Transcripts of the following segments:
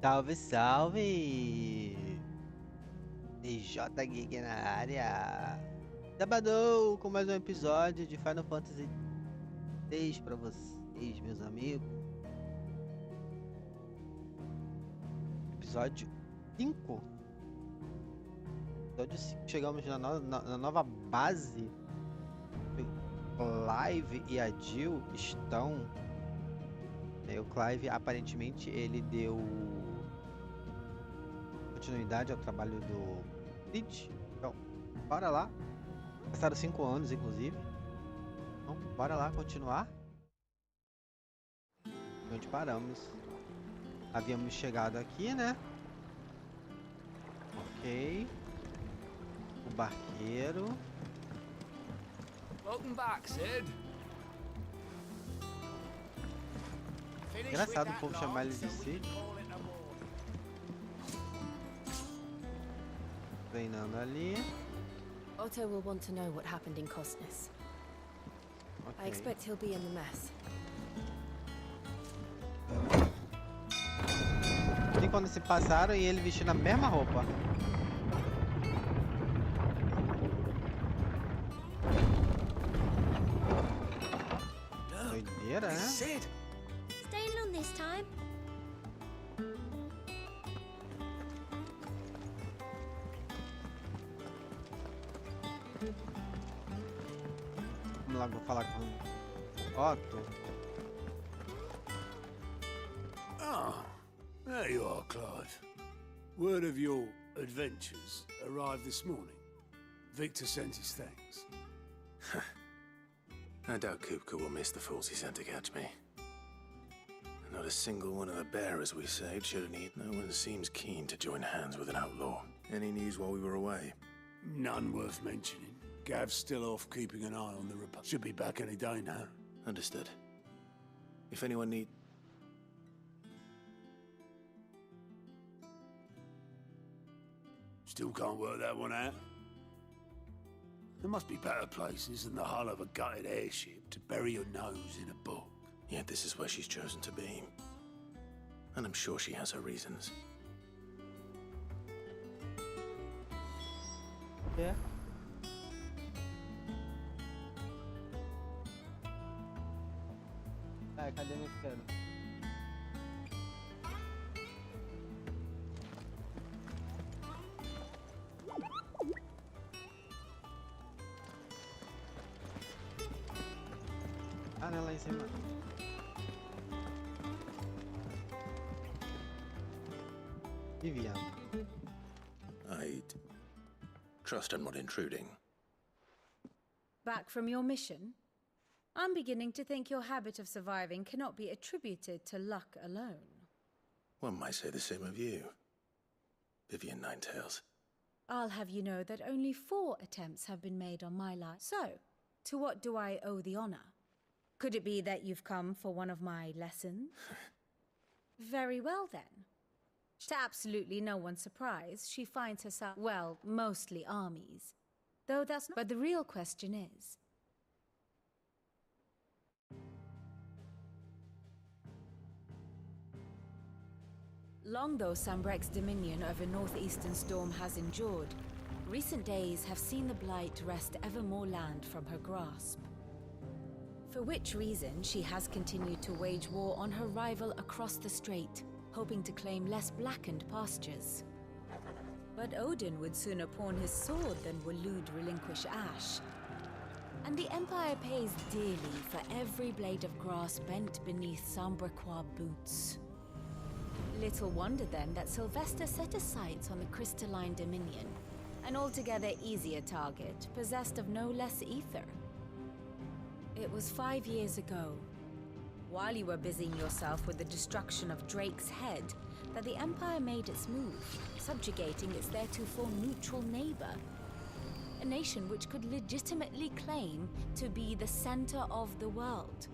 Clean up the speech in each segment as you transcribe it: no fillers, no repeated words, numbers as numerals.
Salve, salve! DJ Geek na área. Sabadão com mais um episódio de Final Fantasy X pra vocês, meus amigos. Episódio 5. Episódio 5. Chegamos na nova base. Clive e a Jill estão. O Clive aparentemente ele deu continuidade ao trabalho do Cid. Então, bora lá. Passaram 5 anos, inclusive. Então, bora lá continuar. Onde paramos. Havíamos chegado aqui, né? Ok. O barqueiro. Welcome back, Sid. Engraçado o povo chamar ele de Cid. Treinando ali. Otto will want to know what happened in Cosness. Okay. I expect he'll be in the mess. E quando se passaram e ele vestindo a mesma roupa. Doideira, né? Sid. Staying on this time? Vamos lá, vou falar com o Otto. Ah, there you are, Clive. Word of your adventures arrived this morning. Victor sent his thanks. I doubt Kupka will miss the fools he sent to catch me. Not a single one of the bearers we saved showed any. No one seems keen to join hands with an outlaw. Any news while we were away? None worth mentioning. Gav's still off keeping an eye on the Republic. Should be back any day now. Understood. If anyone need... Still can't work that one out. There must be better places than the hull of a gutted airship to bury your nose in a book. Yet this is where she's chosen to be. And I'm sure she has her reasons. É. Ai, cadê meu cano? Ah, não, lá em cima. Vivian. I'd trust I'm not intruding. Back from your mission? I'm beginning to think your habit of surviving cannot be attributed to luck alone. One might say the same of you, Vivian Ninetails. I'll have you know that only 4 attempts have been made on my life. So, to what do I owe the honor? Could it be that you've come for one of my lessons? Very well then. To absolutely no one's surprise, she finds herself, well, mostly armies. Though that's not... But the real question is... Long though Sambrek's dominion over northeastern storm has endured, recent days have seen the Blight wrest ever more land from her grasp. For which reason she has continued to wage war on her rival across the strait, hoping to claim less blackened pastures. But Odin would sooner pawn his sword than Waloed relinquish Ash. And the Empire pays dearly for every blade of grass bent beneath Sambrequois boots. Little wonder then that Sylvester set his sights on the crystalline dominion, an altogether easier target, possessed of no less ether. It was 5 years ago, while you were busying yourself with the destruction of Drake's head, that the Empire made its move, subjugating its theretofore neutral neighbor. A nation which could legitimately claim to be the center of the world.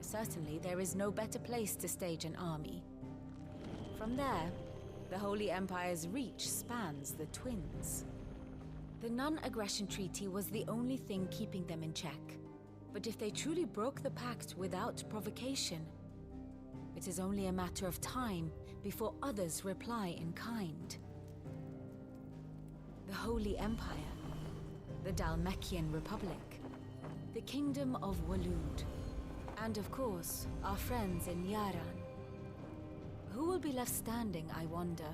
Certainly, there is no better place to stage an army. From there, the Holy Empire's reach spans the Twins. The non-aggression treaty was the only thing keeping them in check. But if they truly broke the pact without provocation, it is only a matter of time before others reply in kind. The Holy Empire, the Dalmekian Republic, the Kingdom of Waloed, and of course, our friends in Yaran. Who will be left standing, I wonder,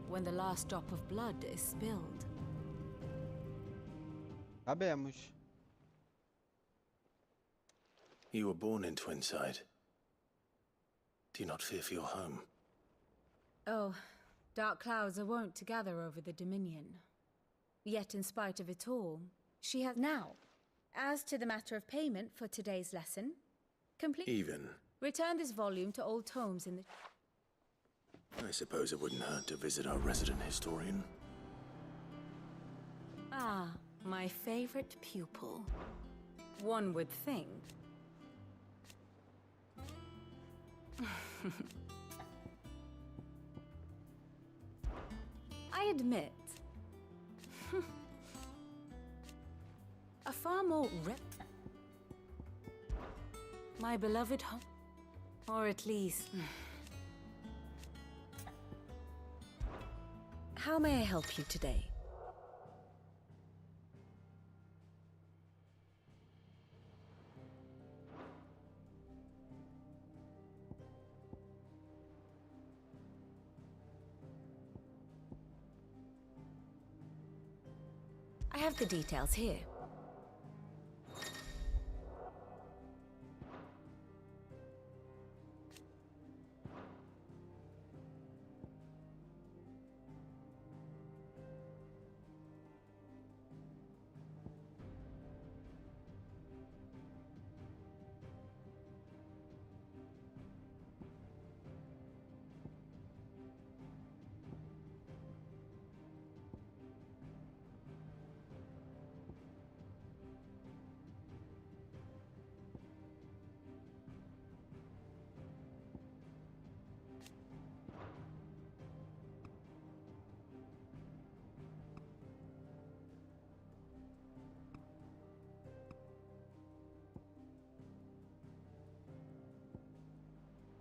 when the last drop of blood is spilled? Sabemos. You were born in Twinside. Do you not fear for your home? Oh, dark clouds are wont to gather over the Dominion. Yet in spite of it all, she has now. As to the matter of payment for today's lesson, complete. Even. Return this volume to old tomes in the... I suppose it wouldn't hurt to visit our resident historian. Ah, my favorite pupil. One would think. I admit, a far more my beloved home, or at least. How may I help you today? I have the details here.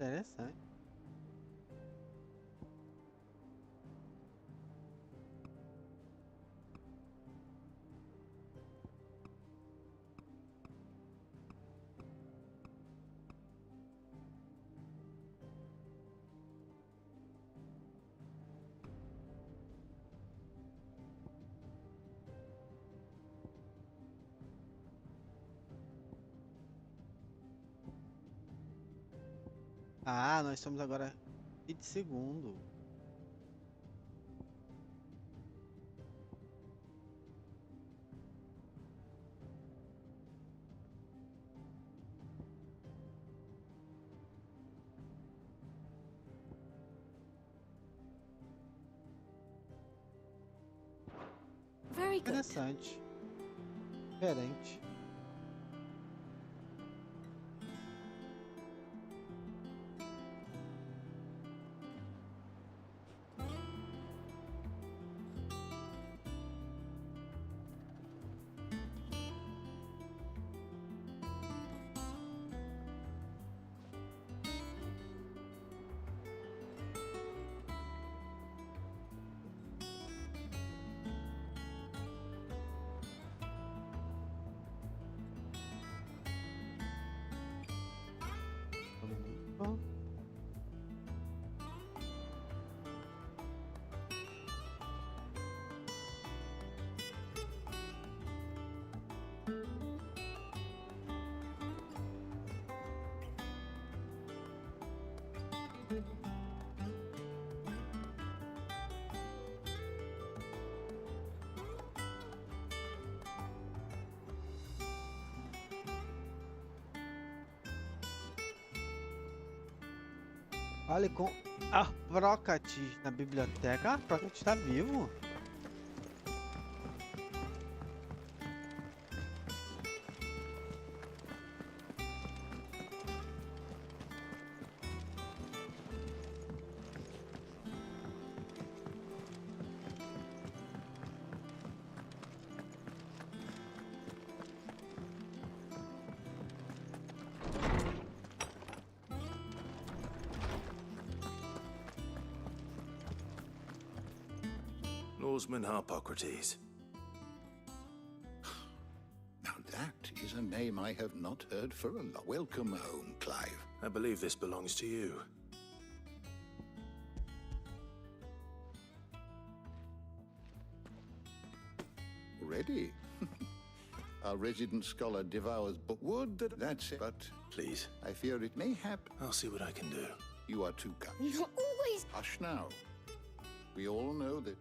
Interessante. Ah, nós somos agora 20 segundos. Very good. Interessante. Diferente. Bom. Olha, com a Procate na biblioteca. A Procate está vivo. Lawsman Harpocrates. Now that is a name I have not heard for a long. Welcome home, Clive. I believe this belongs to you. Ready? Our resident scholar devours book. Would that's it, but Please, I fear it may happen. I'll see what I can do. You are too kind. You're always... Hush now. We all know that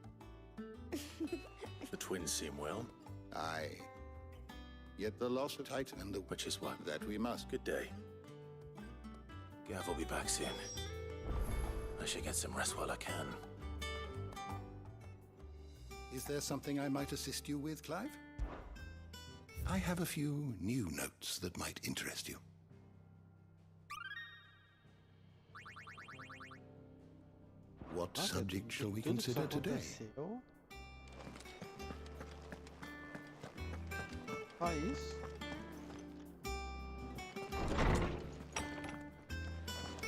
The twins seem well, I. Yet the lost Titan and the which is what? that we must. Good day. Gav will be back soon. I should get some rest while I can. Is there something I might assist you with, Clive? I have a few new notes that might interest you. What Nossa, subject de shall we tudo que consider só today? aconteceu. Só isso?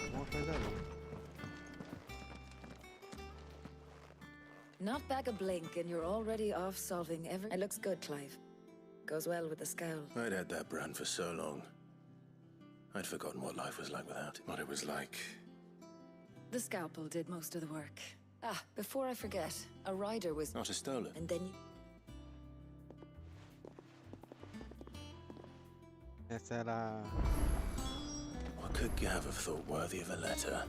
Alguma coisa ali. Not back a blink and you're already off solving every... It looks good, Clive. Goes well with the scowl. I'd had that brand for so long. I'd forgotten what life was like without it. What it was like. The scalpel did most of the work. Ah, before I forget, a rider was... Not a stolen. And then you... Essa era. What could Gav have thought worthy of a letter?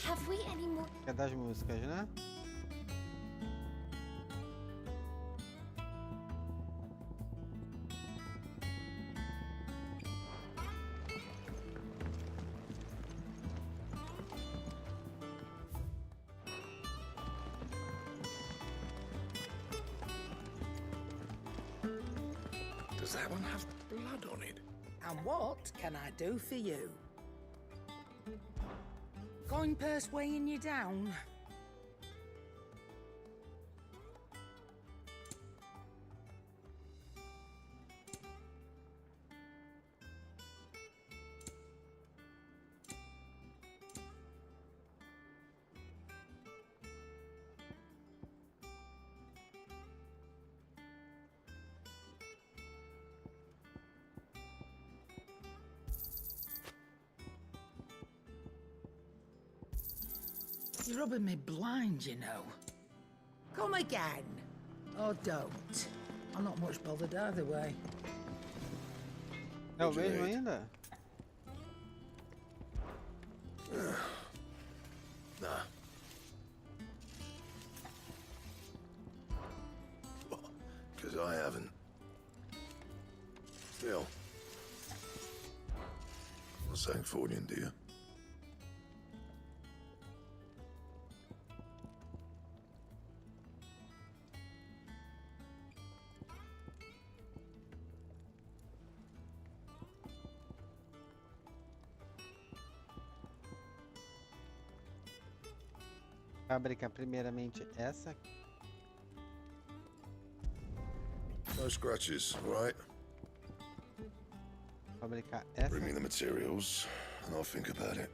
have we any more... É das músicas, né? Does that one have blood on it? And what can I do for you? Coin purse weighing you down? You're rubbing me blind, you know. Come again. Or don't. I'm not much bothered either way. É o mesmo ainda? Nah. Because I haven't. Still. Not saying Fordian, do you? Fabricar primeiramente essa. No scratches, all right? Fabricar essa. Bring me the materials, and I'll think about it.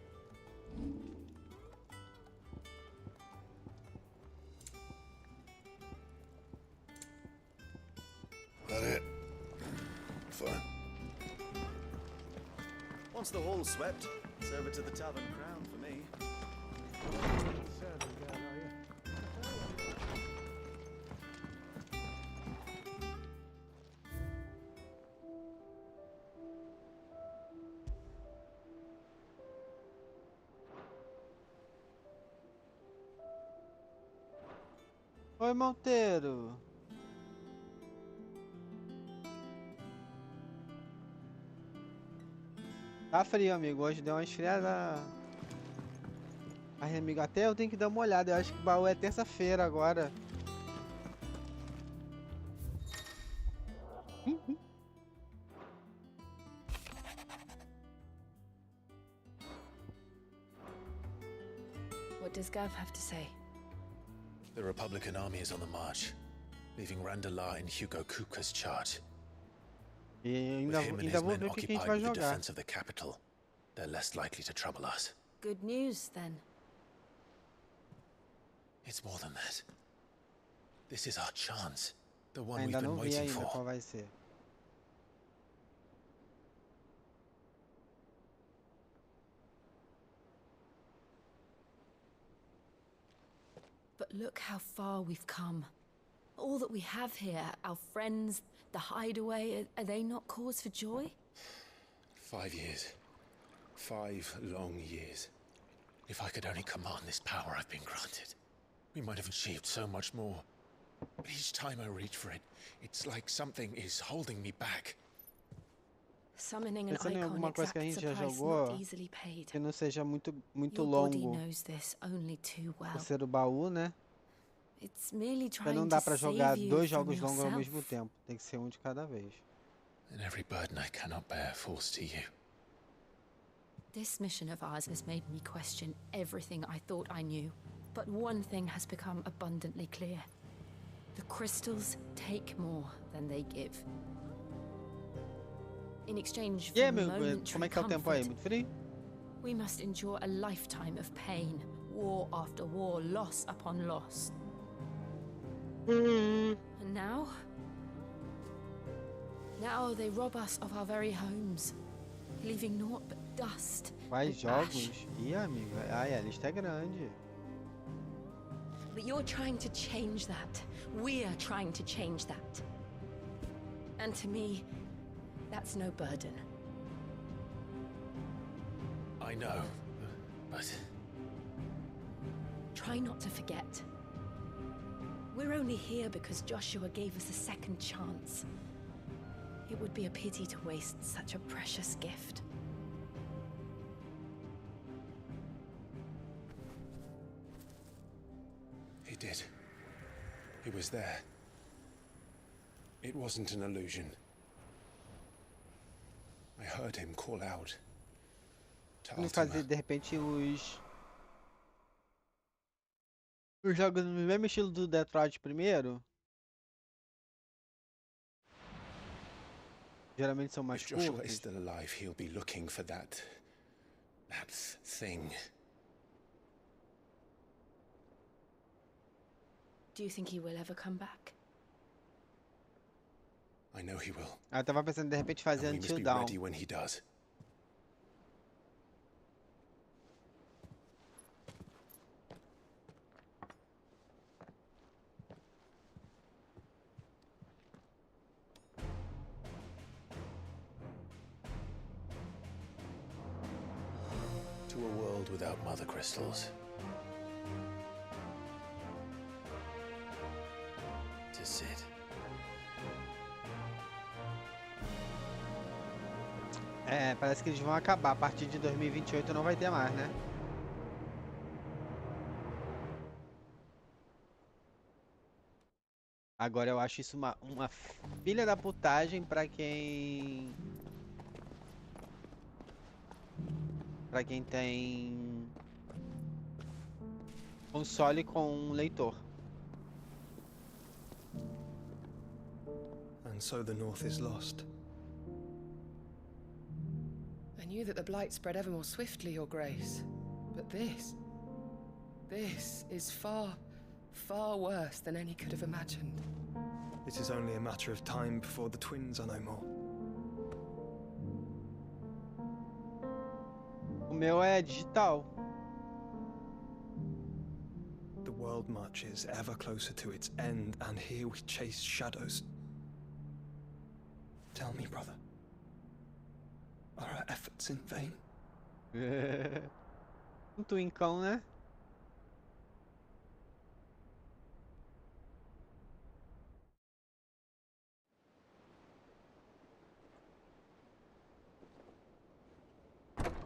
That it? Fine. Once the hall's swept, it's over to the Tavern Crown for me. Oi, Monteiro. Tá frio, amigo. Hoje deu uma esfriada. Ai, amigo, até eu tenho que dar uma olhada. Eu acho que o baú é terça-feira agora. What does Gav have to say? The Republican army is on the march, leaving Randalar in Hugo Kuka's charge. E With him and his vou men ver o que a gente occupied vai with the jogar. defense of the capital, they're less likely to trouble us. Good news, then. It's more than that. This is our chance. The one we've Ainda been não vi waiting ainda for. qual vai ser. But look how far we've come. All that we have here, our friends, the hideaway, are they not cause for joy? 5 years. 5 long years. If I could only command this power I've been granted, we might have achieved so much more. But each time I reach for it, it's like something is holding me back. Summoning an Pensando em icon alguma coisa que a exacts gente a já price jogou, not easily paid. que não seja muito Your body longo knows this only too por well. ser o baú, né? It's merely Porque não trying dá to pra save jogar you 2 from jogos longos ao yourself. mesmo tempo. Tem que ser um de cada vez. And every burden I cannot bear falls to you. This mission of ours has made me question everything I thought I knew. But one thing has become abundantly clear. The crystals take more than they give. In exchange for E aí, meu, como momentary é que tá o tempo aí? comfort, Muito frio? we must endure a lifetime of pain, war after war, loss upon loss. And now they rob us of our very homes, leaving naught but dust Quais and ash. jogos? Ih, amigo. Ai, a lista é grande. But you're trying to change that. We're trying to change that. And to me, that's no burden. I know, but Try not to forget. We're only here because Joshua gave us a second chance. It would be a pity to waste such a precious gift. he did. He was there. It wasn't an illusion. I heard him call out to Vamos fazer Ultima. de repente os jogos no mesmo estilo do Detroit primeiro. Geralmente são mais If Joshua is curtos. still alive, he'll be looking for that thing. Do you think he will ever come back? I know he will. Eu tava pensando de repente fazer And we must Until be Dawn. ready when he does. To a world without mother crystals. To Sid. É, parece que eles vão acabar. A partir de 2028 não vai ter mais, né? Agora eu acho isso uma filha da putagem pra quem tem console com um leitor. And so the North is lost. I knew that the Blight spread ever more swiftly, Your Grace. But this is far, far worse than any could have imagined. It is only a matter of time before the twins are no more. O meu é digital. The world marches ever closer to its end, and here we chase shadows. Tell me, brother, are our efforts in vain? Um twincão, né?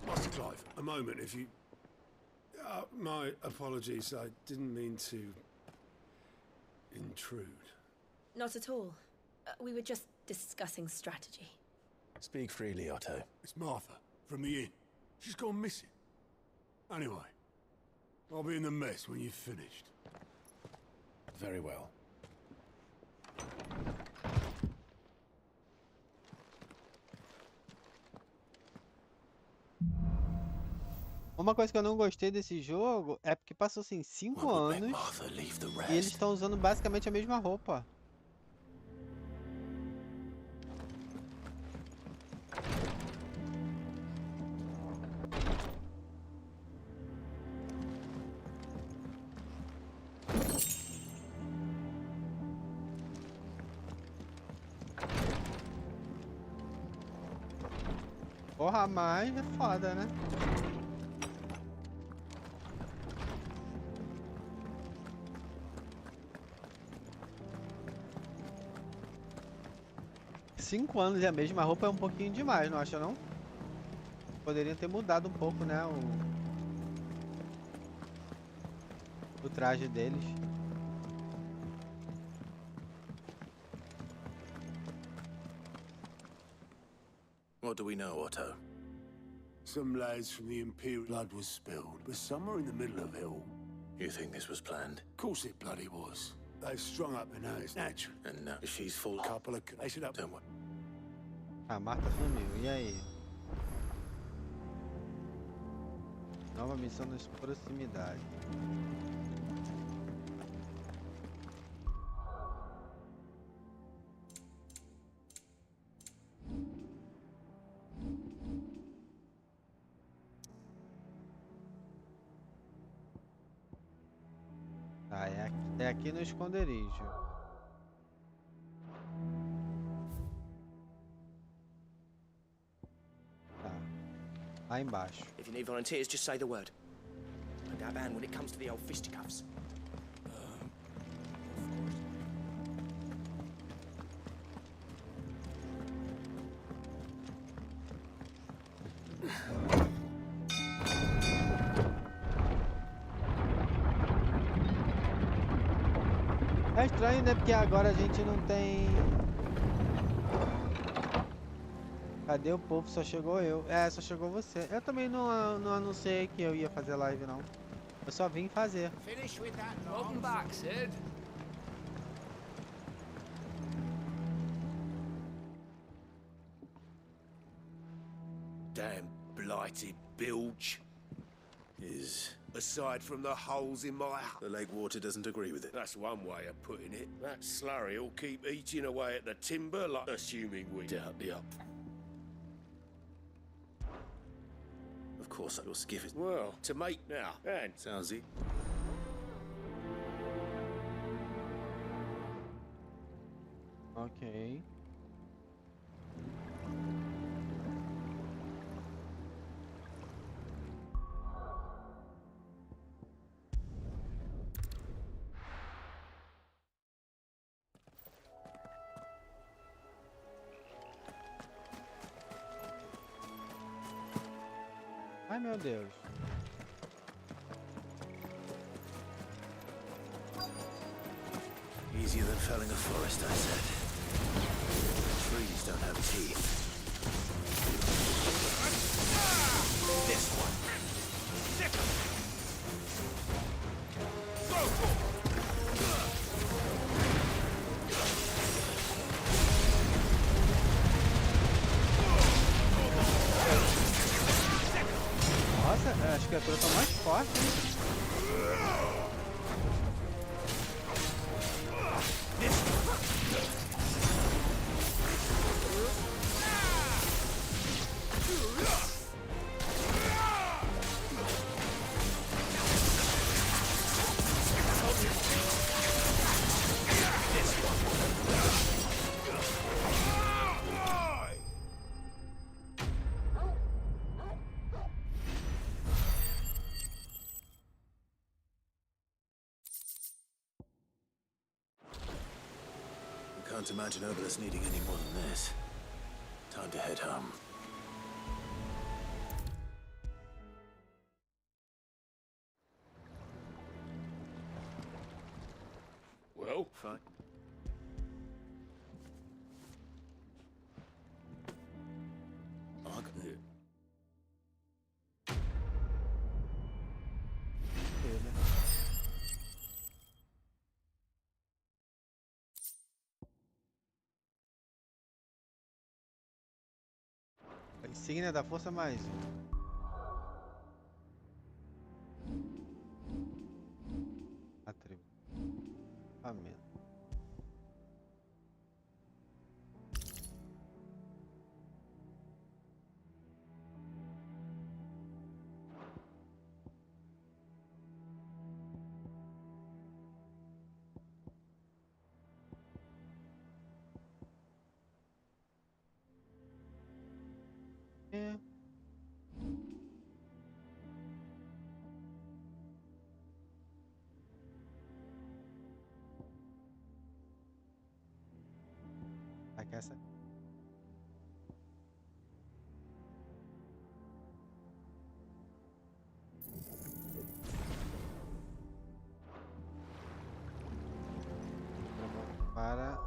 Master Clive, a moment, if you... my apologies, I didn't mean to intrude. Not at all. We were just discussing strategy. Speak freely, Otto. It's Martha, from the inn. She's gone missing. Anyway, I'll be in the mess when you've finished. Very well. Uma coisa que eu não gostei desse jogo é porque passou assim 5 anos e eles estão usando basicamente a mesma roupa. Porra, mas é foda, né? Cinco anos e a mesma roupa é um pouquinho demais, não acha não? Poderiam ter mudado um pouco, né? O traje deles. What do we know, Otto? Some lads from the Imperial blood was spilled, but somewhere in the middle of it all. You think this was planned? Of course it bloody was. They've strung up the nose, natural. And now she's full. Couple of... They should have... Don't worry. A Marta sumiu, e aí? Nova missão nas proximidades. Tá, é aqui no esconderijo. Tá, lá embaixo. If you need volunteers, just say the word. And our band when it comes to the old fisticuffs. É estranho, né? Porque agora a gente não tem... Cadê o povo? Só chegou eu. É, só chegou você. Eu também não anunciei que eu ia fazer live, não. Eu só vim fazer. Welcome back, Sid. Damn blighted bilge. Aside from the holes in my... The lake water doesn't agree with it. That's one way of putting it. That slurry will keep eating away at the timber, like assuming we... Doubt the up. Of course I will skiff it. Well, to make now, and... Sounds it. Ok. Ai, meu Deus. Easier than felling a forest, I said. Trees don't have teeth. This one. Sick 'em. Nossa, as criaturas estão mais fortes, hein? Can't imagine Obolus needing any more than this. Time to head home. Well, fine. Insígnia da força mais um. acampamento. É. Aqui essa. Para.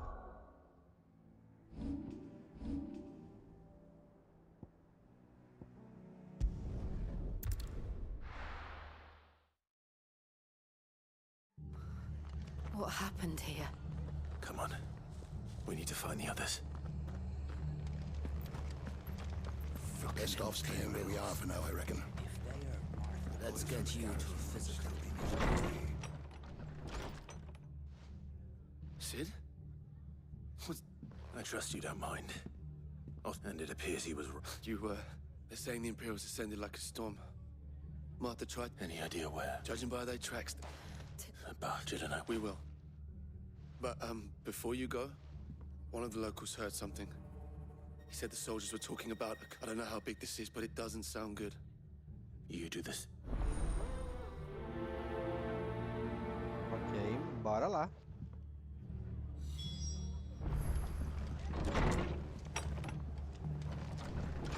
What happened here? Come on. We need to find the others. Best off staying where we are for now, I reckon. Let's get you to physical. Sid? I trust you don't mind. Oh, and it appears he was... They're saying the Imperials descended like a storm. Martha tried... Any idea where? Judging by their tracks... Barge, I don't know. We will. But, before you go, one of the locals heard something. He said the soldiers were talking about... I don't know how big this is, but it doesn't sound good. You do this. Ok, bora lá.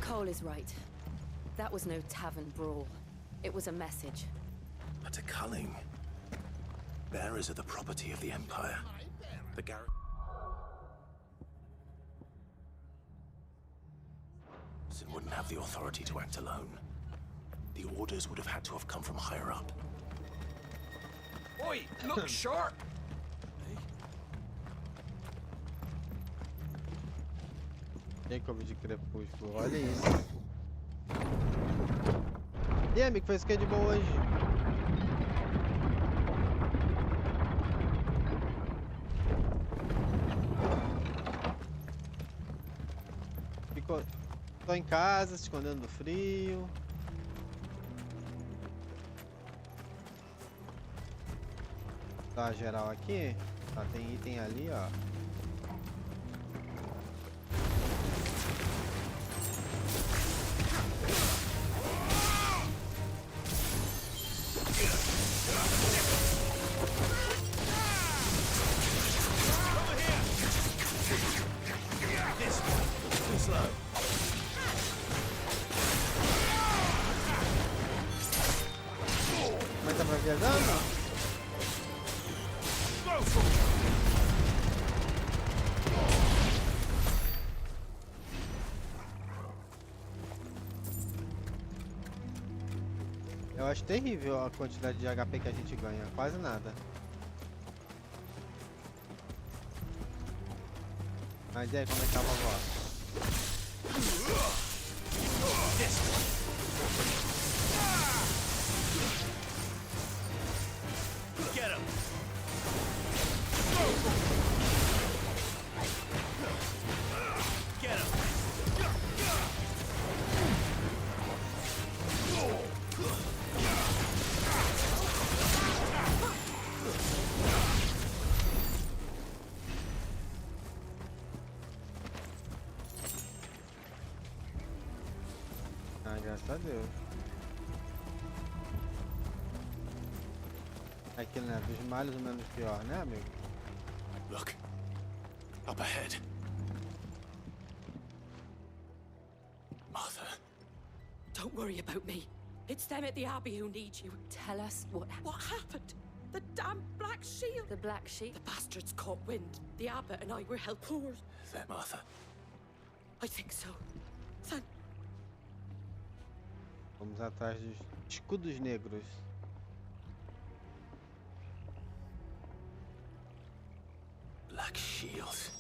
Cole is right. That was no tavern brawl. It was a message. But a culling. Bearers are the property of the Empire. The garrison wouldn't have the authority to act alone. The orders would have had to have come from higher up. Oi, look sharp! Jacob de Crepúsculo, olha isso. E aí, amigo, fez o que de bom hoje? Tô em casa, se escondendo do frio. Tá geral aqui. Tá, tem item ali, ó. Mas tá viajando? Eu acho terrível a quantidade de HP que a gente ganha, quase nada. Mas e aí, como é que tava a voz? Get him! Get him! Ah, graças a Deus. Aquilo, né? Dos males o menos pior, né, amigo? Look. Up ahead. Martha. Don't worry about me. It's them at the Abbey who need you. Tell us what happened. The damn Black Shield. The Black Sheep? The bastards caught wind. The Abbot and I were held poor. Is that Martha? I think so. Vamos atrás dos escudos negros. Black Shield.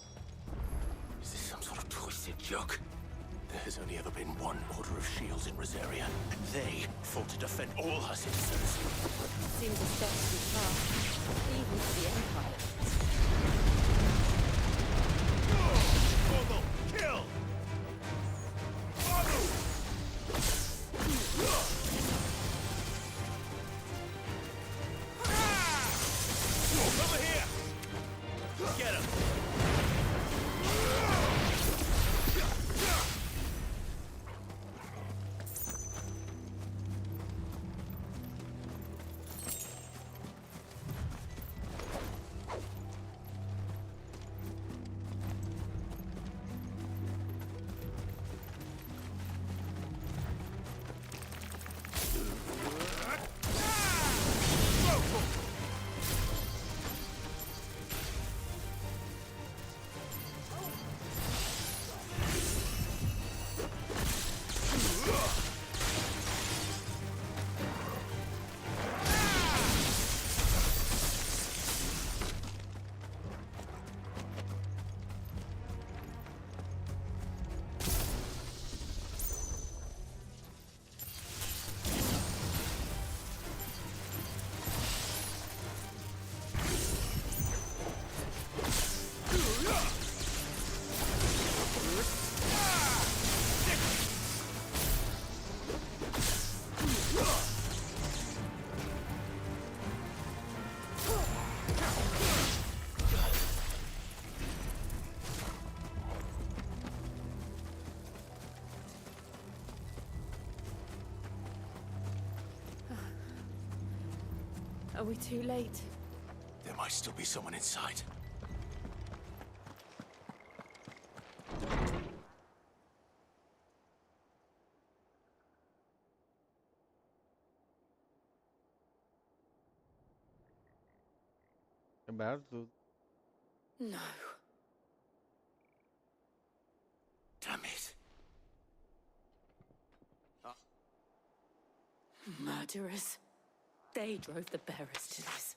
Is this some sort of twisted joke? There has only ever been one Order of Shields in Rosaria, and they fought to defend all her citizens. Seems a step too far, even for the Empire. Over here! Get him! Are we too late? There might still be someone inside. Quebraram tudo. No. Damn it. Murderers. They drove the bearers to this.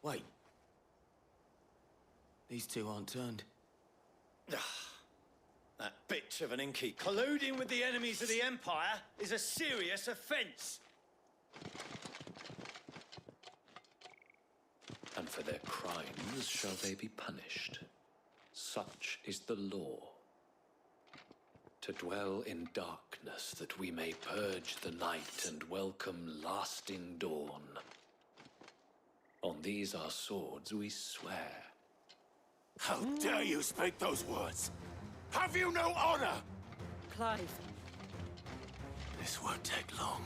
Wait. These two aren't turned. That bitch of an Inky colluding with the enemies of the Empire is a serious offence. And for their crimes shall they be punished. Such is the law. To dwell in darkness that we may purge the night and welcome lasting dawn. On these our swords we swear. How dare you speak those words? Have you no honor? Clive. This won't take long.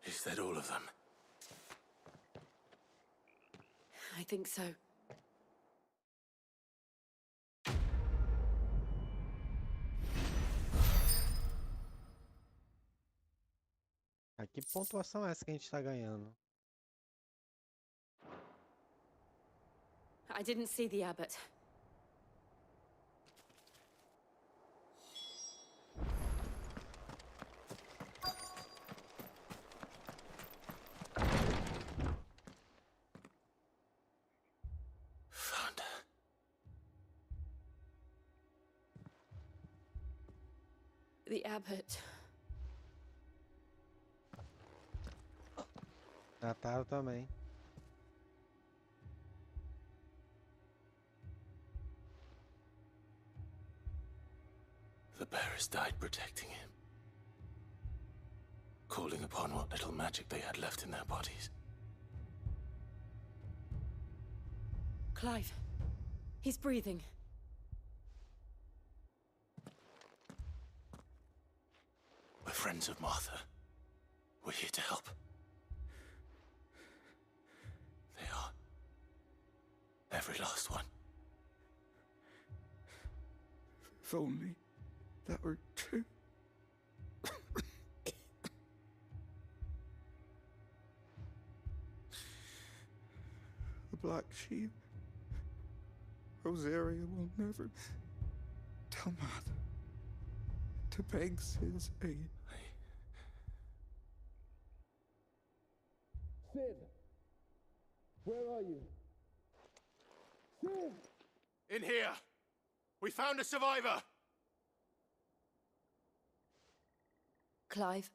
Is that all of them? I think so. Ah, que pontuação é essa que a gente tá ganhando? I didn't see the abbot. Found her. The abbot. Mataram também. The bearers died protecting him. Calling upon what little magic they had left in their bodies. Clive. He's breathing. We're friends of Martha. We're here to help. They are. Every last one. If only that were true. The Black Sheep. Rosaria will never tell Matt to beg Sid's aid. Sid! Where are you? Sid! In here! We found a survivor! Clive,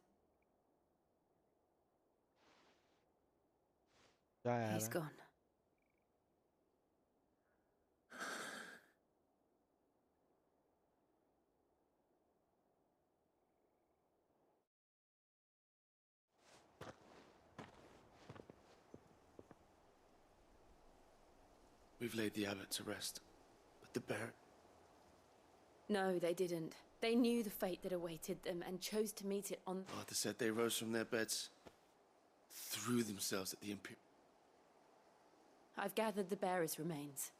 he's gone. We've laid the abbot to rest, but the bear... No, they didn't. They knew the fate that awaited them and chose to meet it on... Arthur said they rose from their beds, threw themselves at the Imperial... I've gathered the bearer's remains.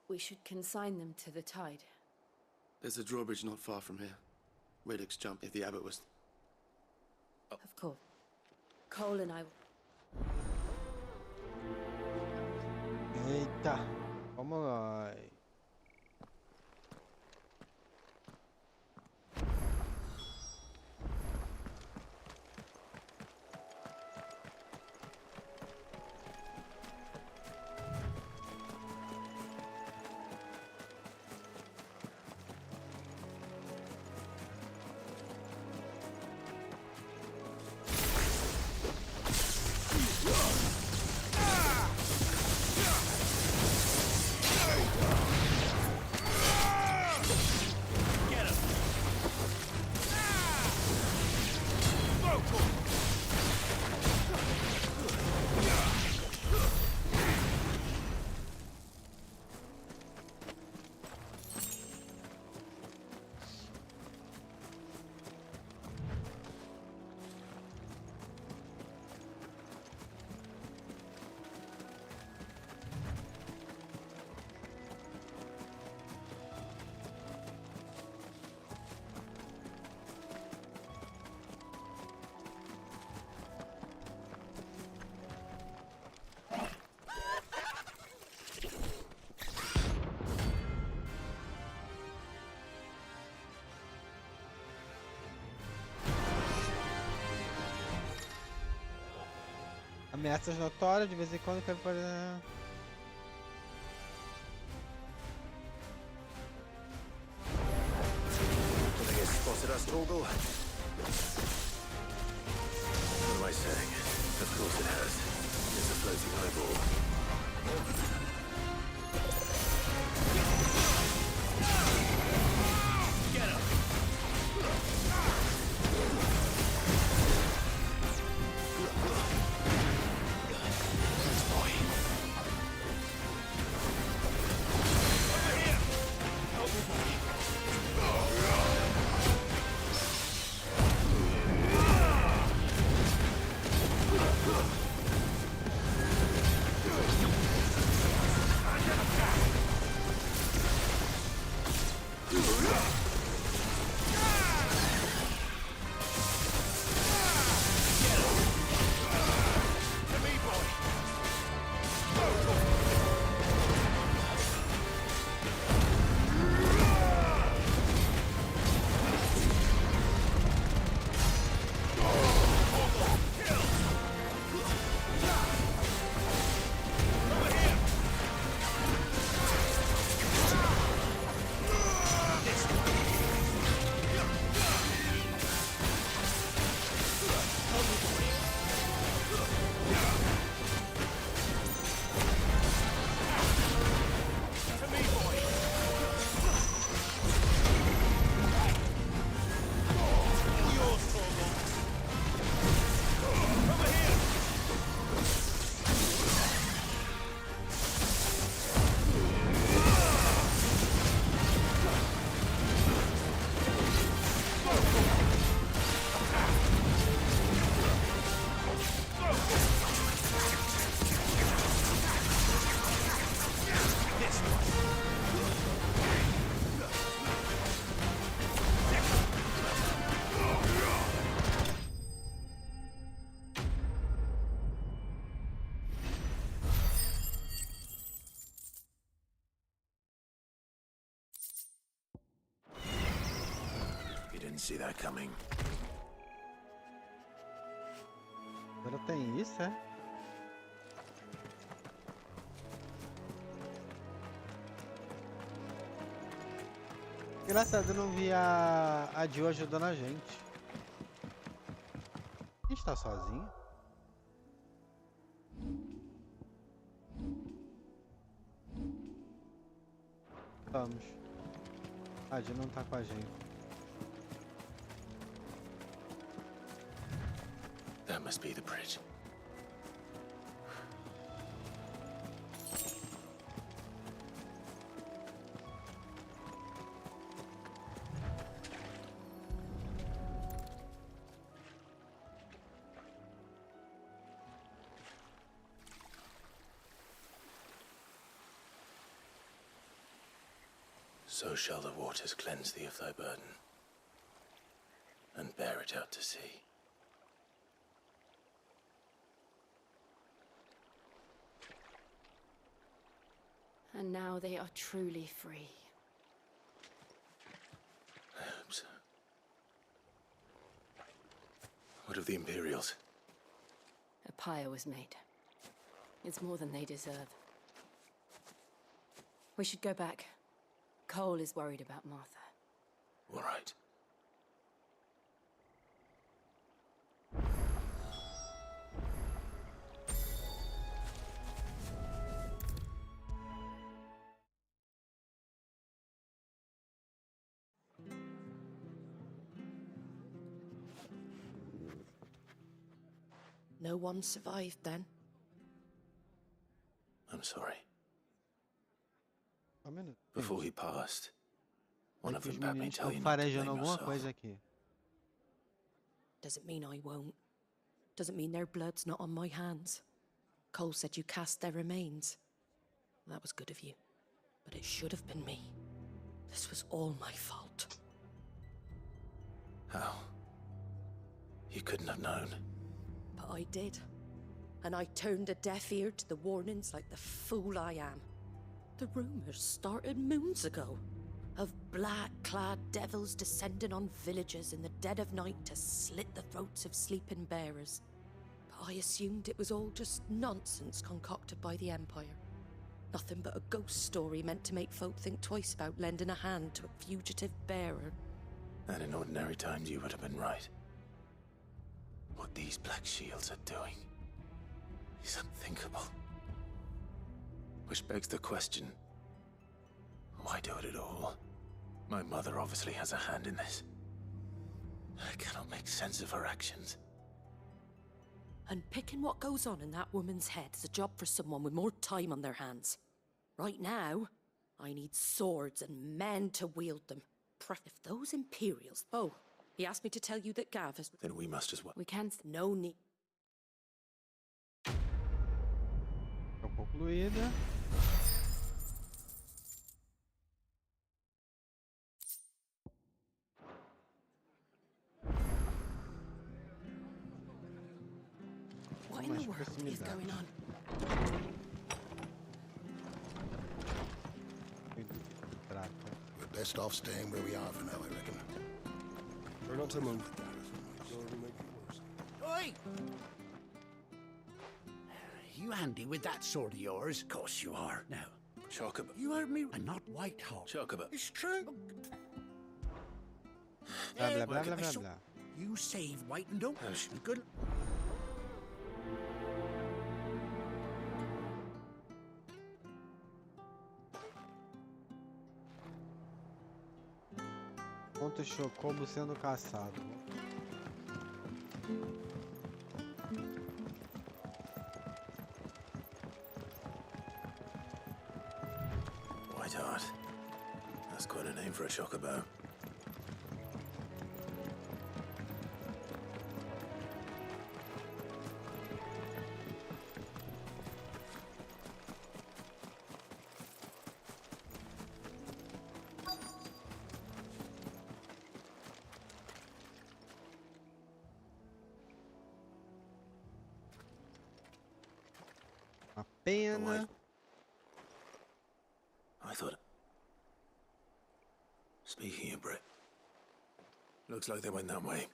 We should consign them to the tide. There's a drawbridge not far from here. Radix jump if the abbot was... Of course. Cole and I... Eita, vamos lá. Ameaças notórias, de vez em quando quero fazer. I think it's spotted us, Torgal. What am I saying? Of course it has. It's a floating eyeball. Didn't see that coming. Agora tem isso, é? Engraçado, eu não vi a Jill ajudando a gente. A gente tá sozinho? Vamos. A Jill não tá com a gente. That must be the bridge. So shall the waters cleanse thee of thy burden, and bear it out to sea. And now they are truly free. I hope so. What of the Imperials? A pyre was made. It's more than they deserve. We should go back. Cole is worried about Martha. All right. No one survived then? I'm sorry. Só um minuto. Before he passed, one of Os them bade me meninos tell estão you not to farejando blame alguma yourself. coisa aqui. Doesn't mean I won't. Doesn't mean their blood's not on my hands. Cole said you cast their remains. That was good of you. But it should have been me. This was all my fault. How? You couldn't have known. But I did. And I turned a deaf ear to the warnings like the fool I am. The rumors started moons ago. Of black-clad devils descending on villages in the dead of night to slit the throats of sleeping bearers. But I assumed it was all just nonsense concocted by the Empire. Nothing but a ghost story meant to make folk think twice about lending a hand to a fugitive bearer. And in ordinary times you would have been right. What these Black Shields are doing is unthinkable. Which begs the question, why do it at all? My mother obviously has a hand in this. I cannot make sense of her actions. And picking what goes on in that woman's head is a job for someone with more time on their hands. Right now, I need swords and men to wield them. If those Imperials... Oh, he asked me to tell you that Gav has... Then we must as well. We can't... No need... Concluída. What in the world is going on? We're best off staying where we are for now, I reckon. Try not to move. Oi! You handy with that sword of yours? Of course you are. Now, Chocobo. you heard me, and not Whitehall. Chocobo. It's true. Blah, blah, blah, Look blah, at my blah, sword. blah. You saved Whitendale. And good. Ponto Chocobo sendo caçado. Whiteheart. That's quite a name for a chocobo. Pena. I thought... Speaking of Brit, Looks like they went that way.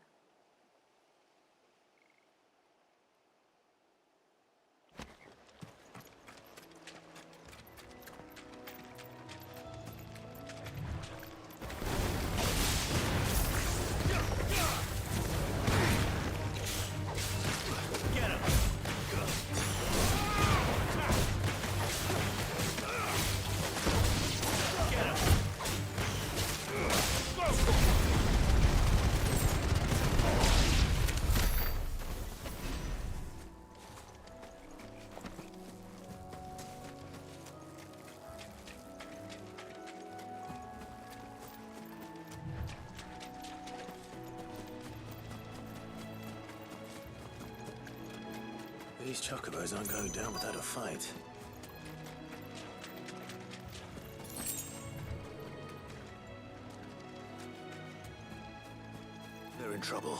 These chocobos aren't going down without a fight. They're in trouble.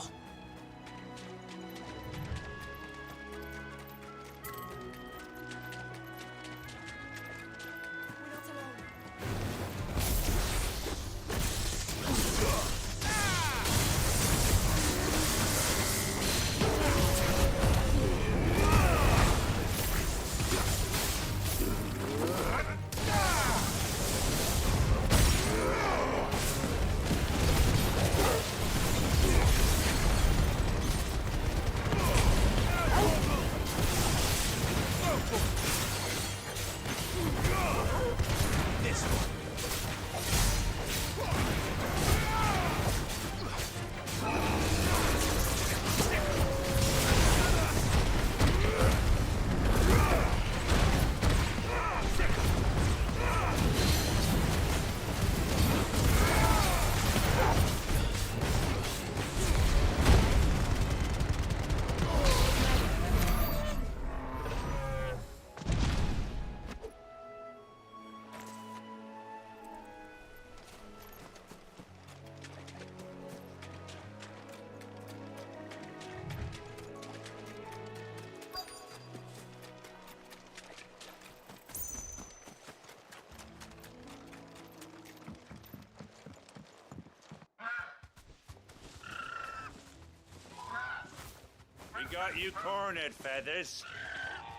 We got you cornered, Feathers.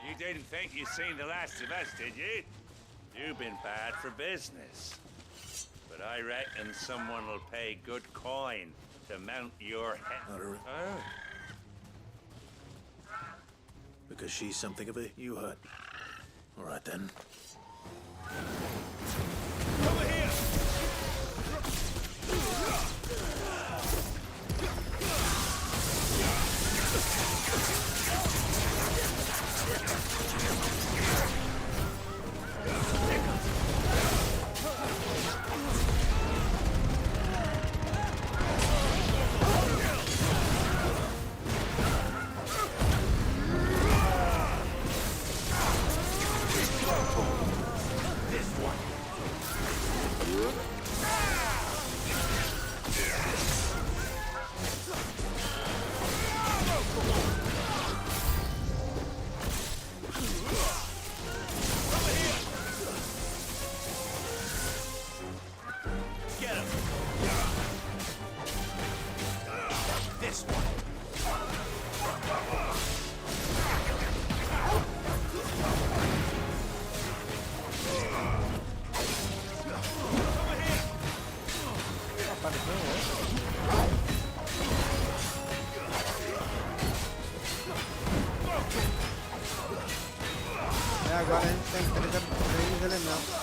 You didn't think you'd seen the last of us, did you? You've been bad for business. But I reckon someone will pay good coin to mount your head. Oh. Because she's something of a you-hut. All right, then. Over here! Agora a gente tem que pegar 3 elementos.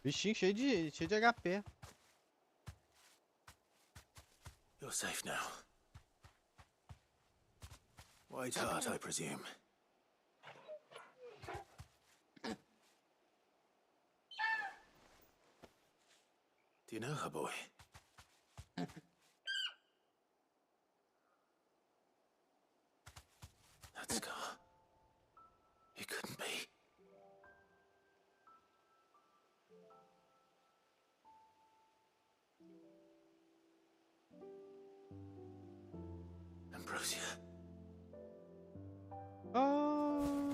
Bichinho cheio de HP. You're safe now. White Heart, I presume. Do you know her, boy? That scar. It couldn't be. Ambrosia. Oh!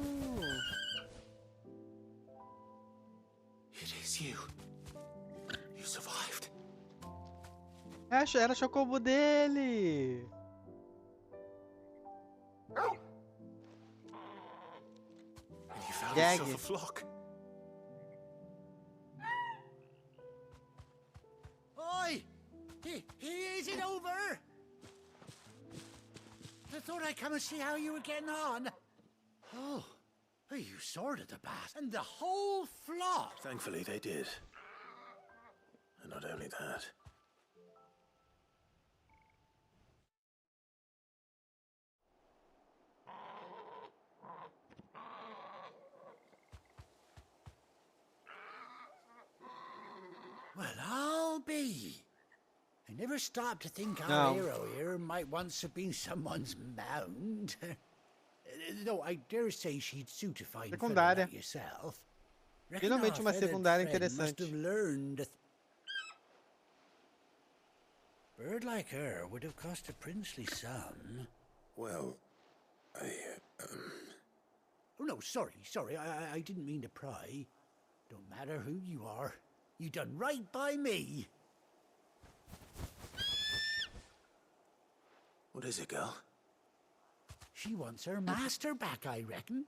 It is you. You survived. Era o chocobo dele! And you found Gag. yourself a flock. Oi! Is it over? I thought I'd come and see how you were getting on. Oh, you sorted the bath and the whole flock. Thankfully, they did. And not only that. Well, I'll be. I never stopped to think No. our hero here might once have been someone's mound. Though I dare say she'd suit a fine fellow Secundária. like yourself. Reckon Finalmente our uma feathered secundária friend must interessante. have learned. Bird like her would have cost a princely sum. Well, Oh no, sorry. I didn't mean to pry. Don't matter who you are. You done right by me. What is it, girl? She wants her master back, I reckon.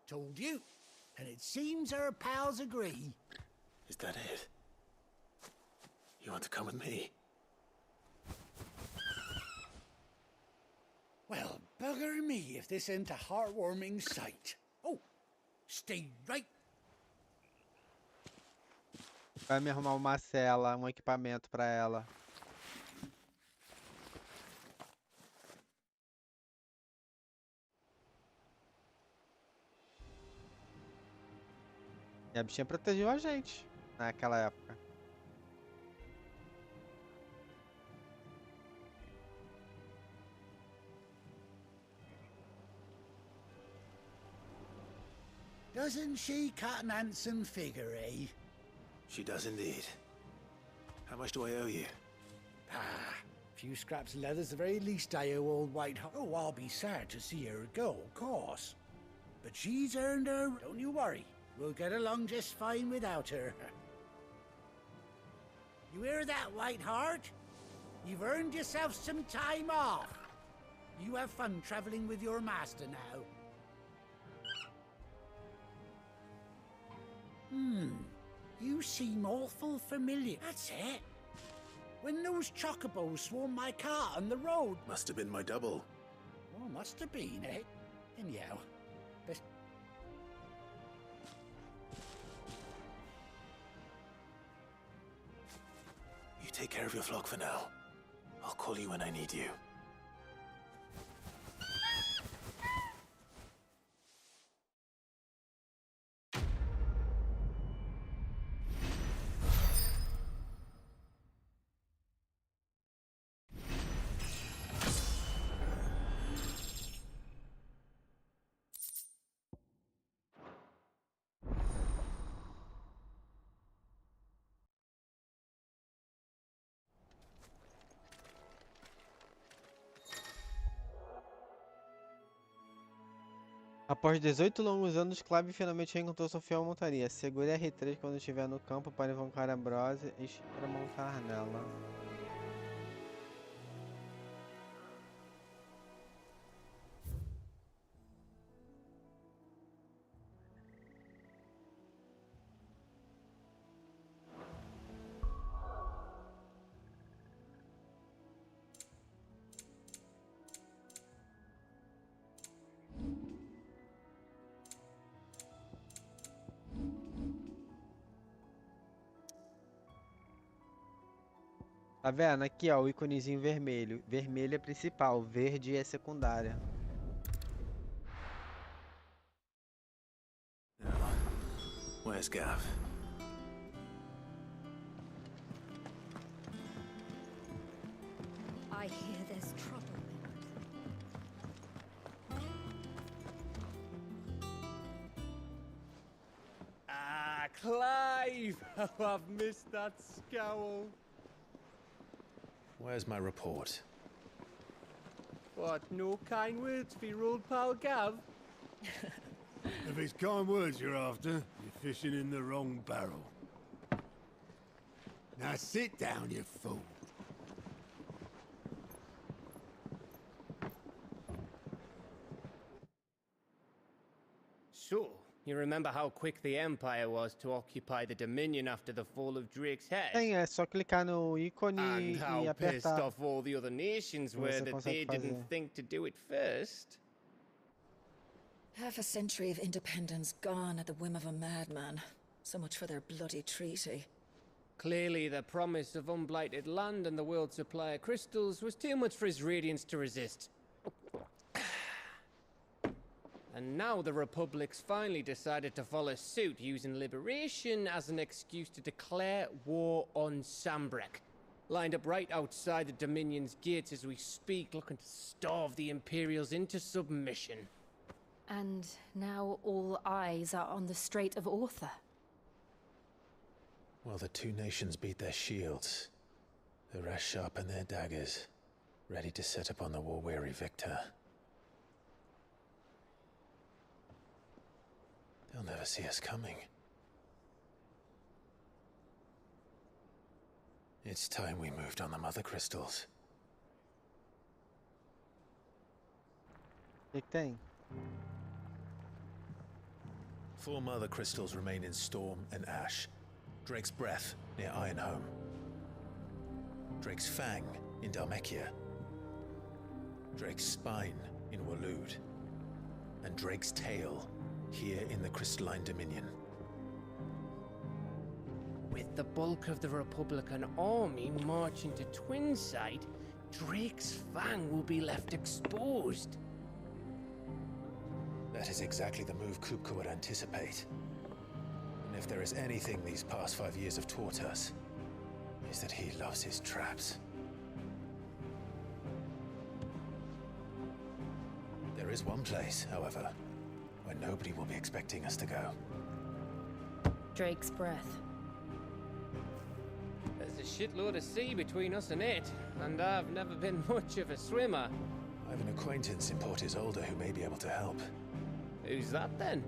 Told you. And it seems her pals agree. Is that it? You want to come with me? Well, bugger me if this ain't a heartwarming sight. Oh, stay right. Vai me arrumar uma cela, um equipamento pra ela. E a bichinha protegeu a gente naquela época. Doesn't she cut an handsome figure, eh? She does indeed. How much do I owe you? Few scraps of leather's the very least I owe old White Heart. Oh, I'll be sad to see her go, of course. But she's earned her. Don't you worry. We'll get along just fine without her. You hear that, White Heart? You've earned yourself some time off. You have fun traveling with your master now. You seem awful familiar. That's it. When those chocobos swarmed my car on the road. Must have been my double. Oh, must have been, eh? Anyhow, best... You take care of your flock for now. I'll call you when I need you. Após 18 longos anos, Clive finalmente reencontrou sua fiel montaria. Segure R3 quando estiver no campo para invocar a Ambrose e para montar nela. Tá vendo? Aqui, ó, o íconezinho vermelho. Vermelho é principal, verde é secundária. Where's Gav? I hear there's trouble. Ah, Clive! Oh, I've missed that scowl. Where's my report? What, no kind words for your old pal Gav? If it's kind words you're after, you're fishing in the wrong barrel. Now sit down, you fool. So, you remember how quick the Empire was to occupy the Dominion after the fall of Drake's head? É só clicar no ícone And e how pissed apertar. off all the other nations were Você that they consegue fazer. didn't think to do it first. Half a century of independence gone at the whim of a madman. So much for their bloody treaty. Clearly, the promise of unblighted land and the world's supply of crystals was too much for his radiance to resist. And now the Republic's finally decided to follow suit, using liberation as an excuse to declare war on Sambrek. Lined up right outside the Dominion's gates as we speak, looking to starve the Imperials into submission. And now all eyes are on the Strait of Author. Well, the two nations beat their shields. The rest sharpen their daggers, ready to set upon the war-weary victor. They'll never see us coming. It's time we moved on the mother crystals. O que tem? 4 mother crystals remain in Storm and Ash. Drake's Breath near Ironhome. Drake's Fang in Dhalmekia. Drake's Spine in Waloed. And Drake's Tail here in the Crystalline Dominion. With the bulk of the Republican army marching to Twinside, Drake's Fang will be left exposed. That is exactly the move Kupka would anticipate. And if there is anything these past 5 years have taught us, is that he loves his traps. There is one place, however, where nobody will be expecting us to go. Drake's Breath. There's a shitload of sea between us and it, and I've never been much of a swimmer. I have an acquaintance in Port Isolde who may be able to help. Who's that then?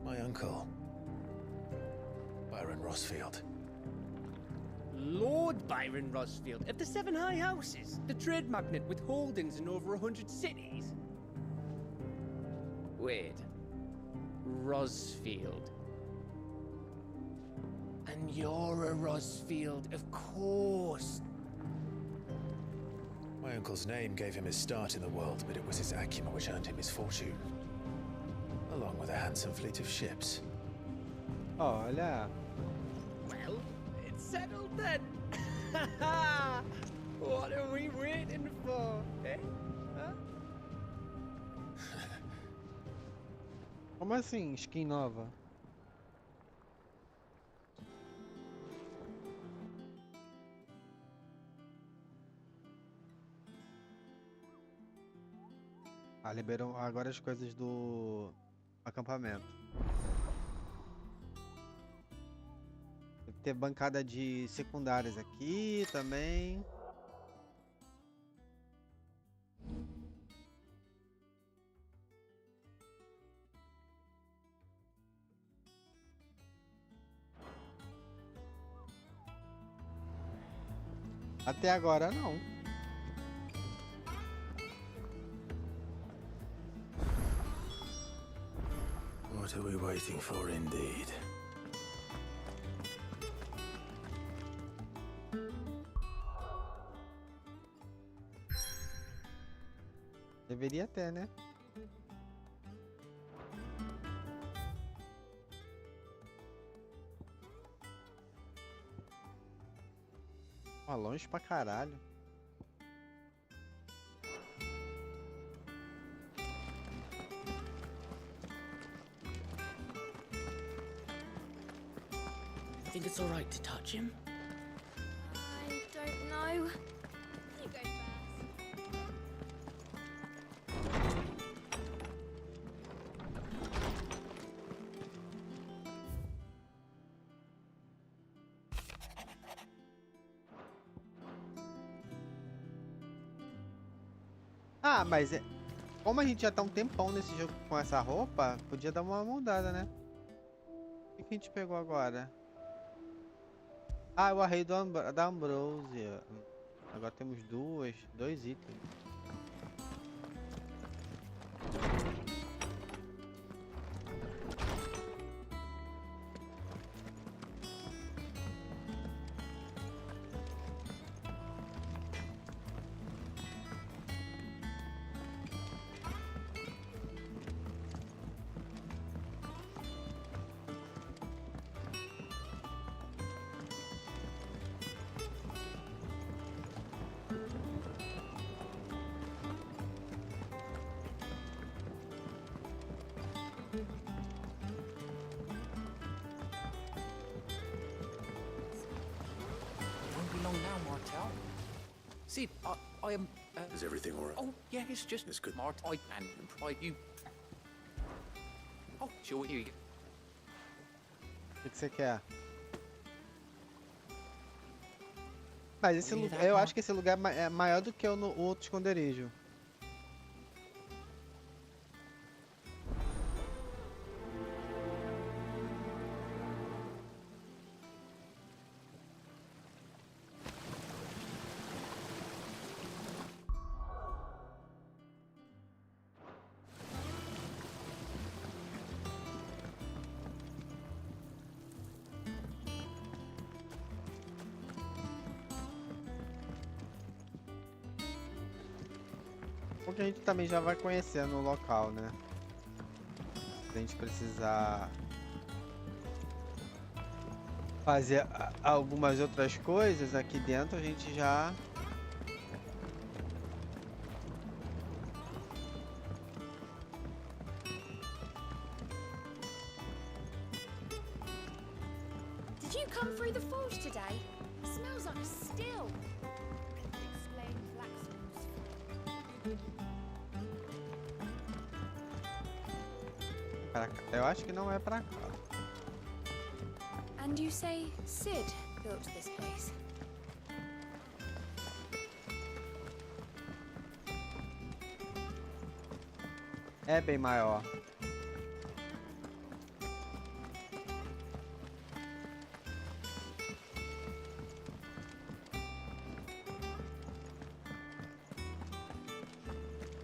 My uncle, Byron Rossfield. Lord Byron Rossfield of the 7 High Houses, the trade magnate with holdings in over 100 cities. Wait, Rossfield. And you're a Rossfield, of course. My uncle's name gave him his start in the world, but it was his acumen which earned him his fortune. Along with a handsome fleet of ships. Olha. Well, it's settled then. What are we waiting for, eh? Huh? Como assim, skin nova? Ah, liberou agora as coisas do acampamento. Deve ter bancada de secundárias aqui também. Até agora não. What are we waiting for, indeed? Deveria ter, né? longe pra caralho. Think it's all right to touch him? I don't know. You go first. Ah, mas como a gente já tá um tempão nesse jogo com essa roupa, podia dar uma mudada, né? O que a gente pegou agora? Ah, o arreio da Ambrosia. Agora temos dois itens. Won't be long now, Martel. See, I am. Is everything all right? Oh, yeah, it's just. It's good. Mart, I and pride you. Oh, sure, you. O que você quer? Mas esse lugar, eu acho que esse lugar é maior do que o outro esconderijo. Porque a gente também já vai conhecendo o local, né? Se a gente precisar fazer algumas outras coisas aqui dentro, a gente já... Did you come through the forge today? It smells like a still. Explain blacksmiths. Pra cá. Eu acho que não é pra cá. And you say Sid built this place? É bem maior.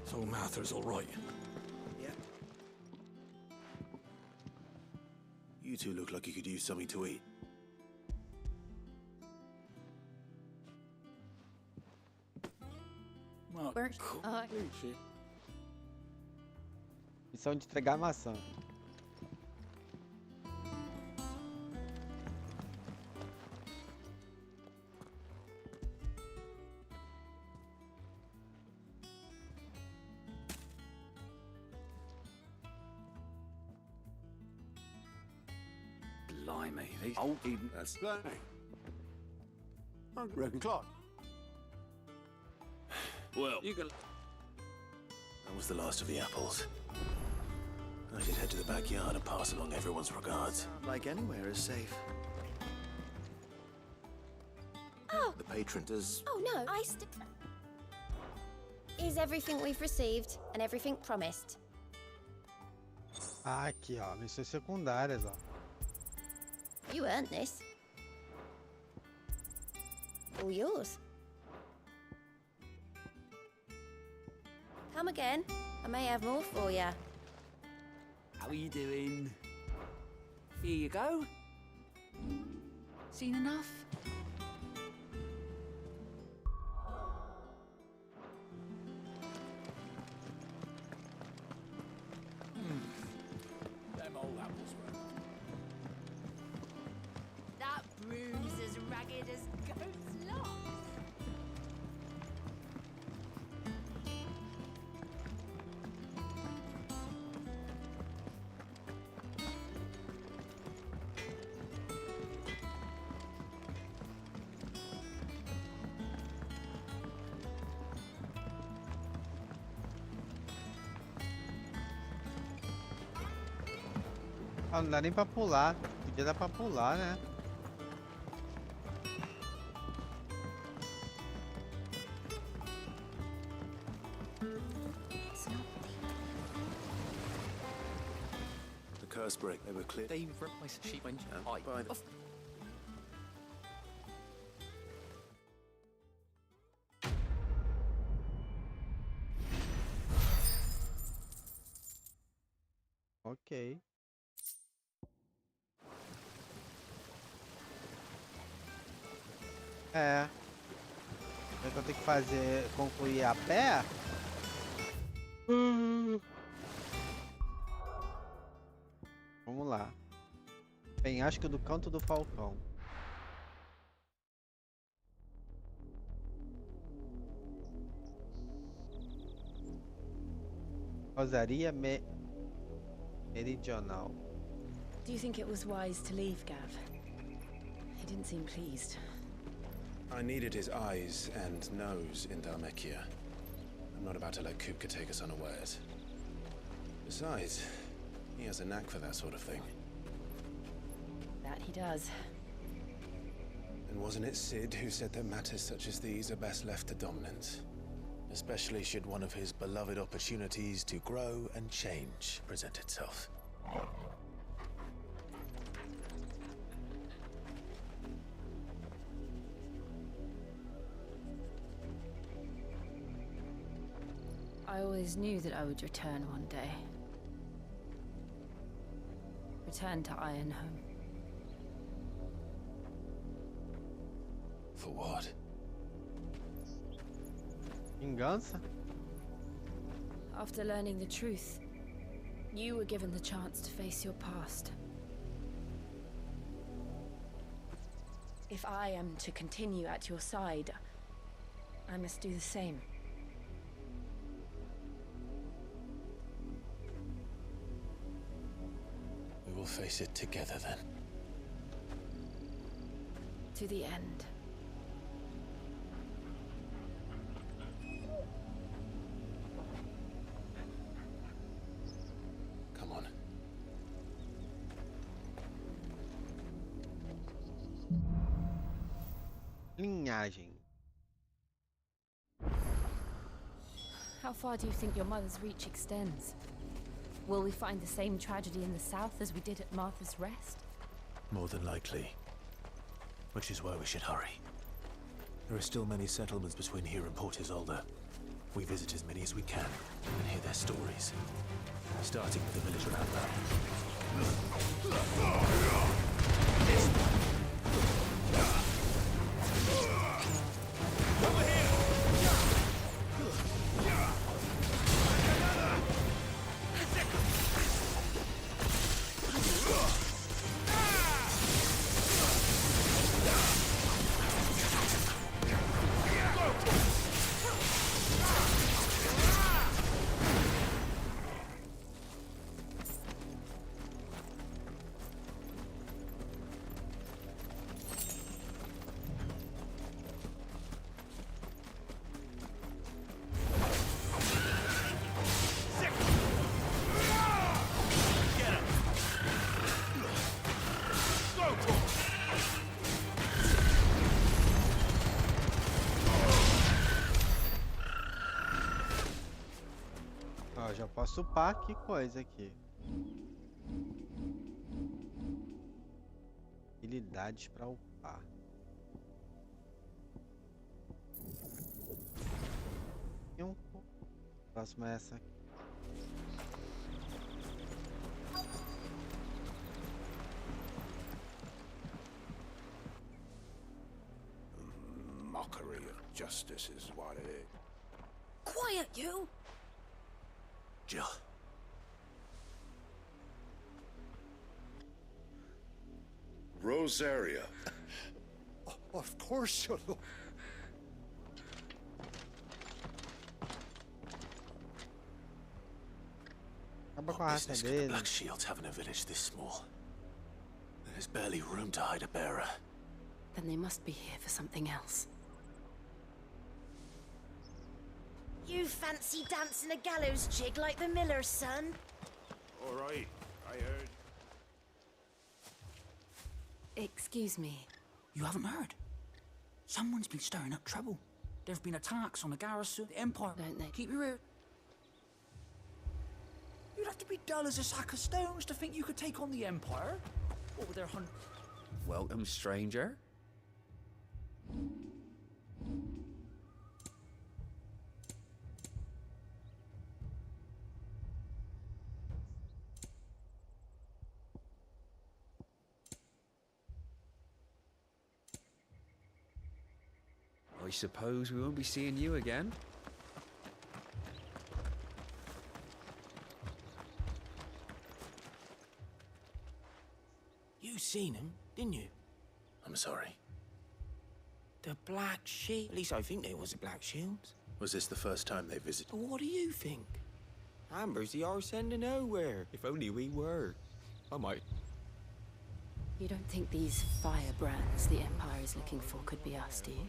So Mather's all right. Yeah. You two look like you could use something to eat. Mark, Work. Missão de entregar maçã. Blimey, these old Eden. That's blimey. I reckon Clark. Well, You can. that was the last of the apples. I should head to the backyard and pass along everyone's regards. Like anywhere is safe. Oh, The patron does. oh no, Is everything we've received and everything promised? Ah, aqui, ó. Missões secundárias, ó. You earned this. All yours. Come again. I may have more for you. How are you doing? Here you go. Seen enough? Them old apples were. That broom's as ragged as goat's locks. Ah, não dá nem pra pular. Podia dar pra pular, né? The curse break, they were clear. They ripped my sheep when I... Ok. É. O que eu tenho que fazer? Concluir a pé? Vamos lá. Penhasco do Canto do Falcão. Rosaria Meridional. Do you think it was wise to leave, Gav? He didn't seem pleased. I needed his eyes and nose in Dhalmekia. I'm not about to let Kupka take us unawares. Besides, he has a knack for that sort of thing. That he does. And wasn't it Sid who said that matters such as these are best left to dominance? Especially should one of his beloved opportunities to grow and change present itself. I always knew that I would return one day. Return to Ironhome. For what? Vingança? After learning the truth, you were given the chance to face your past. If I am to continue at your side, I must do the same. We will face it together then. To the end. Come on. Linhagem. How far do you think your mother's reach extends? Will we find the same tragedy in the south as we did at Martha's Rest? More than likely. Which is why we should hurry. There are still many settlements between here and Port Isolde. We visit as many as we can and hear their stories. Starting with the village around Ó, já posso upar, que coisa aqui. Habilidades para upar. E um próximo é essa aqui. Mockery of justice is what it is. Quiet, you! Jill. Rosaria. Of course you're the... Acaba com a What raça business could the dele. Black Shields have in a village this small? There's barely room to hide a bearer. Then they must be here for something else. You fancy dancing a gallows jig like the miller's son? All right, I heard. Excuse me. You haven't heard? Someone's been stirring up trouble. There have been attacks on the garrison, the Empire. Don't they? Keep your ear. You'd have to be dull as a sack of stones to think you could take on the Empire. What with their hunt? Welcome, stranger. I suppose we won't be seeing you again. You seen him, didn't you? I'm sorry. The Black Shield. At least I think there was a Black Shield. Was this the first time they visited? What do you think? Amber's the arse end of nowhere. If only we were. I might. You don't think these firebrands the Empire is looking for could be us, do you?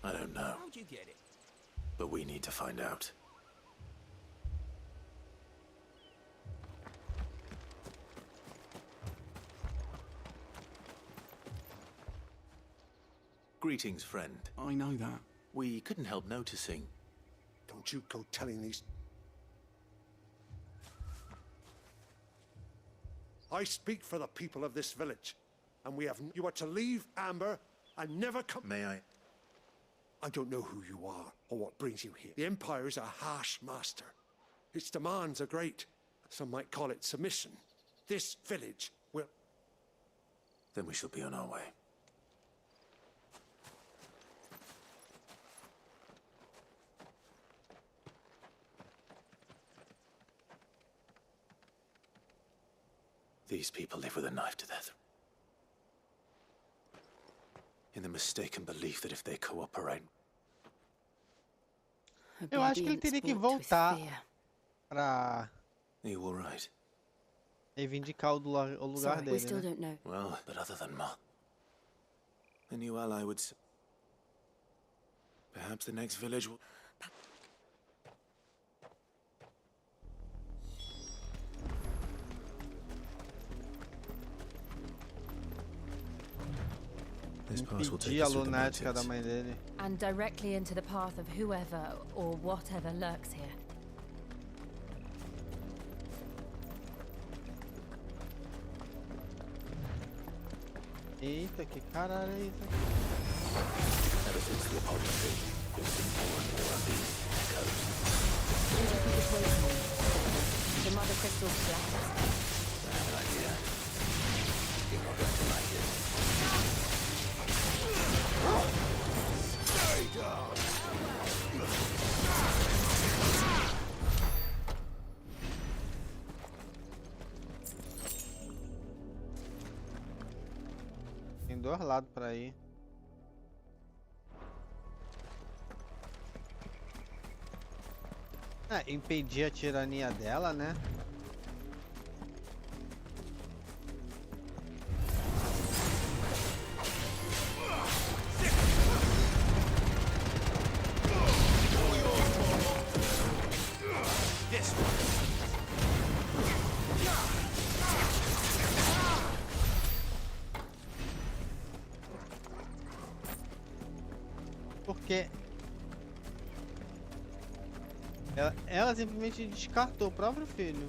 I don't know. How'd you get it? But we need to find out. Greetings, friend. I know that. We couldn't help noticing. Don't you go telling these... I speak for the people of this village, and we have... You are to leave Amber and never come... May I? I don't know who you are or what brings you here. The Empire is a harsh master. Its demands are great. Some might call it submission. This village will... Then we shall be on our way. These people live with a knife to death. In the mistaken belief that if they cooperate... Eu acho que ele teria que voltar pra You all right? reivindicar o lugar We dele, still né? don't know. Well, but other than Ma, a new ally would... Perhaps the next village will... This pass will take Impedir a us through the lunática da mountains. mãe dele. And directly into the path of whoever or whatever lurks here. Eita, que caralho é isso aqui? Ever since the apology, there's been more and more of these echoes. The Mother Crystal's flames. I have an idea. You're not going to like it. Stay down! Tem dois lados pra ir. Ah, impedir a tirania dela, né? Porque ela simplesmente descartou o próprio filho.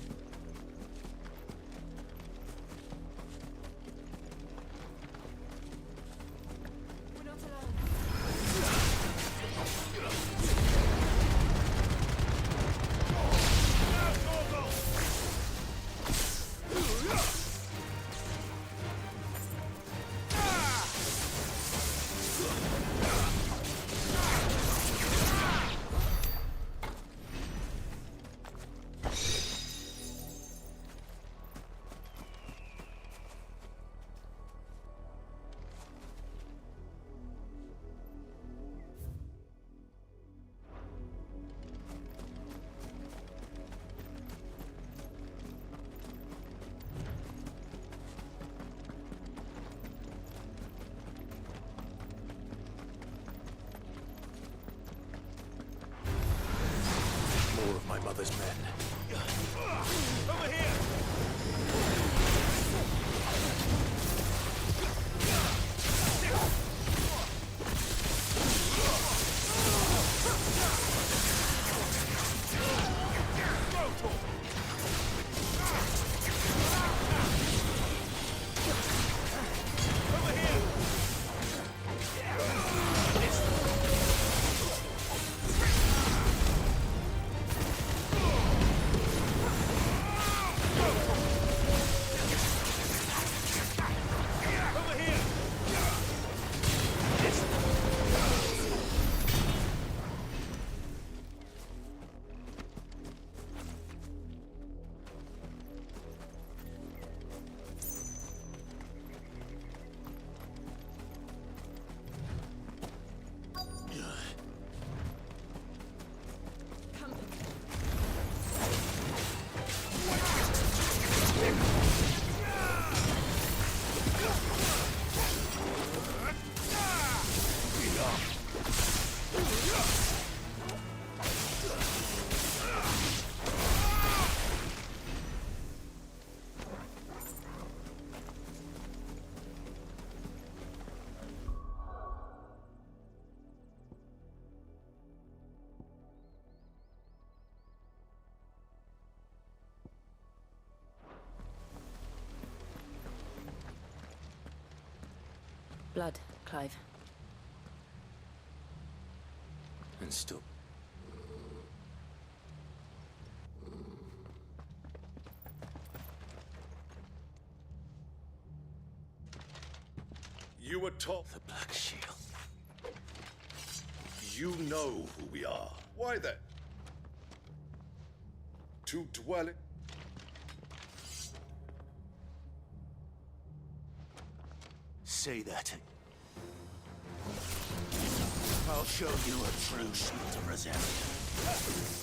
More of my mother's men. Over here! Blood, Clive. And still... You were told the Black Shield. You know who we are. Why then? To dwell in... Say that. I'll show you a true shield of resentment.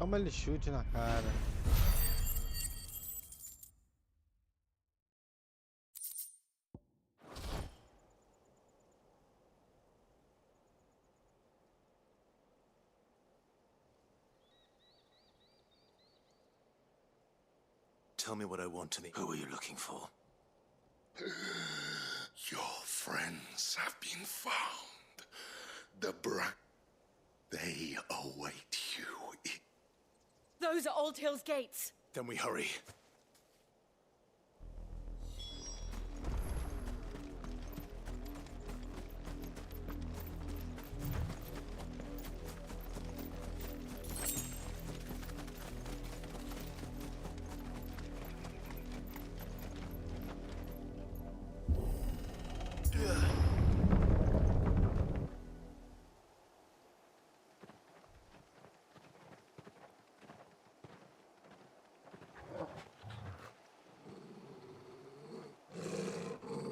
Toma ele chute na cara. Tell me what I want to the... Who are you looking for? Your friends have been found. The They await you. Those are Old Hill's gates. Then we hurry.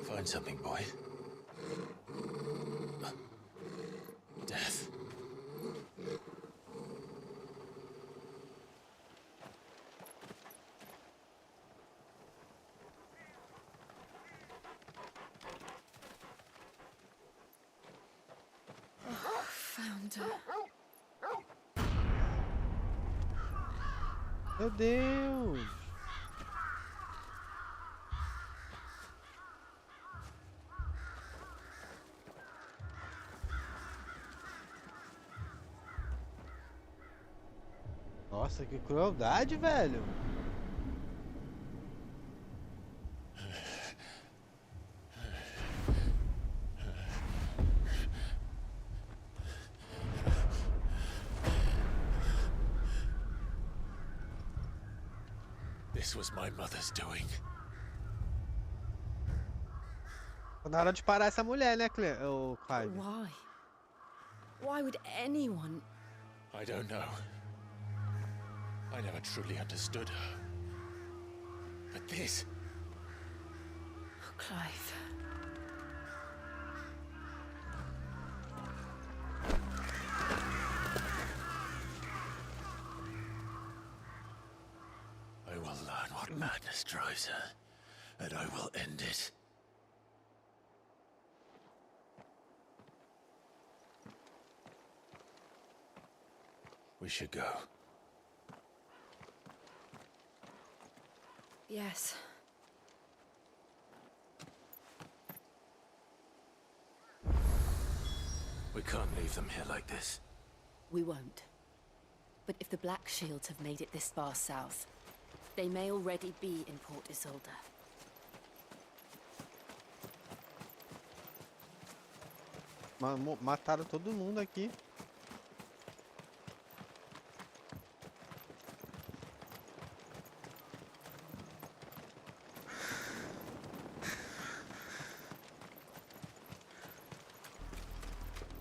Find something, boy. Death. Found her. Meu Deus! Nossa, que crueldade, velho! This was my mother's doing. Tá na hora de parar essa mulher, né, Clive? Why? Why would anyone... I don't know. I never truly understood her. But this... Oh, Clive. I will learn what madness drives her, and I will end it. We should go. Yes. We can't leave them here like this. We won't. But if the Black Shields have made it this far south, they may already be in Port Isolde. Mataram todo mundo aqui.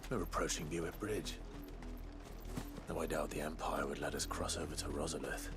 We're approaching Buick Bridge. Though I doubt the Empire would let us cross over to Rosalith.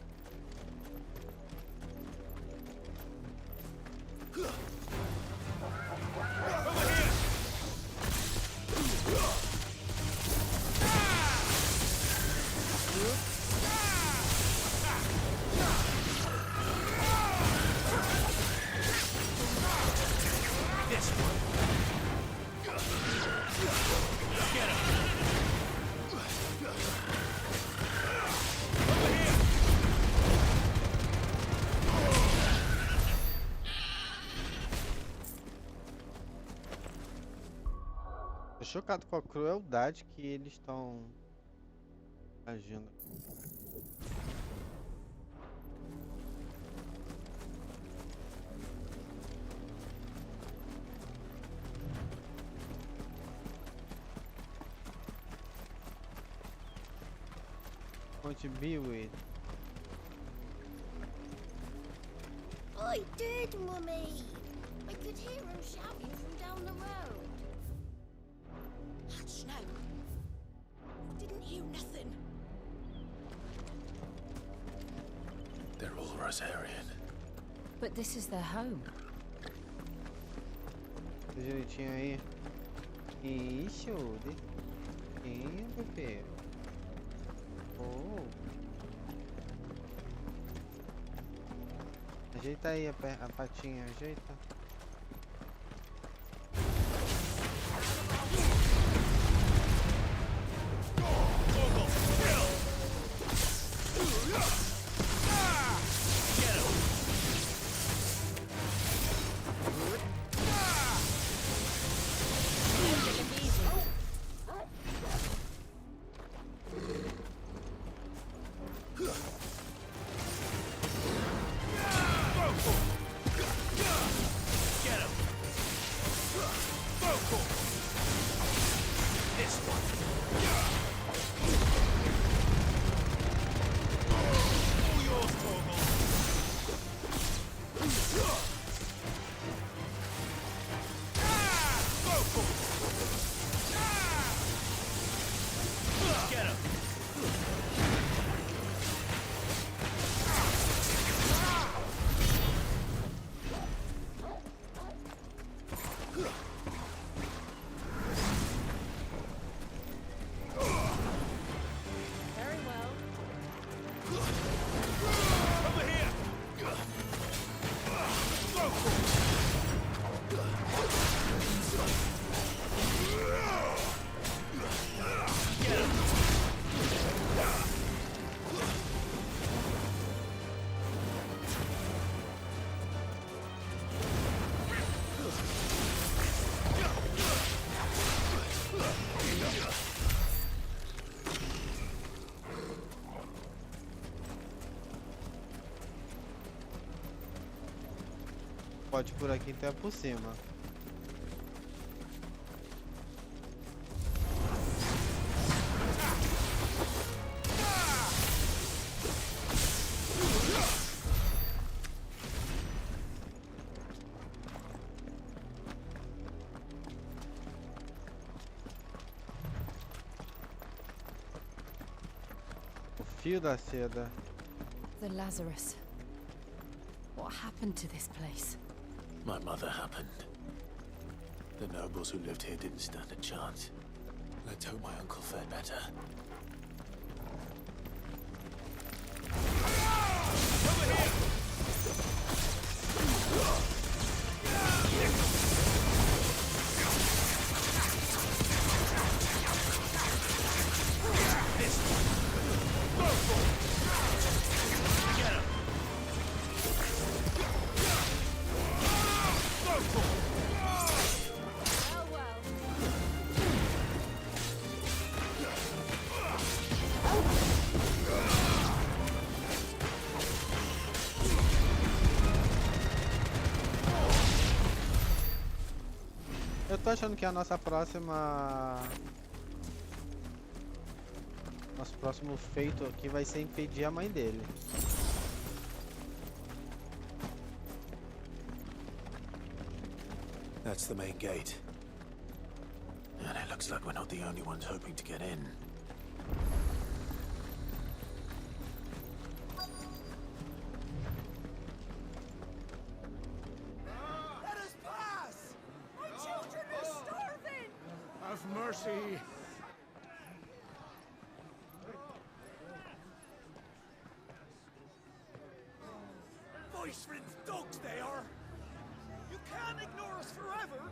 Tô chocado com a crueldade que eles estão agindo. Want to be with? I did, Mummy. I could hear him shouting from down the road. Hush now. I didn't hear nothing. They're all Rosarian. But this is their home. Direitinho aí. Isso, direitinho, bebê. Oh. Ajeita aí a patinha, ajeita. Pode por aqui até por cima. O fio da seda. The Lazarus. What happened to this place? My mother happened. The nobles who lived here didn't stand a chance. Let's hope my uncle fared better. tô achando que é a nossa próxima... Nosso próximo feito aqui vai ser impedir a mãe dele. That's the main gate. And it looks like we're not the only ones hoping to get in. Let us pass! My children are starving! Have mercy! Viceland's dogs they are! You can't ignore us forever!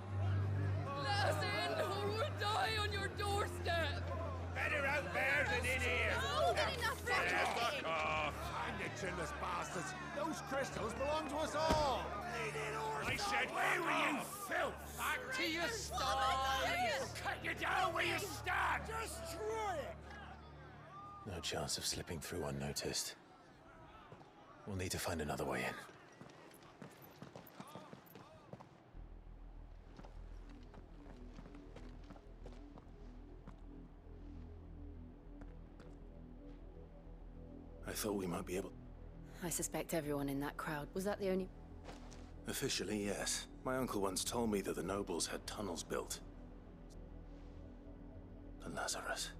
Let us in, or we'll die on your doorstep! Better out there than in here. More than enough for Fuck off. And you chinless bastards! Those crystals belong to us all! I said, where were you, filth? Back to your We'll cut you down where you stand. Destroy it! No chance of slipping through unnoticed. We'll need to find another way in. I thought we might be able... I suspect everyone in that crowd. Was that the only... Officially, yes. My uncle once told me that the nobles had tunnels built. To Lazarus.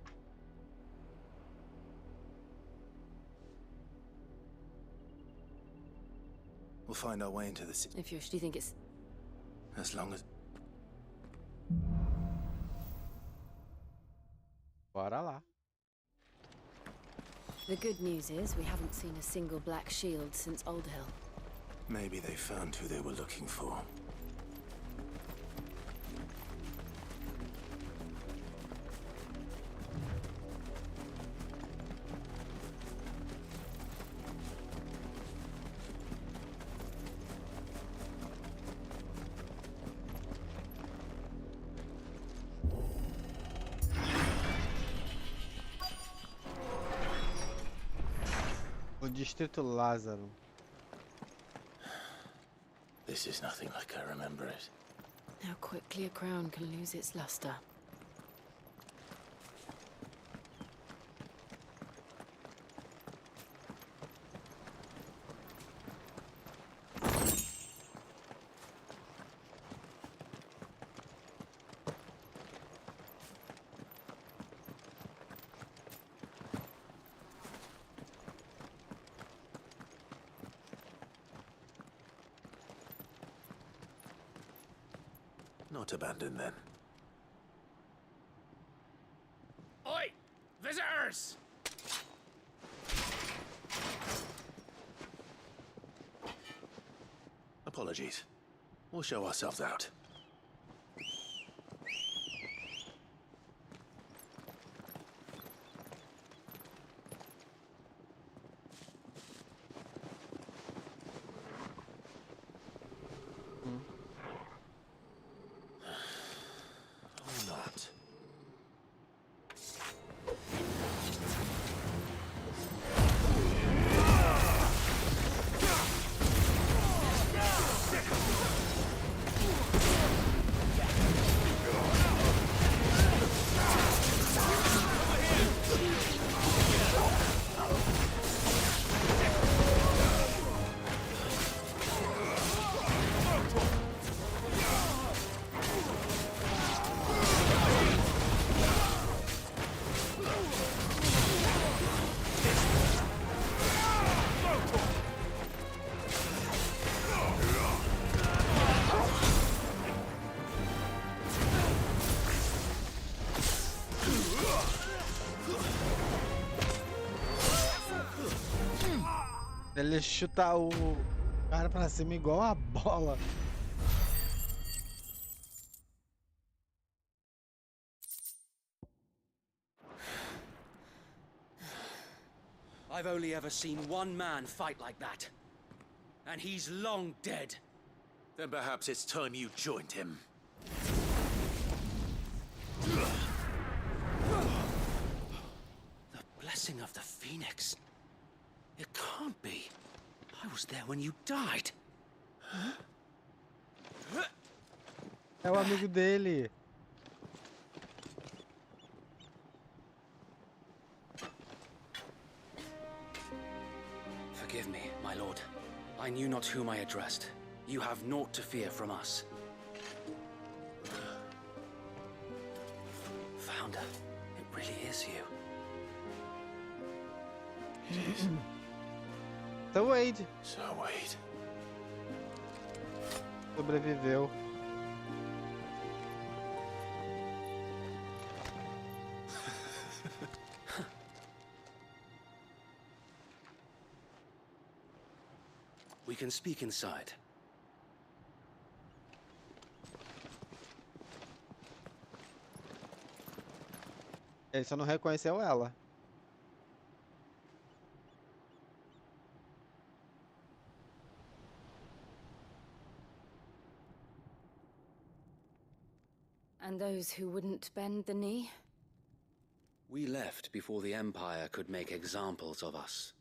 We'll find our way into the city. If you're... Do you think it's... As long as... Bora lá. The good news is we haven't seen a single black shield since Old Hill. Maybe they found who they were looking for. O Distrito Lázaro. This is nothing like I remember it. How quickly a crown can lose its luster. Not abandoned then. Oi! Visitors! Apologies. We'll show ourselves out. Or not. Ele chuta o cara pra cima igual a bola. I've only ever seen one man fight like that. And he's long dead. Then perhaps it's time you joined him. The blessing of the Phoenix. It can't be. I was there when you died. É o amigo dele. Forgive me, my lord. I knew not whom I addressed. You have naught to fear from us. Founder, it really is you. Sir Wade. Sir Wade. Sobreviveu. We can speak inside. Ele só não reconheceu ela. And those who wouldn't bend the knee? We left before the Empire could make examples of us,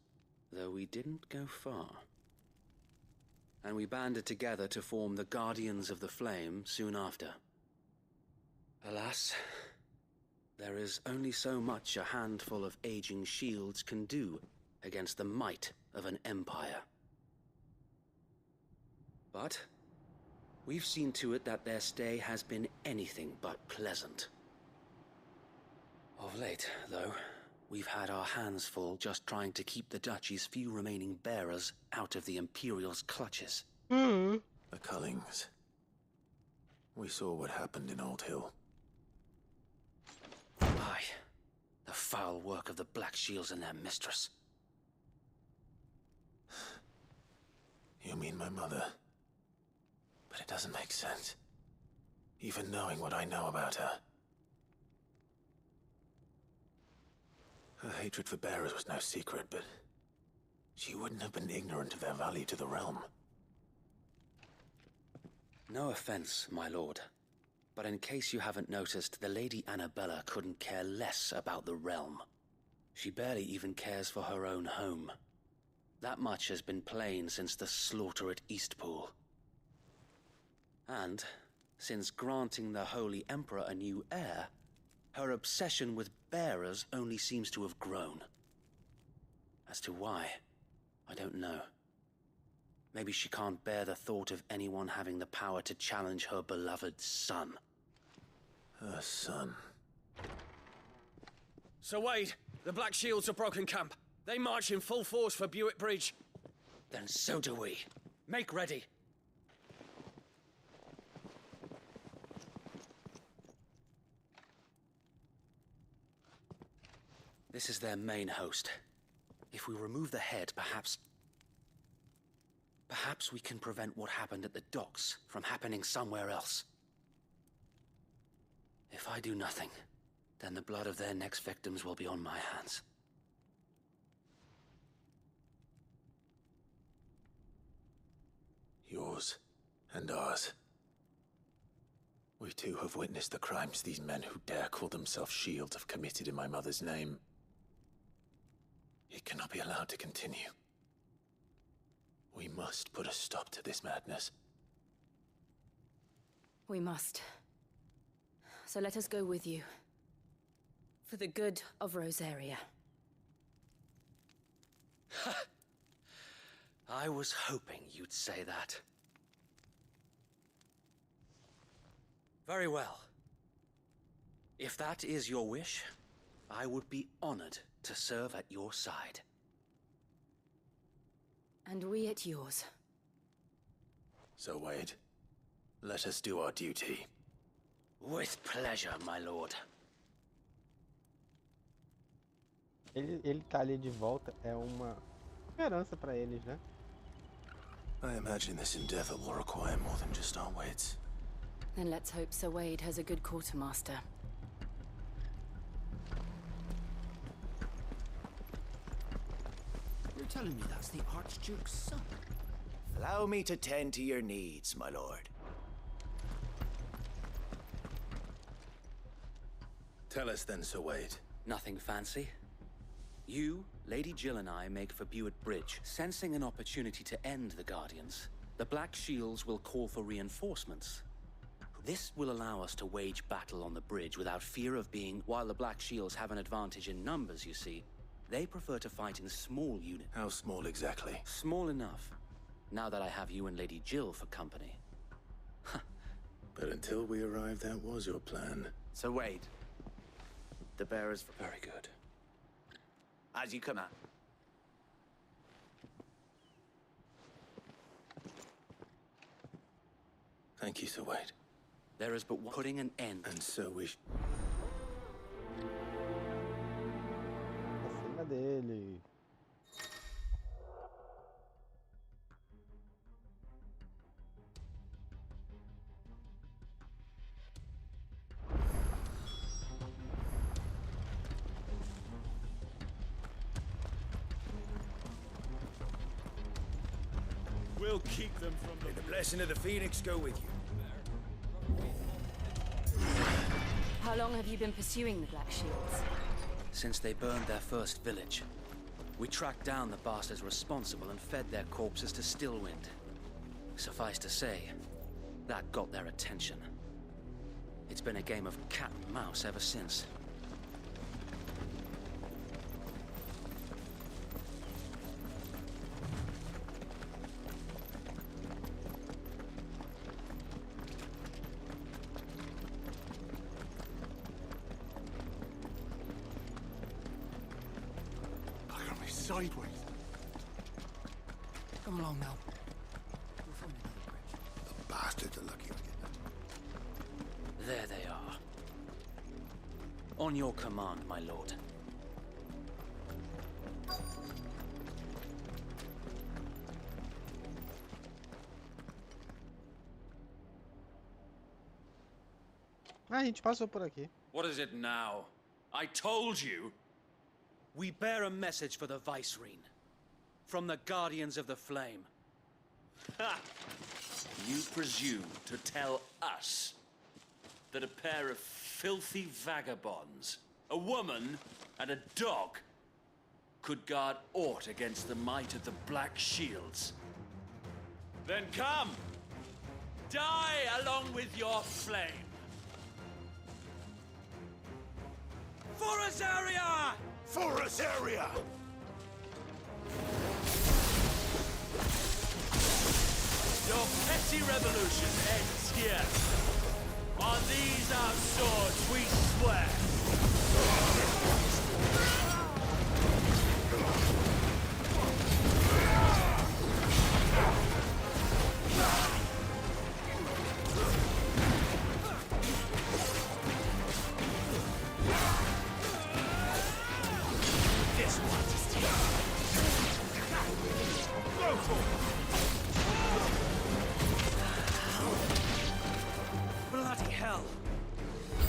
though we didn't go far. And we banded together to form the Guardians of the Flame soon after. Alas, there is only so much a handful of aging shields can do against the might of an empire. But we've seen to it that their stay has been anything but pleasant. Of late, though, we've had our hands full just trying to keep the Duchy's few remaining bearers out of the Imperial's clutches. The Cullings. We saw what happened in Old Hill. Aye. The foul work of the Black Shields and their mistress. You mean my mother? But it doesn't make sense. Even knowing what I know about her. Her hatred for bearers was no secret, but she wouldn't have been ignorant of their value to the realm. No offense, my lord. But in case you haven't noticed, the Lady Annabella couldn't care less about the realm. She barely even cares for her own home. That much has been plain since the slaughter at Eastpool. And, since granting the Holy Emperor a new heir, her obsession with bearers only seems to have grown. As to why, I don't know. Maybe she can't bear the thought of anyone having the power to challenge her beloved son. Her son. Sir Wade, the Black Shields have broken camp. They march in full force for Buick Bridge. Then so do we. Make ready. This is their main host. If we remove the head, perhaps we can prevent what happened at the docks from happening somewhere else. If I do nothing, then the blood of their next victims will be on my hands. Yours and ours. We too have witnessed the crimes these men who dare call themselves shields have committed in my mother's name. It cannot be allowed to continue. We must put a stop to this madness. We must. So let us go with you. For the good of Rosaria. I was hoping you'd say that. Very well. If that is your wish, I would be honored to serve at your side. And we at yours. So, Wade, let us do our duty. With pleasure, my lord. Ele tá ali de volta, é uma esperança pra eles, né? I imagine this endeavor will require more than just our wits. Then let's hope Sir Wade has a good quartermaster. You're telling me that's the Archduke's son? Allow me to tend to your needs, my lord. Tell us then, Sir Wade. Nothing fancy. You, Lady Jill and I make for Buick Bridge, sensing an opportunity to end the Guardians. The Black Shields will call for reinforcements. This will allow us to wage battle on the bridge without fear of being... While the Black Shields have an advantage in numbers, you see, they prefer to fight in small units. How small exactly? Small enough. Now that I have you and Lady Jill for company. But until we arrived, that was your plan. So wait. The bearers... Very good. As you command. Thank you, Sir Wade. There is but one putting an end. And so we... Acima dele. We'll keep them from the... May the blessing of the Phoenix go with you. How long have you been pursuing the Black Shields? Since they burned their first village. We tracked down the bastards responsible and fed their corpses to Stillwind. Suffice to say, that got their attention. It's been a game of cat and mouse ever since. Sideways. Come along now. The bastards are lucky I get There they are. On your command, my lord. Ah, a gente passou por aqui. What is it now? I told you! We bear a message for the Vicereine. From the Guardians of the Flame. Ha! You presume to tell us that a pair of filthy vagabonds, a woman and a dog, could guard aught against the might of the Black Shields? Then come! Die along with your flame! For Azaria! For Azaria! Your petty revolution ends here. On these our swords we swear. This one is go for it. Bloody hell!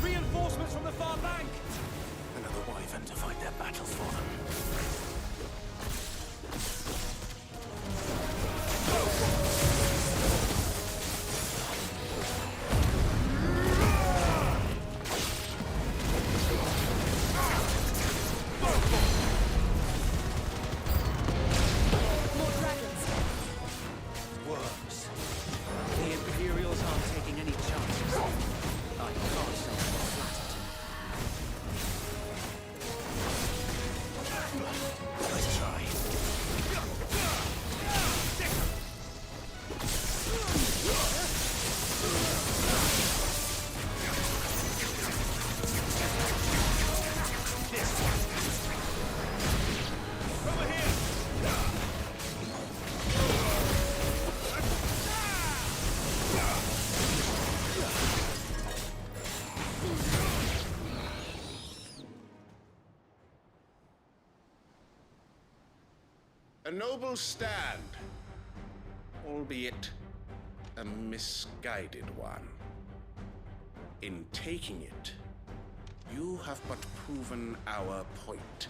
Reinforcements from the far bank! Another wyvern to fight their battles for them. More dragons! Worms. The Imperials aren't taking any chances. I can't say I'm flattered. Let's try. Over here! A noble stand, albeit a misguided one. In taking it, you have but proven our point.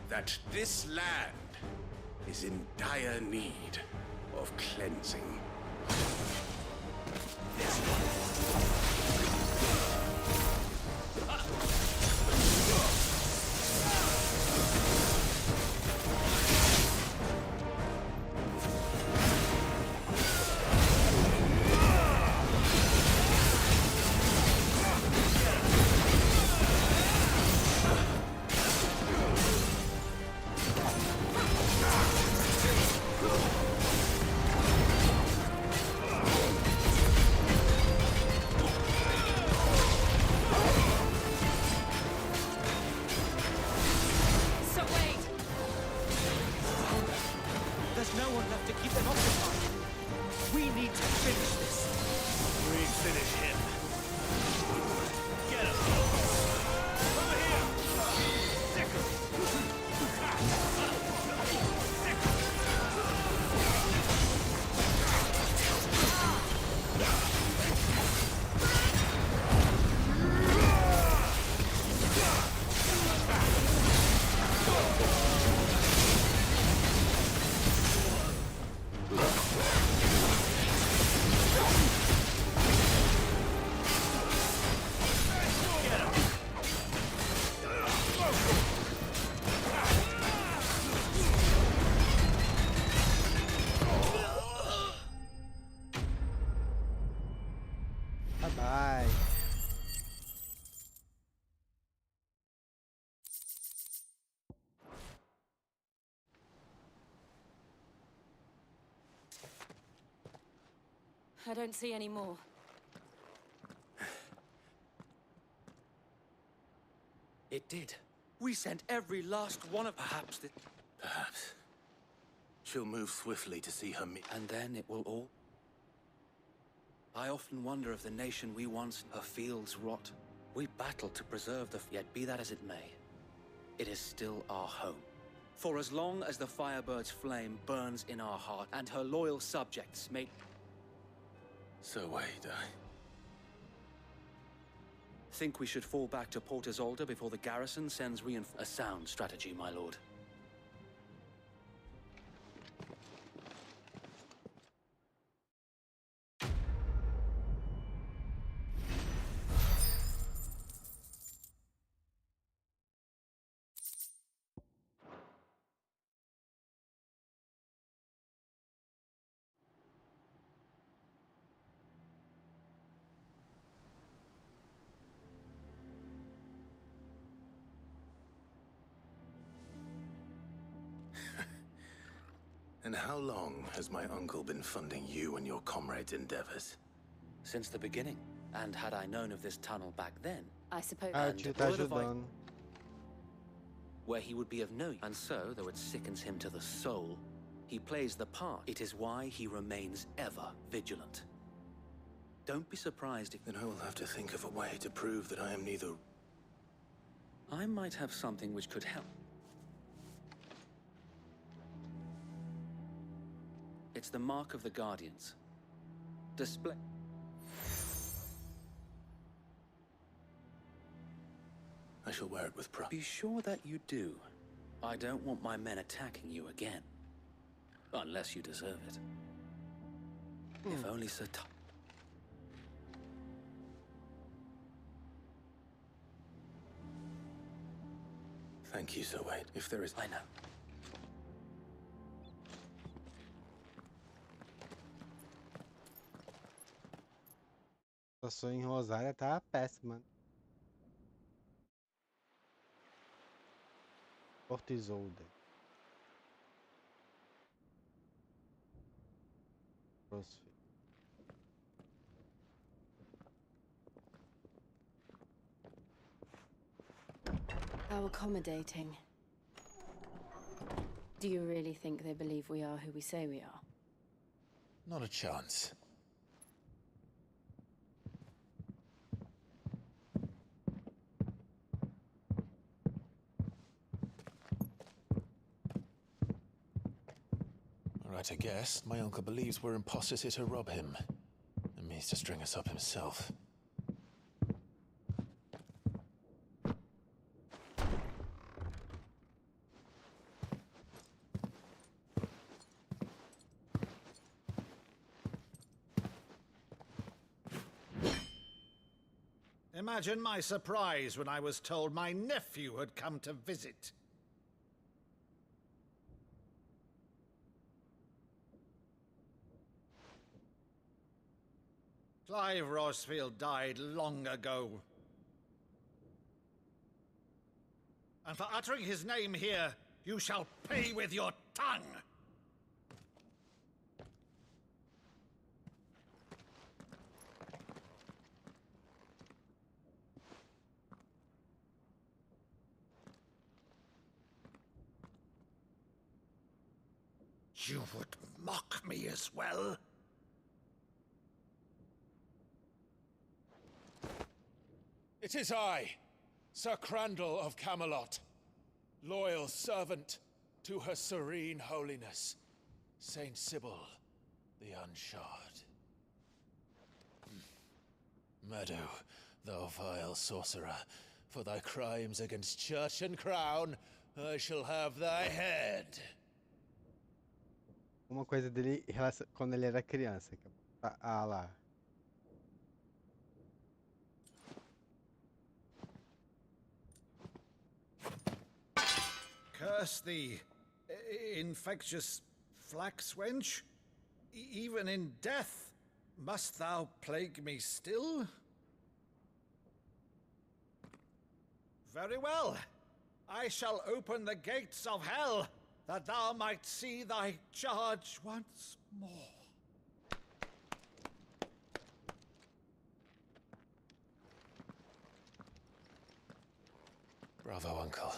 That this land is in dire need of cleansing. There's no one left to keep them occupied. We need to finish this. We finish him. Get him! Over here! Sickle! Bye-bye. I don't see any more. It did. We sent every last one of... Perhaps. She'll move swiftly to see her And then it will all... I often wonder if the nation we once... Her fields rot. We battled to preserve the... Yet be that as it may, it is still our home. For as long as the Firebird's flame burns in our heart, and her loyal subjects may... So wait, Think we should fall back to Port Isolde before the garrison sends A sound strategy, my lord. And how long has my uncle been funding you and your comrades' endeavors? Since the beginning. And had I known of this tunnel back then, I suppose... where he would be of no use. And so, though it sickens him to the soul, he plays the part. It is why he remains ever vigilant. Don't be surprised if... Then I will have to think of a way to prove that I am neither... I might have something which could help. It's the mark of the Guardians. Display... I shall wear it with pride. Be sure that you do. I don't want my men attacking you again. Unless you deserve it. If only Sir Tom... Thank you, Sir Wade. If there is... I know. A situação em Rosária tá péssima. Porto Isolde. Crossfit. How accommodating. Do you really think they believe we are who we say we are? Not a chance. Right, I guess. My uncle believes we're imposters here to rob him. And means to string us up himself. Imagine my surprise when I was told my nephew had come to visit. Clive Rosfield died long ago. And for uttering his name here, you shall pay with your tongue! You would mock me as well? It is I, Sir Crandall of Camelot, loyal servant to Her Serene Holiness, Saint Sybil the Unshod. Meadow, thou vile sorcerer, for thy crimes against church and crown, I shall have thy head. Uma coisa dele quando ele era criança. Ah lá. Curse thee, infectious flax wench. Even in death, must thou plague me still? Very well. I shall open the gates of hell, that thou might see thy charge once more. Bravo, Uncle.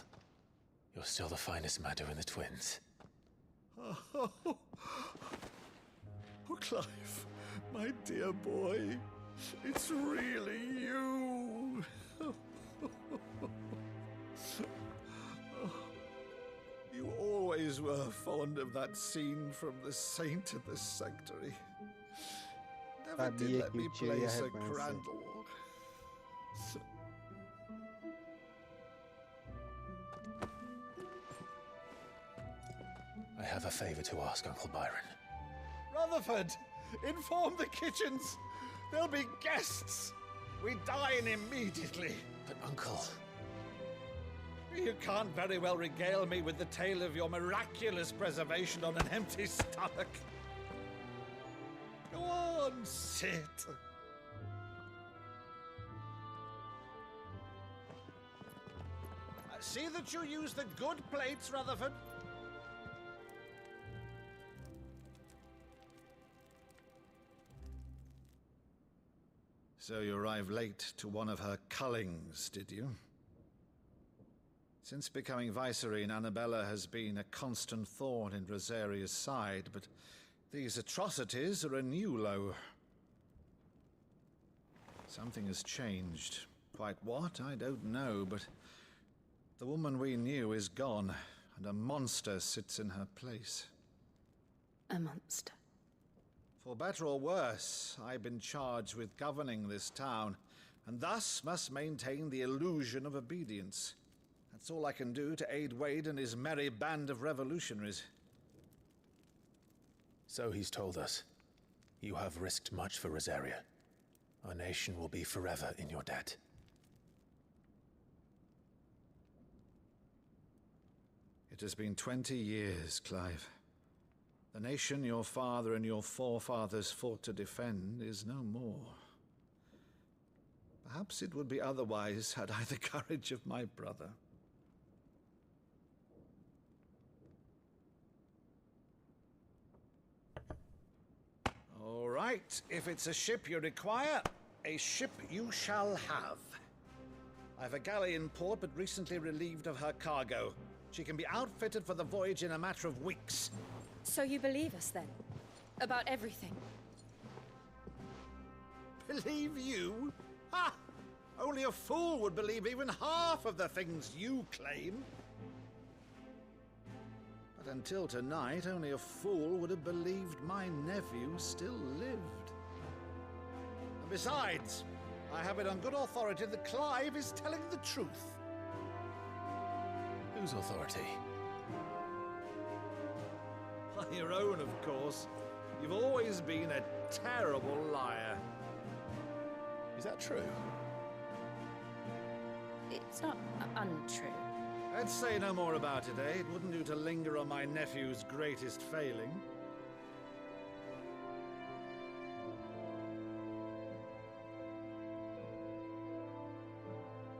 You're still the finest Meadow in the twins. Oh, Clive, my dear boy, it's really you. You always were fond of that scene from The Saint of the Sanctuary. Never did let me play Sir Crandall. I have a favor to ask, Uncle Byron. Rutherford, inform the kitchens. There'll be guests. We dine immediately. But, Uncle... You can't very well regale me with the tale of your miraculous preservation on an empty stomach. Go on, sit. See that you use the good plates, Rutherford. So you arrived late to one of her cullings, did you? Since becoming Vicereine, Annabella has been a constant thorn in Rosaria's side, but these atrocities are a new low. Something has changed. Quite what, I don't know, but the woman we knew is gone, and a monster sits in her place. A monster? For better or worse, I've been charged with governing this town, and thus must maintain the illusion of obedience. That's all I can do to aid Wade and his merry band of revolutionaries. So he's told us. You have risked much for Rosaria. Our nation will be forever in your debt. It has been 20 years, Clive. The nation your father and your forefathers fought to defend is no more. Perhaps it would be otherwise had I the courage of my brother. All right, if it's a ship you require, a ship you shall have. I've a galley in port, but recently relieved of her cargo. She can be outfitted for the voyage in a matter of weeks. So you believe us, then? About everything? Believe you? Ha! Only a fool would believe even half of the things you claim. But until tonight, only a fool would have believed my nephew still lived. And besides, I have it on good authority that Clive is telling the truth. Whose authority? Your own, of course. You've always been a terrible liar. Is that true? It's not untrue. Let's say no more about it, eh? It wouldn't do to linger on my nephew's greatest failing.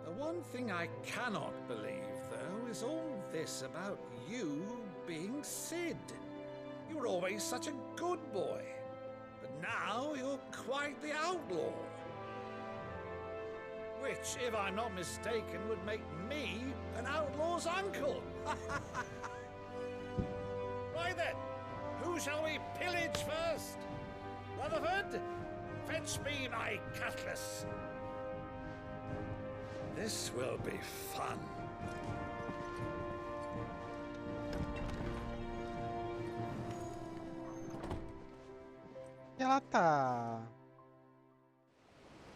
The one thing I cannot believe, though, is all this about you being Sid. You were always such a good boy, but now you're quite the outlaw. Which, if I'm not mistaken, would make me an outlaw's uncle. Right then, shall we pillage first? Rutherford, fetch me my cutlass. This will be fun. Ela tá.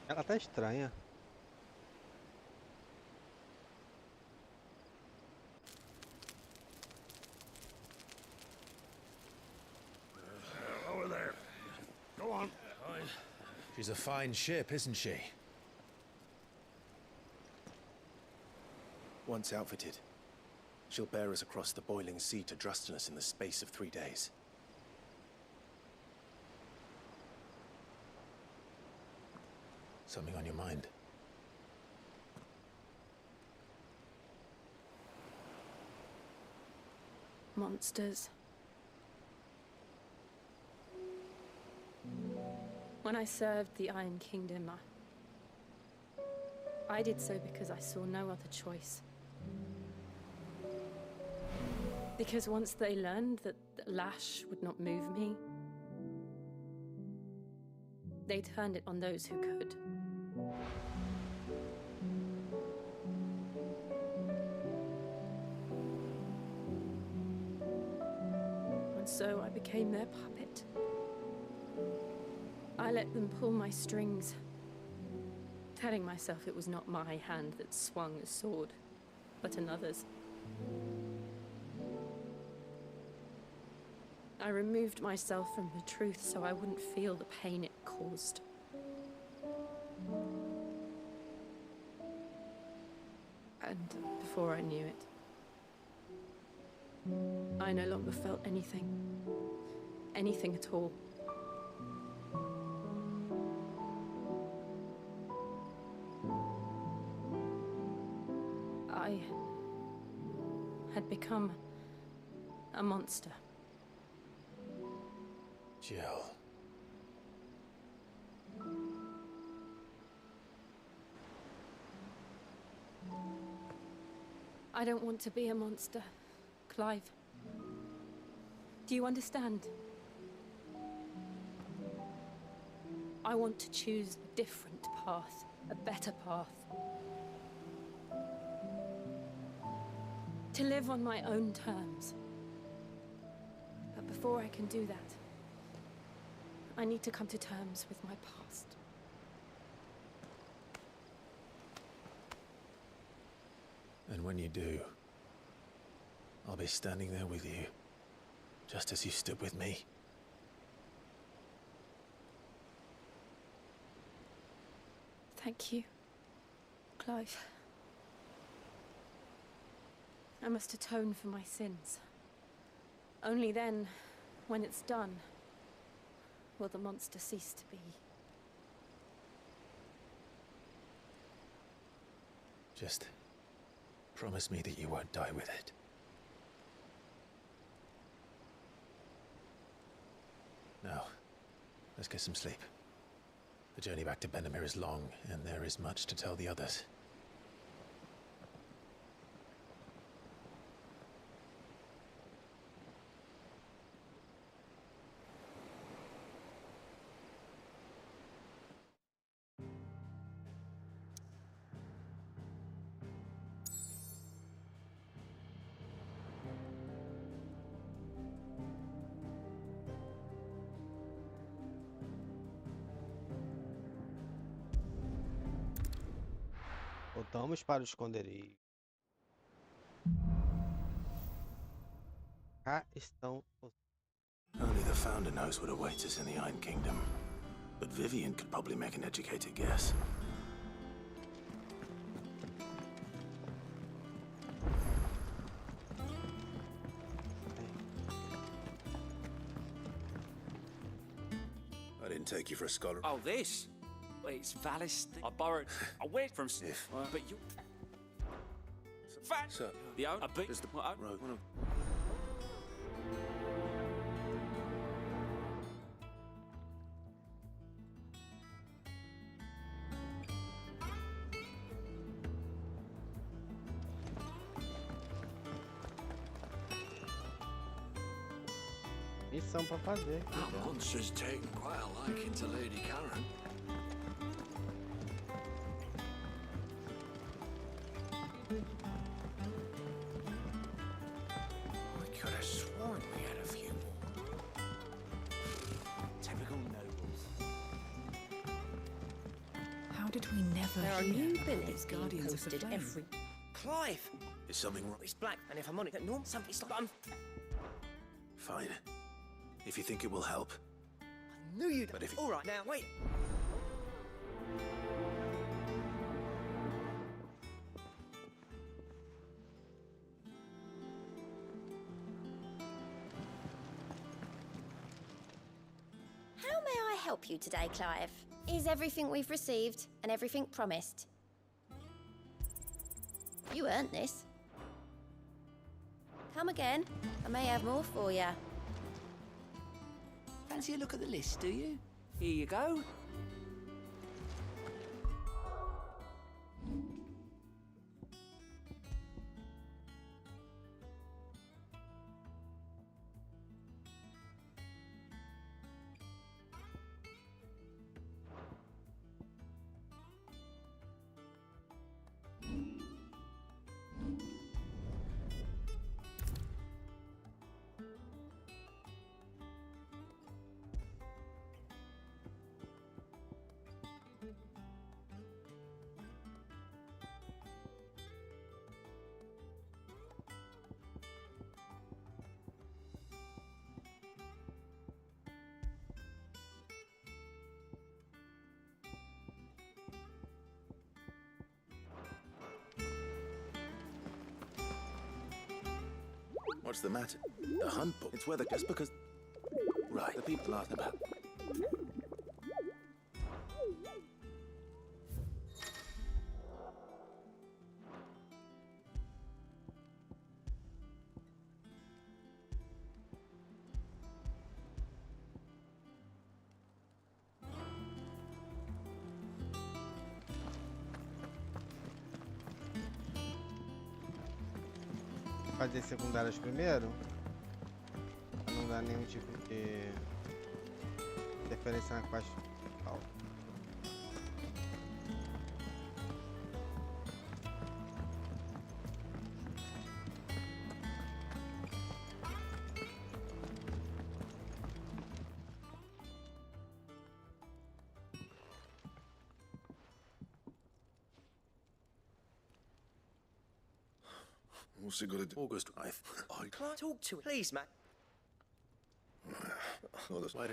Ela tá estranha. Over there. Go on. She's a fine ship, isn't she? Once outfitted, she'll bear us across the boiling sea to Drustinus in the space of 3 days. Something on your mind? Monsters. When I served the Iron Kingdom, I did so because I saw no other choice. Because once they learned that the lash would not move me, they turned it on those who could. And so I became their puppet. I let them pull my strings, telling myself it was not my hand that swung a sword, but another's. I removed myself from the truth so I wouldn't feel the pain it caused. And before I knew it, I no longer felt anything. Anything at all. I had become a monster. Jill. I don't want to be a monster, Clive. Do you understand? I want to choose a different path, a better path. To live on my own terms. But before I can do that, I need to come to terms with my past. And when you do, I'll be standing there with you, just as you stood with me. Thank you, Clive. I must atone for my sins. Only then, when it's done, will the monster cease to be. Just promise me that you won't die with it. Now, let's get some sleep. The journey back to Benamir is long, and there is much to tell the others. Voltamos para o esconderijo. Cá estão os... Only the Founder knows what awaits us in the Iron Kingdom. But Vivian could probably make an educated guess. I didn't take you for a scholar. Oh, this? Well, it's Valis. I borrowed. I went from. If. But you. Fat. Sir. The owner. A bit. There's the road. Missão pra fazer aqui, That cara. monster's taken quite a liking to Lady Karen. I could have sworn we had a few more. Typical nobles. How did we never There are hear new about billets these being Guardians of the posted Flame? every... Clive! Is something wrong? It's black, and if I'm on it, norm, something's like... Fine. If you think it will help. I knew you'd... But if... All right, now, wait. How may I help you today, Clive? Is everything we've received and everything promised? You earned this. Come again. I may have more for you. Fancy a look at the list, do you? Here you go. What's the matter? The hunt book. It's whether just because... Right, the people asked about... Fazer secundárias primeiro, pra não dar nenhum tipo de interferência na quest principal. What's it got to do? August, I Clive, talk to it. Please, Matt. Oh, that's why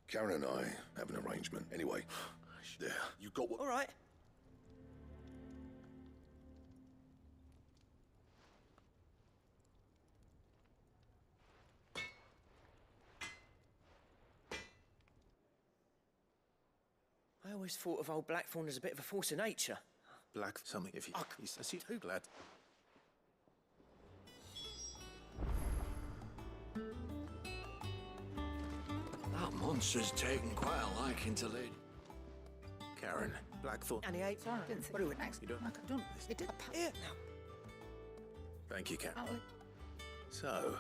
Karen and I have an arrangement. Anyway, there, you got what... All right. I always thought of old Blackthorn as a bit of a force of nature. Black something, if you... He's too glad. That monster's taken quite a liking to Lady Karen, Blackthorn. And he ate. Sorry, What do we next? You don't... I don't... It did... Here, now. Thank you, Karen. Oh, So,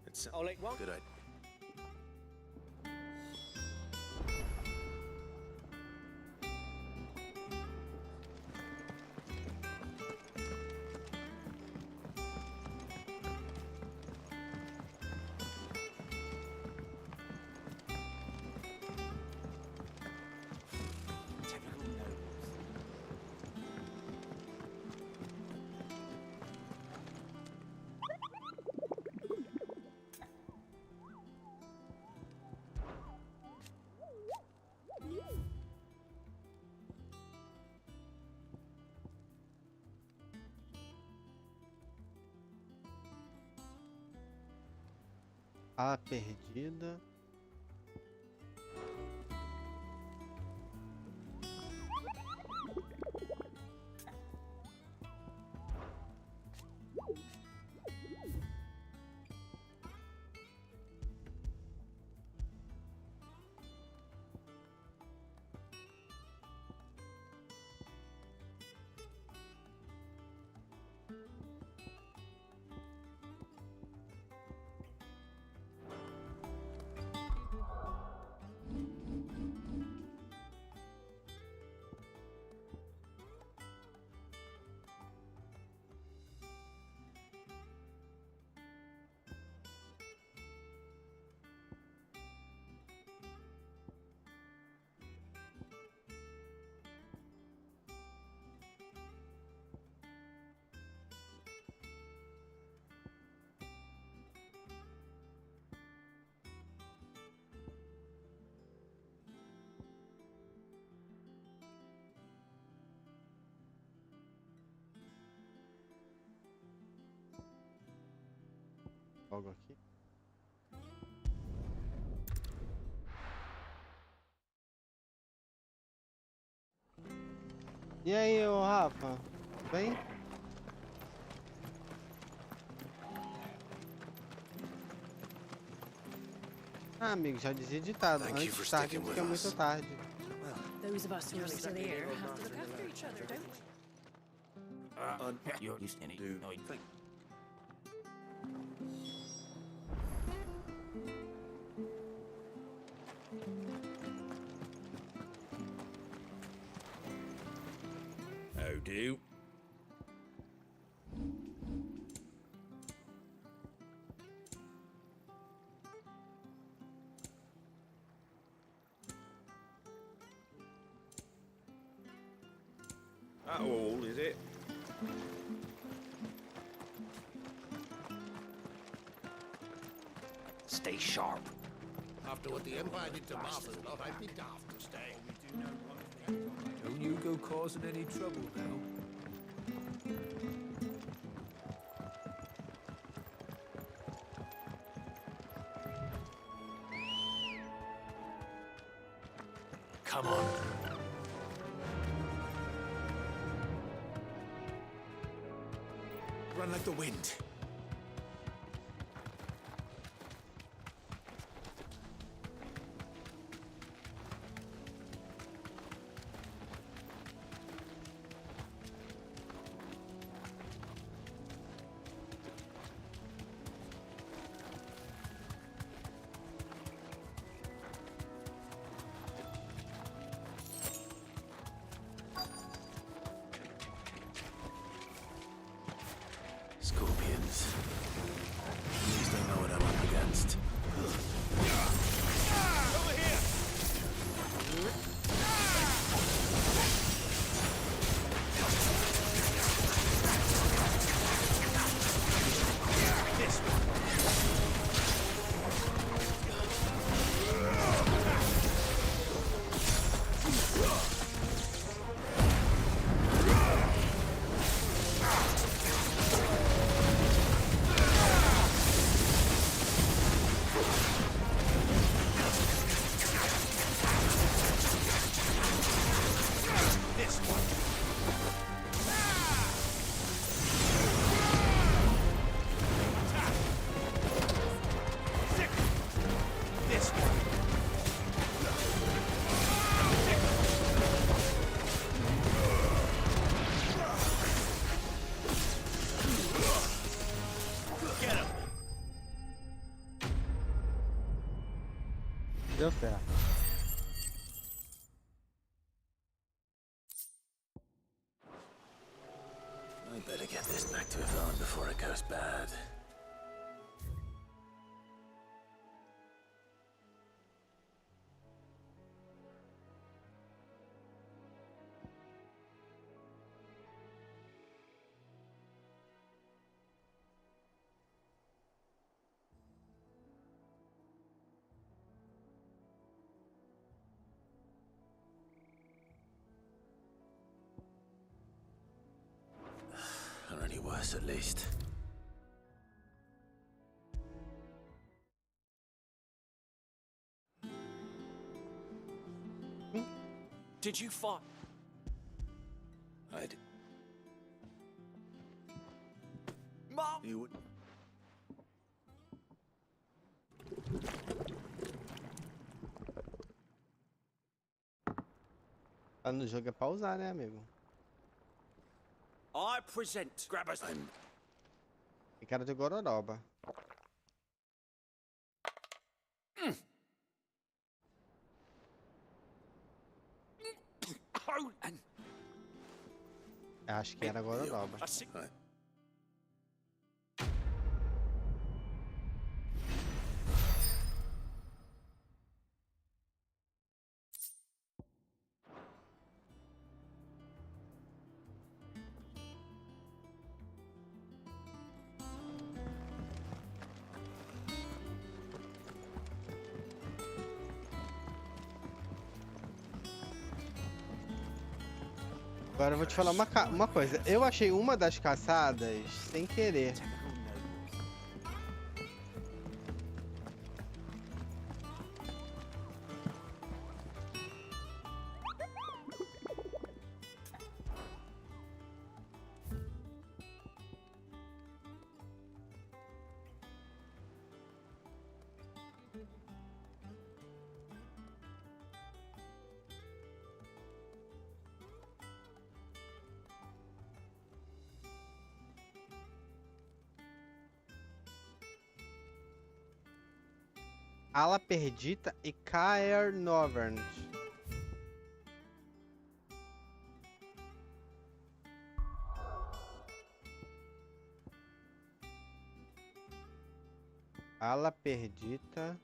it's... I'll eat one. Good idea. A perdida. Algo aqui. E aí, ô Rafa? Tudo bem? Ah, amigo, já dizia ditado. Antes tarde do que é muito tarde. Those of us who are still here have to look after each other, don't we? You're used to any do thing. How do? That all, is it? Stay sharp. After what the Empire did to Martha's lot, I'd be daft to stay. Don't you go causing any trouble now. Come on. Run like the wind. Scorpions. At least I know what I'm up against. Over here! This Deu certo. I better get this back to Yvonne before it goes bad. Or any worse, at least. Did you fight? I did. Mom! You would. Tá no jogo é pausar, né, amigo? I present. Grab us. Tem cara de gororoba. Acho que era gororoba. Agora eu vou te falar uma coisa. Eu achei uma das caçadas sem querer. Ala Perdita e Caer Novern. Ala Perdita.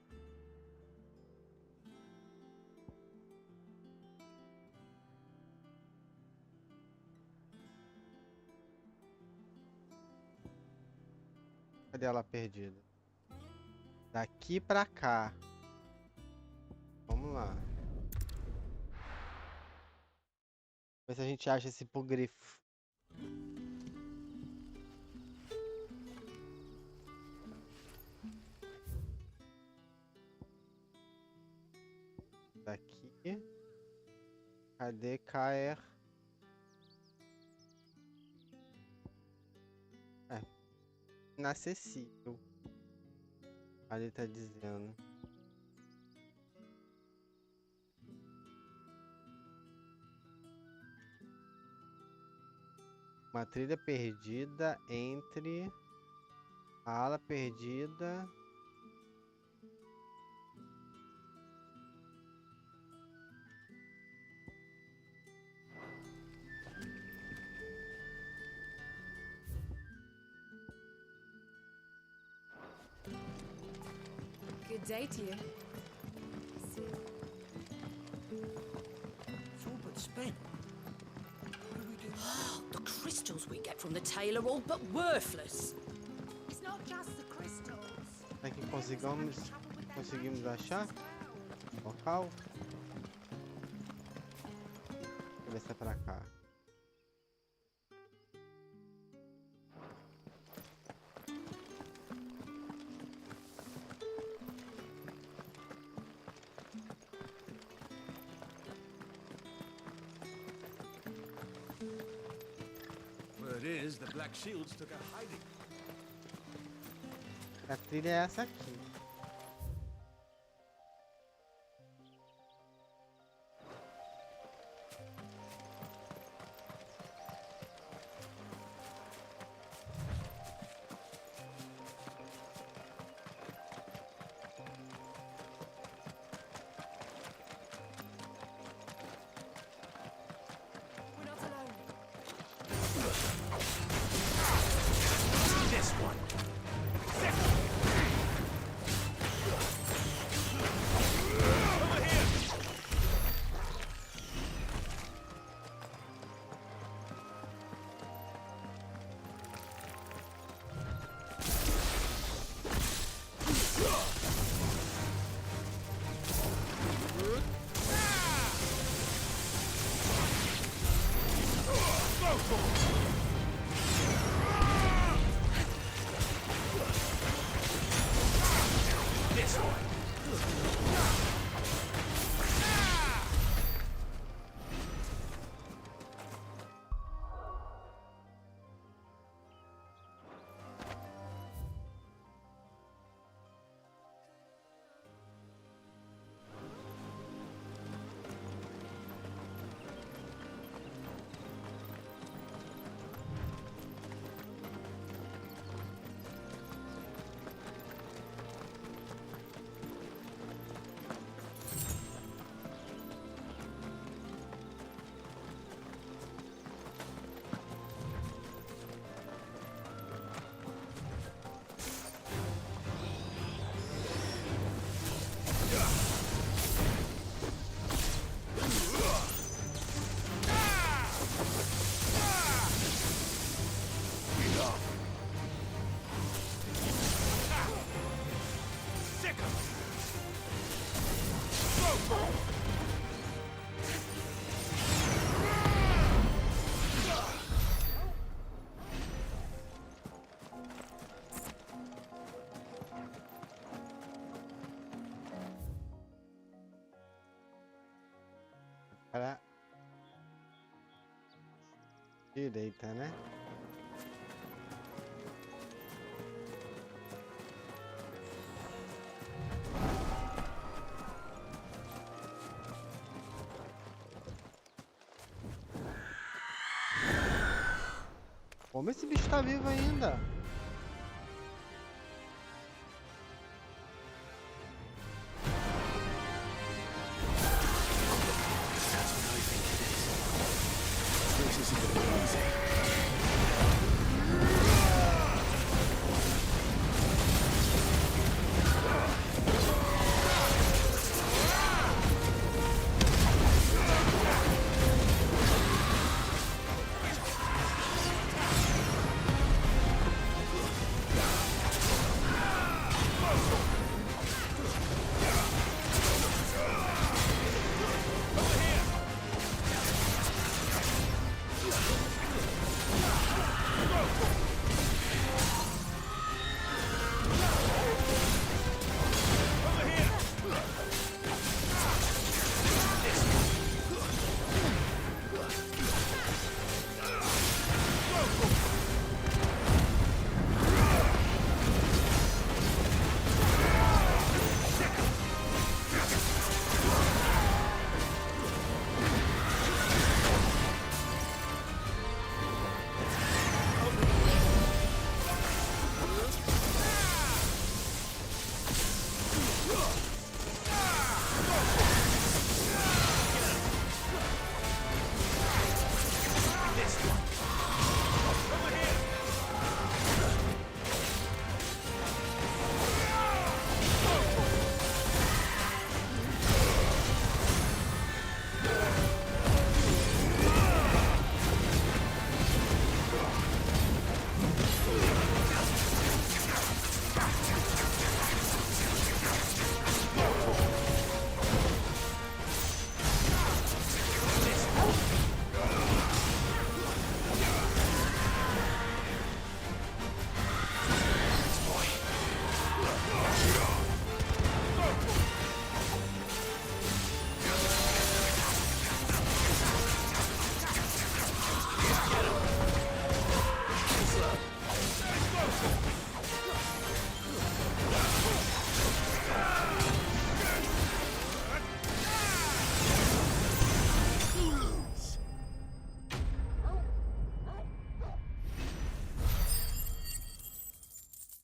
Cadê ela perdida? Daqui pra cá. Vamos lá. Ver se a gente acha esse hipogrifo. Daqui. Cadê Caer? É. Inacessível. Ali tá dizendo. Uma trilha perdida entre a ala perdida. Good day to you. It's all but spent. What do we do now? The crystals we get from the tail are all but worthless. It's not just the crystals. Será que conseguimos achar local? Deixa eu ver se é pra cá. Word is, the Black Shields took a hiding. A trilha é essa aqui. We're not alone. This one. This one. Para direita, né? Como esse bicho tá vivo ainda?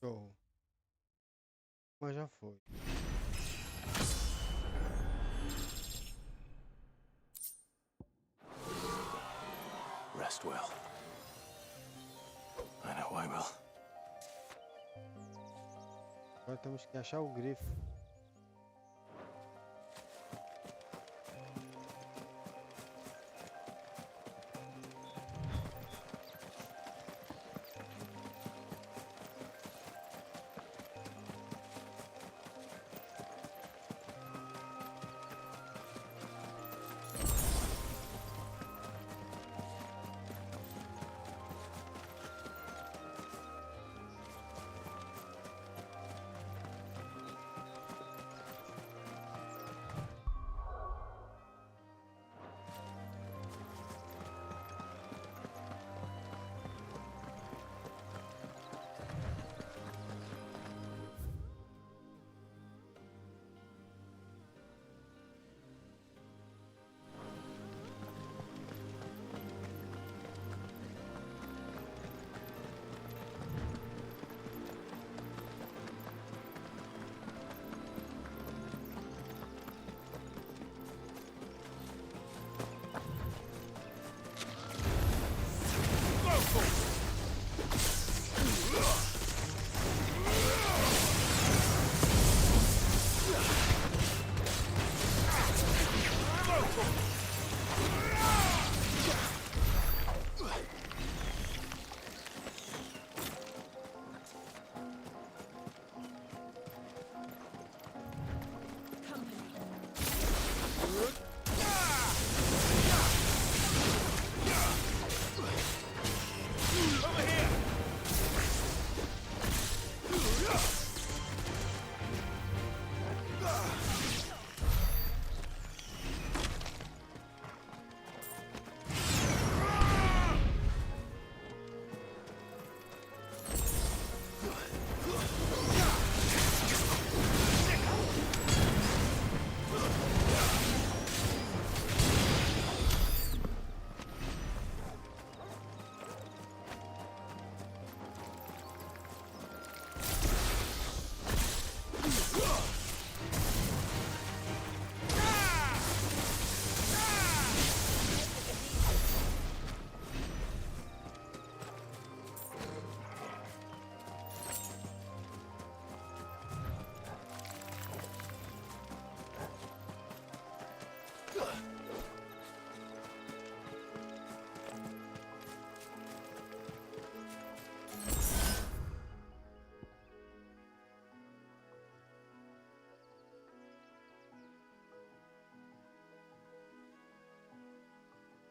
Show. Mas já foi. Rest well. I know I will. Agora temos que achar o grifo.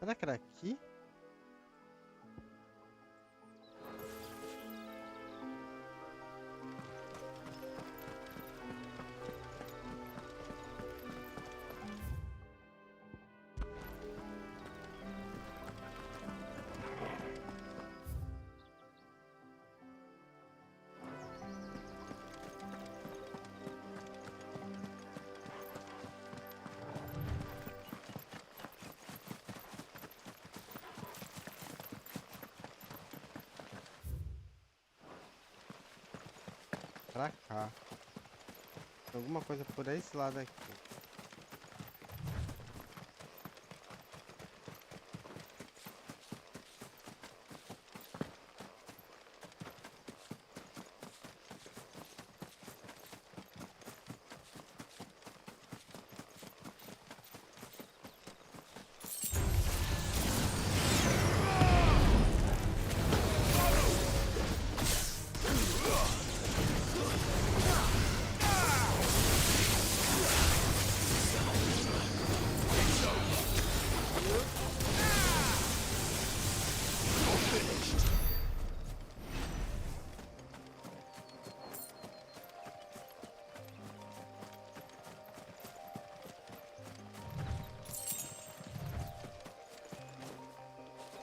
Será que era aqui? Pra cá. Alguma coisa por esse lado aqui.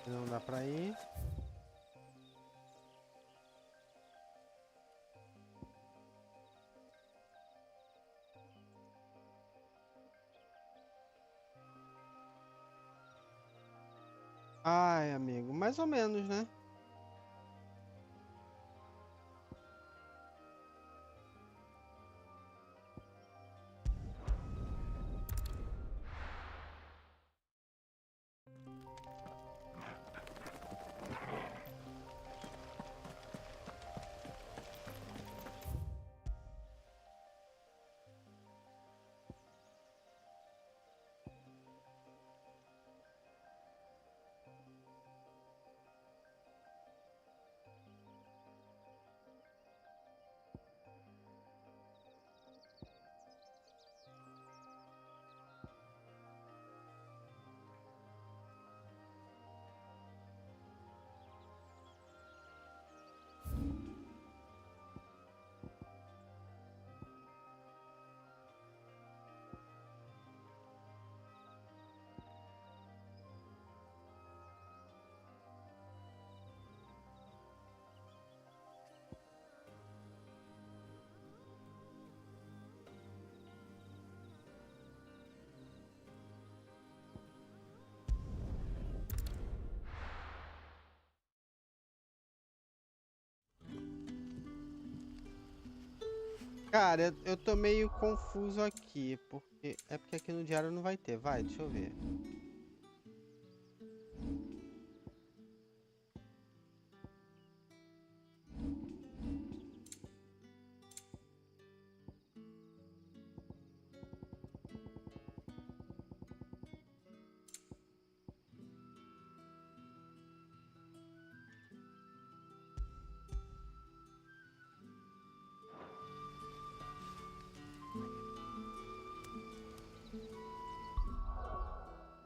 Não dá pra ir. Ai, amigo, mais ou menos, né? Cara, eu tô meio confuso aqui, porque é porque aqui no diário não vai ter. Vai, deixa eu ver.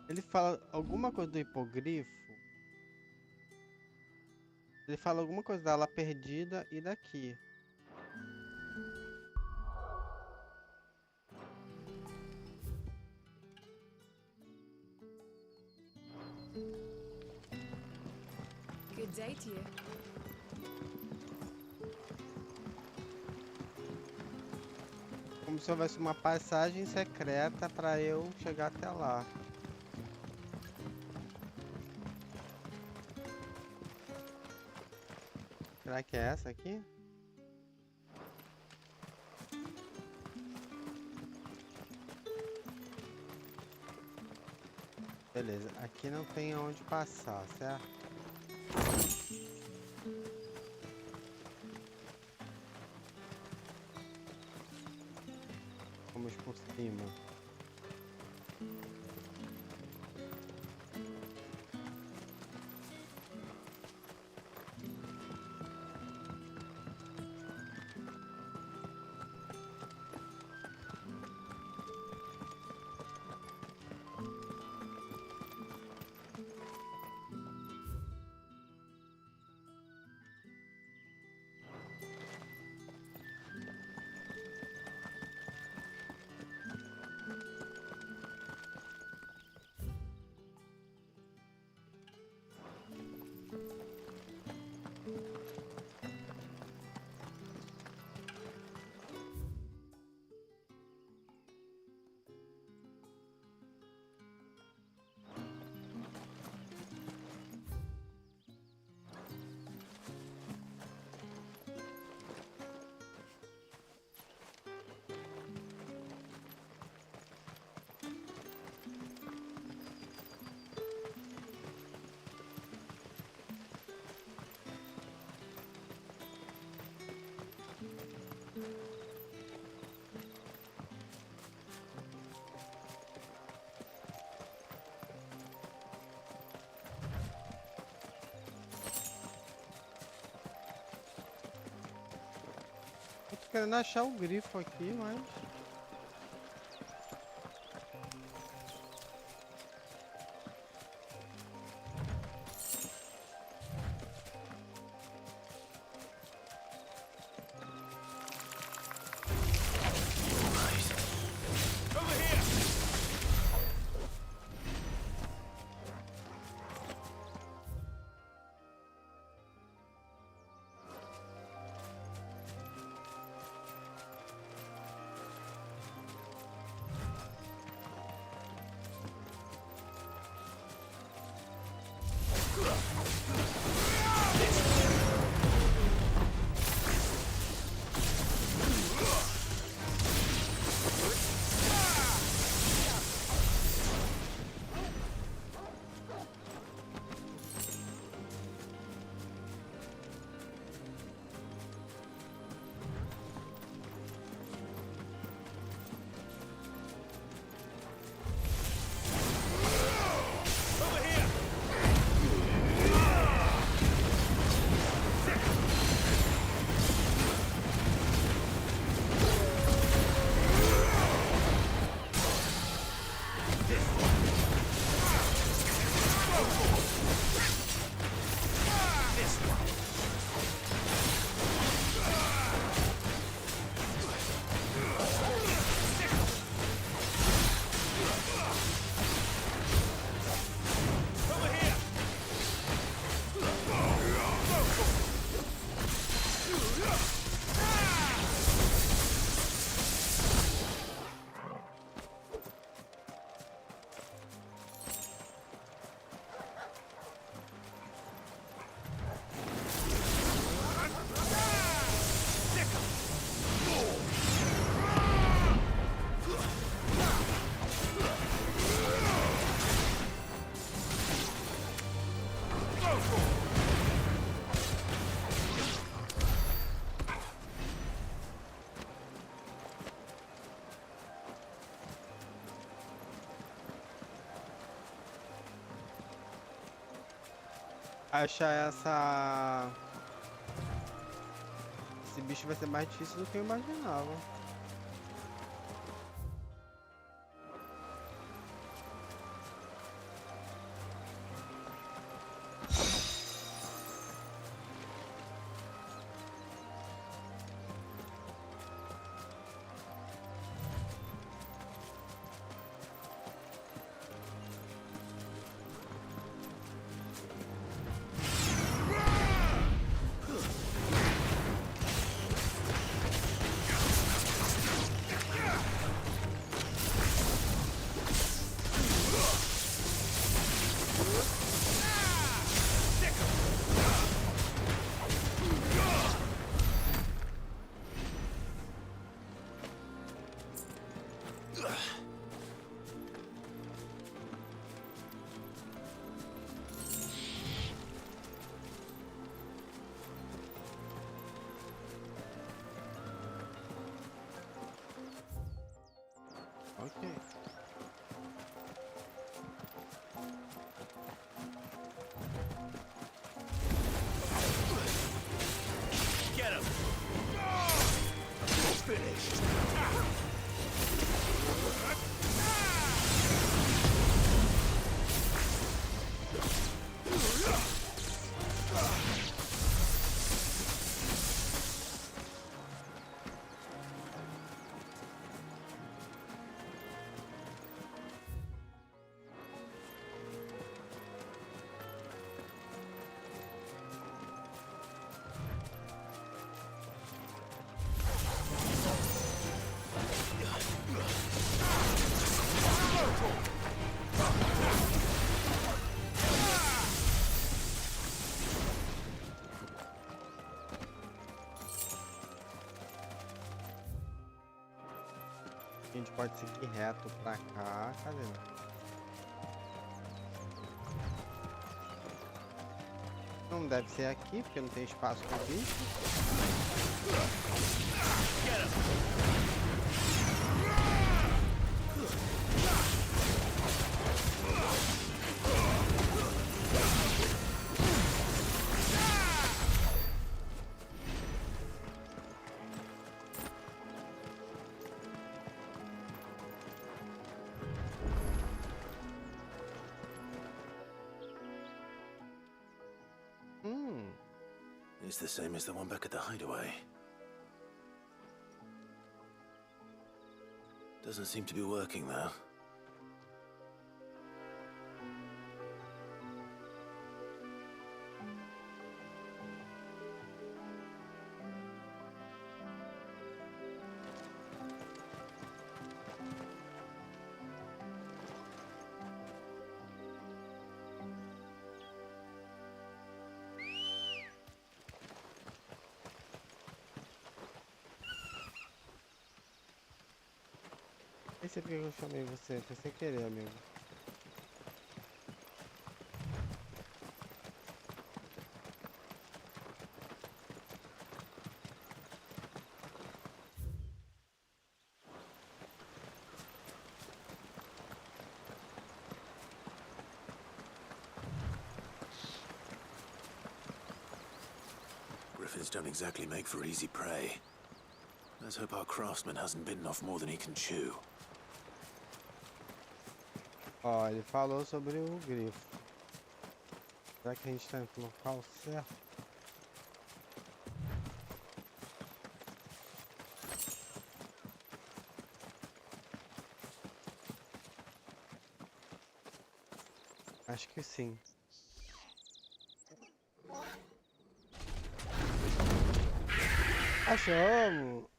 Ele fala alguma coisa do hipogrifo. Ele fala alguma coisa da ala perdida e daqui. Good day to you. Como se houvesse uma passagem secreta pra eu chegar até lá. Será que é essa aqui? Beleza, aqui não tem aonde passar, certo? Vamos por cima. Eu tô querendo achar o grifo aqui, mas... achar essa... Esse bicho vai ser mais difícil do que eu imaginava. Ok. Get him! Finished. A gente pode seguir reto pra cá. Cadê? Não deve ser aqui, porque não tem espaço para bicho. It's the same as the one back at the hideaway. Doesn't seem to be working, though. Nem sei porque eu chamei você, foi sem querer, amigo. Griffins don't exactly make for easy prey. Let's hope our craftsman hasn't bitten off more than he can chew. Ó, ele falou sobre o grifo. Será que a gente tá no local certo? Acho que sim. Achamos!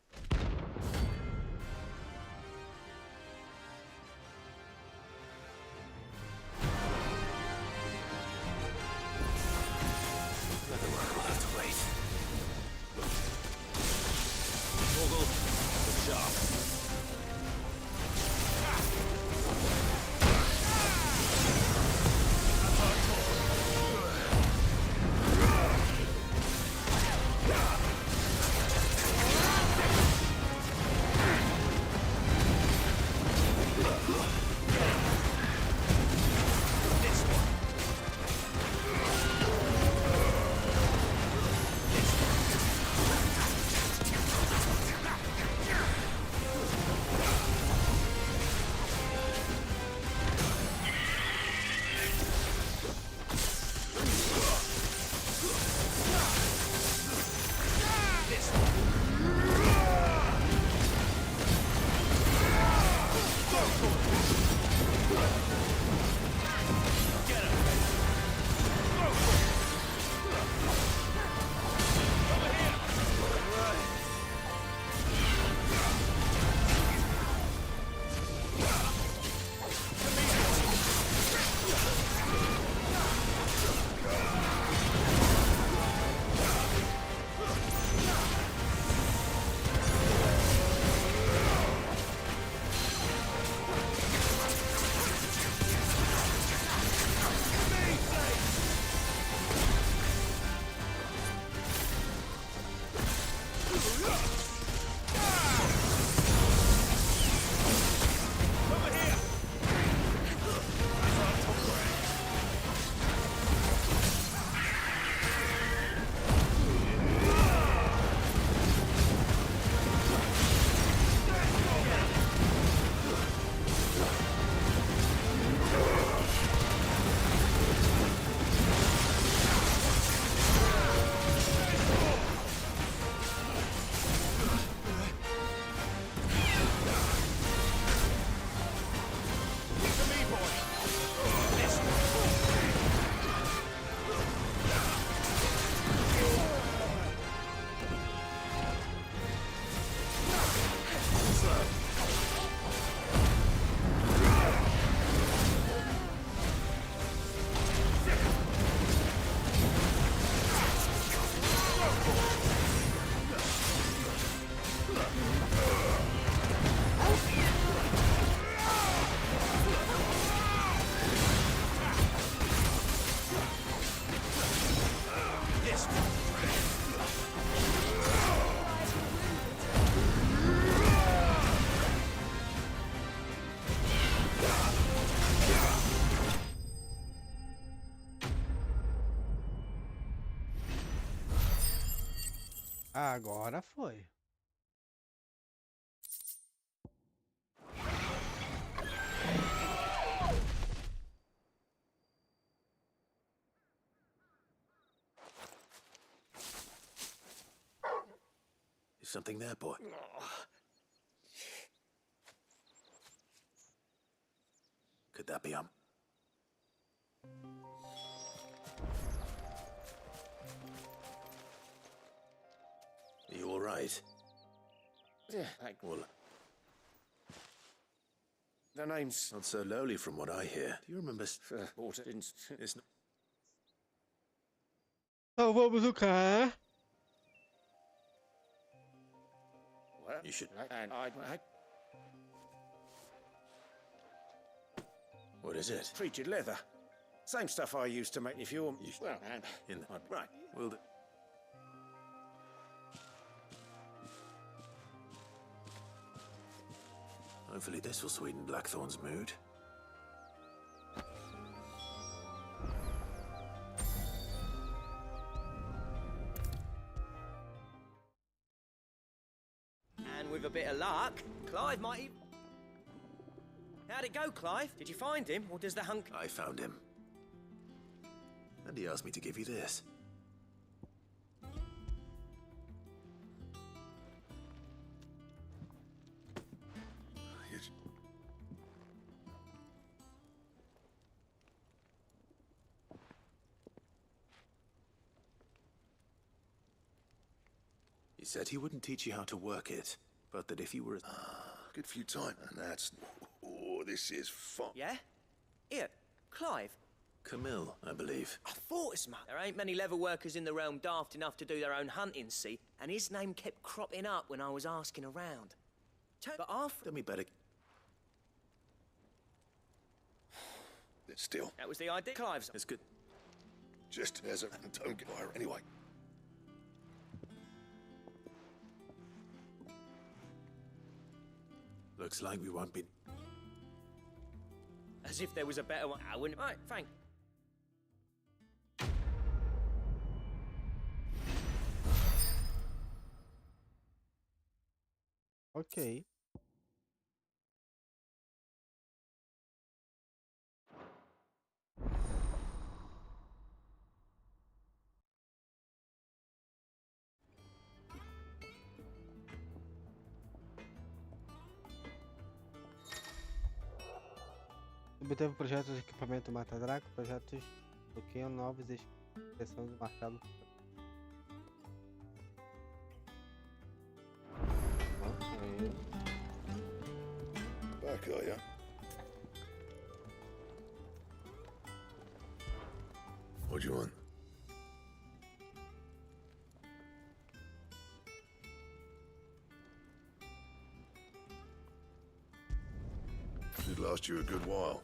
Agora foi. Is something there, boy? Could that be Are you all right? Yeah, Well, the name's not so lowly from what I hear. Do you remember? water. It's not. Então vamos o quê? Well, You should. And What is it? treated leather. Same stuff I used to make fuel. Well, and In the... right. Will Hopefully this will sweeten Blackthorn's mood. And with a bit of luck, Clive might even... How'd it go, Clive? Did you find him, or does the hunk... I found him. And he asked me to give you this. He said he wouldn't teach you how to work it, but that if you were... Good for your time, and that's... Oh, this is fun. Yeah? Here, Clive. Camille, I believe. I thought as much. There ain't many leather workers in the realm daft enough to do their own hunting, see? And his name kept cropping up when I was asking around. But after... Then we better... Still. That was the idea, Clive's. It's good. Just as a... Don't get fire anyway. Looks like we won't be... As if there was a better one. I wouldn't... Right, thank... Ok. Obteve projetos de equipamento mata-draco, projetos bloqueiam novos e expressão do martelo. Ok. Back, are ya? What do you want? Should last you a good while.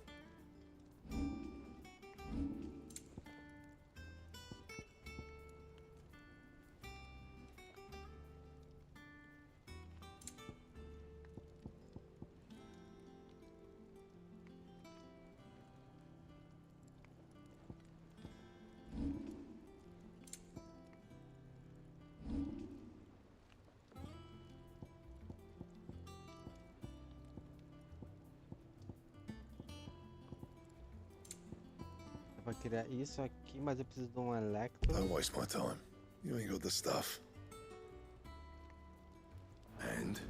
Pra criar isso aqui, mas eu preciso de um electro. Don't waste my time. You ain't got the stuff. And?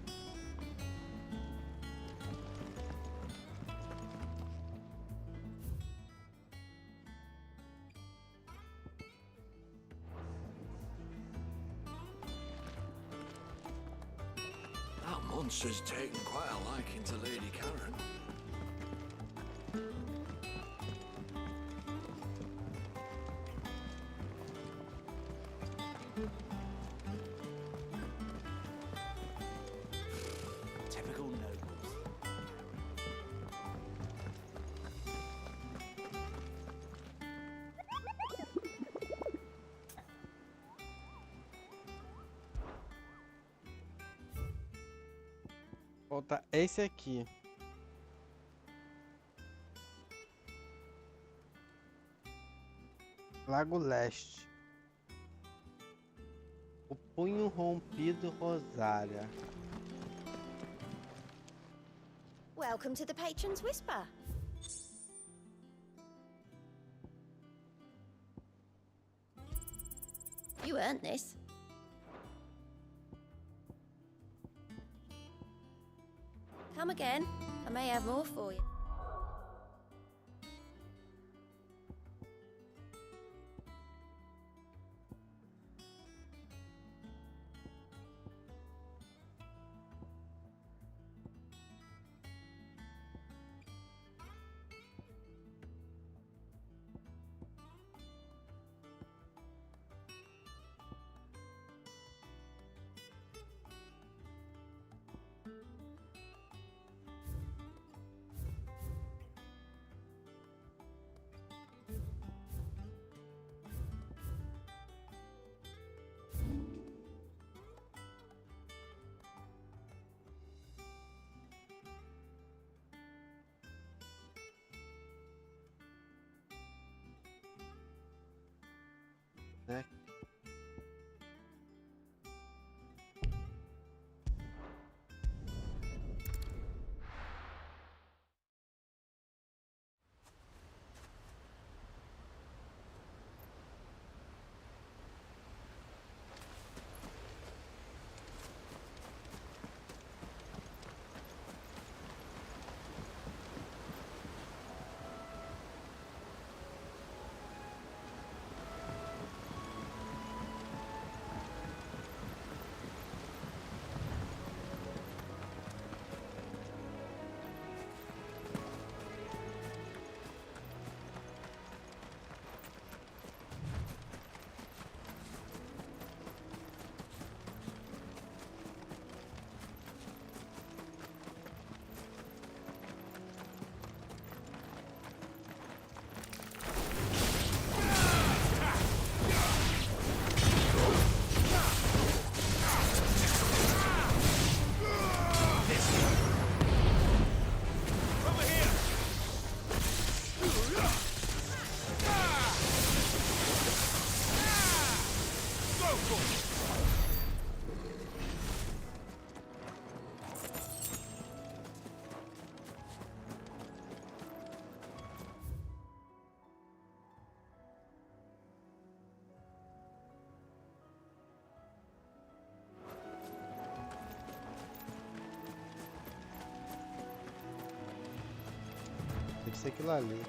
That monster's taken quite a liking to Lady Karen. Typical nobles. Falta esse aqui. Lago Leste. O Punho rompido, Rosária. Welcome to the Patron's Whisper. You earned this. Come again. I may have more for you. Né? Deve ser aquilo ali.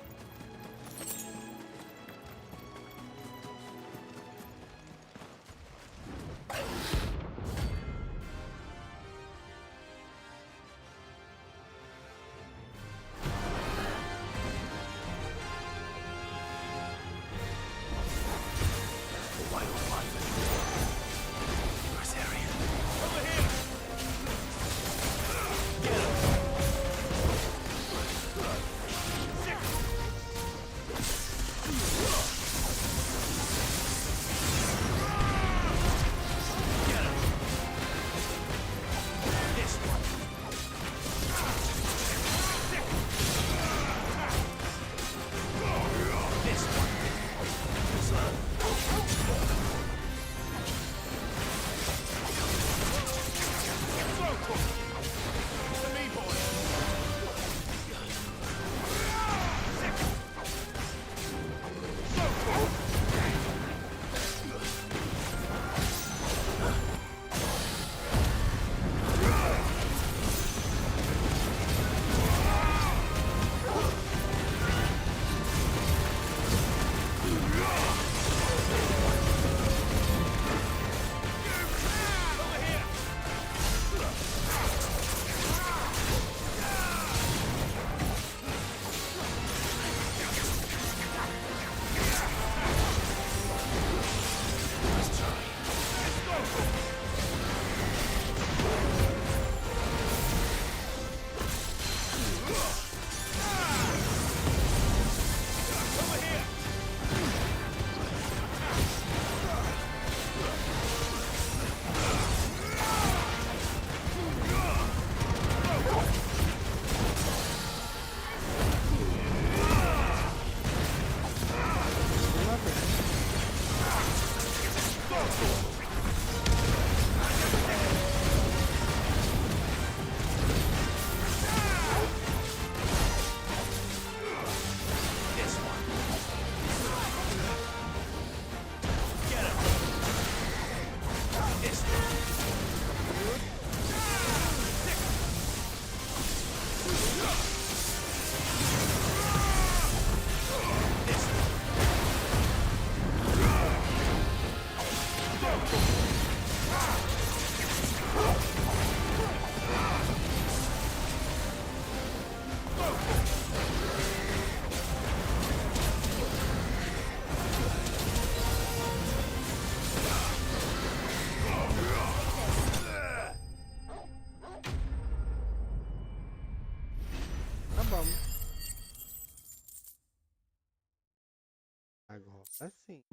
Assim.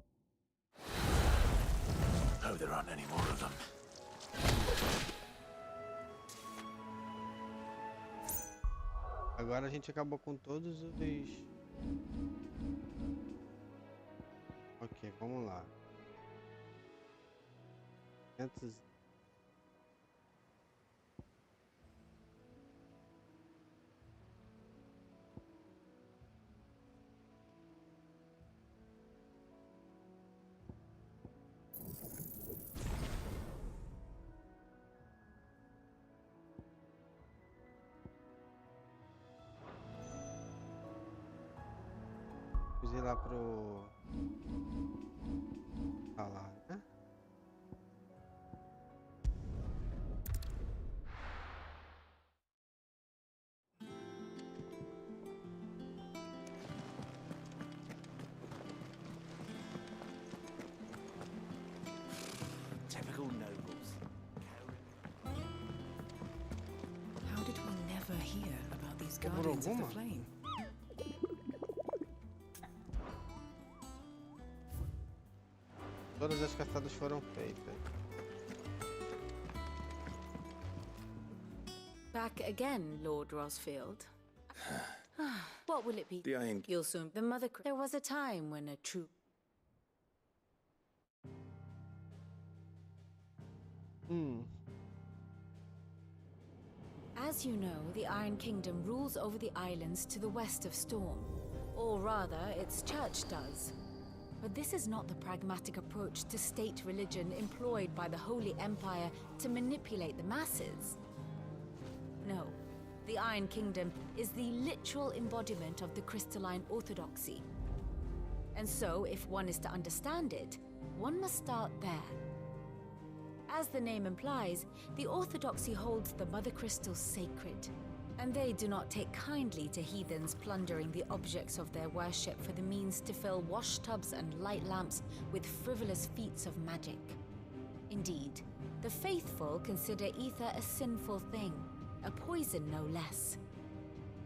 Hope there aren't any more of them. Agora a gente acabou com todos os... Ok, vamos lá. 500... Vamos ir lá pro... Tá lá, né? Typical nobles. How did we never hear about these Por guardians of the alguma? flame? Todas as caçadas foram feitas. Back again, Lord Rosfield. What will it be? The Iron... You'll soon... The mother... There was a time when a true... As you know, the Iron Kingdom rules over the islands to the west of Storm. Or rather, its church does. But this is not the pragmatic approach to state religion employed by the Holy Empire to manipulate the masses. No, the Iron Kingdom is the literal embodiment of the crystalline orthodoxy. And so, if one is to understand it, one must start there. As the name implies, the orthodoxy holds the Mother Crystals sacred, and they do not take kindly to heathens plundering the objects of their worship for the means to fill washtubs and light lamps with frivolous feats of magic. Indeed, the faithful consider ether a sinful thing, a poison no less.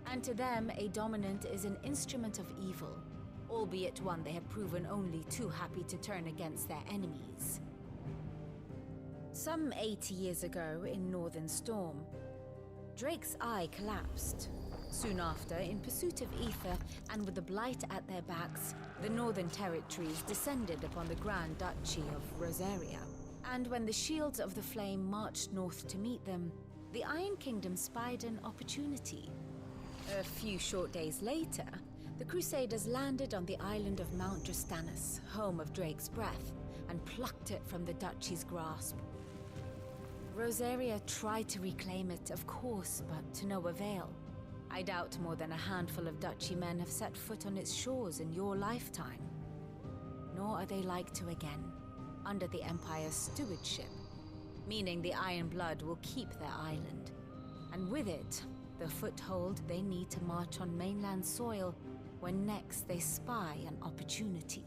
And to them, a dominant is an instrument of evil, albeit one they have proven only too happy to turn against their enemies. Some 80 years ago in Northern Storm, Drake's eye collapsed. Soon after, in pursuit of ether and with the blight at their backs, the Northern Territories descended upon the Grand Duchy of Rosaria. And when the Shields of the Flame marched north to meet them, the Iron Kingdom spied an opportunity. A few short days later, the Crusaders landed on the island of Mount Drastanus, home of Drake's breath, and plucked it from the duchy's grasp. Rosaria tried to reclaim it, of course, but to no avail. I doubt more than a handful of duchy men have set foot on its shores in your lifetime. Nor are they like to again, under the Empire's stewardship, meaning the Iron Blood will keep their island, and with it, the foothold they need to march on mainland soil when next they spy an opportunity.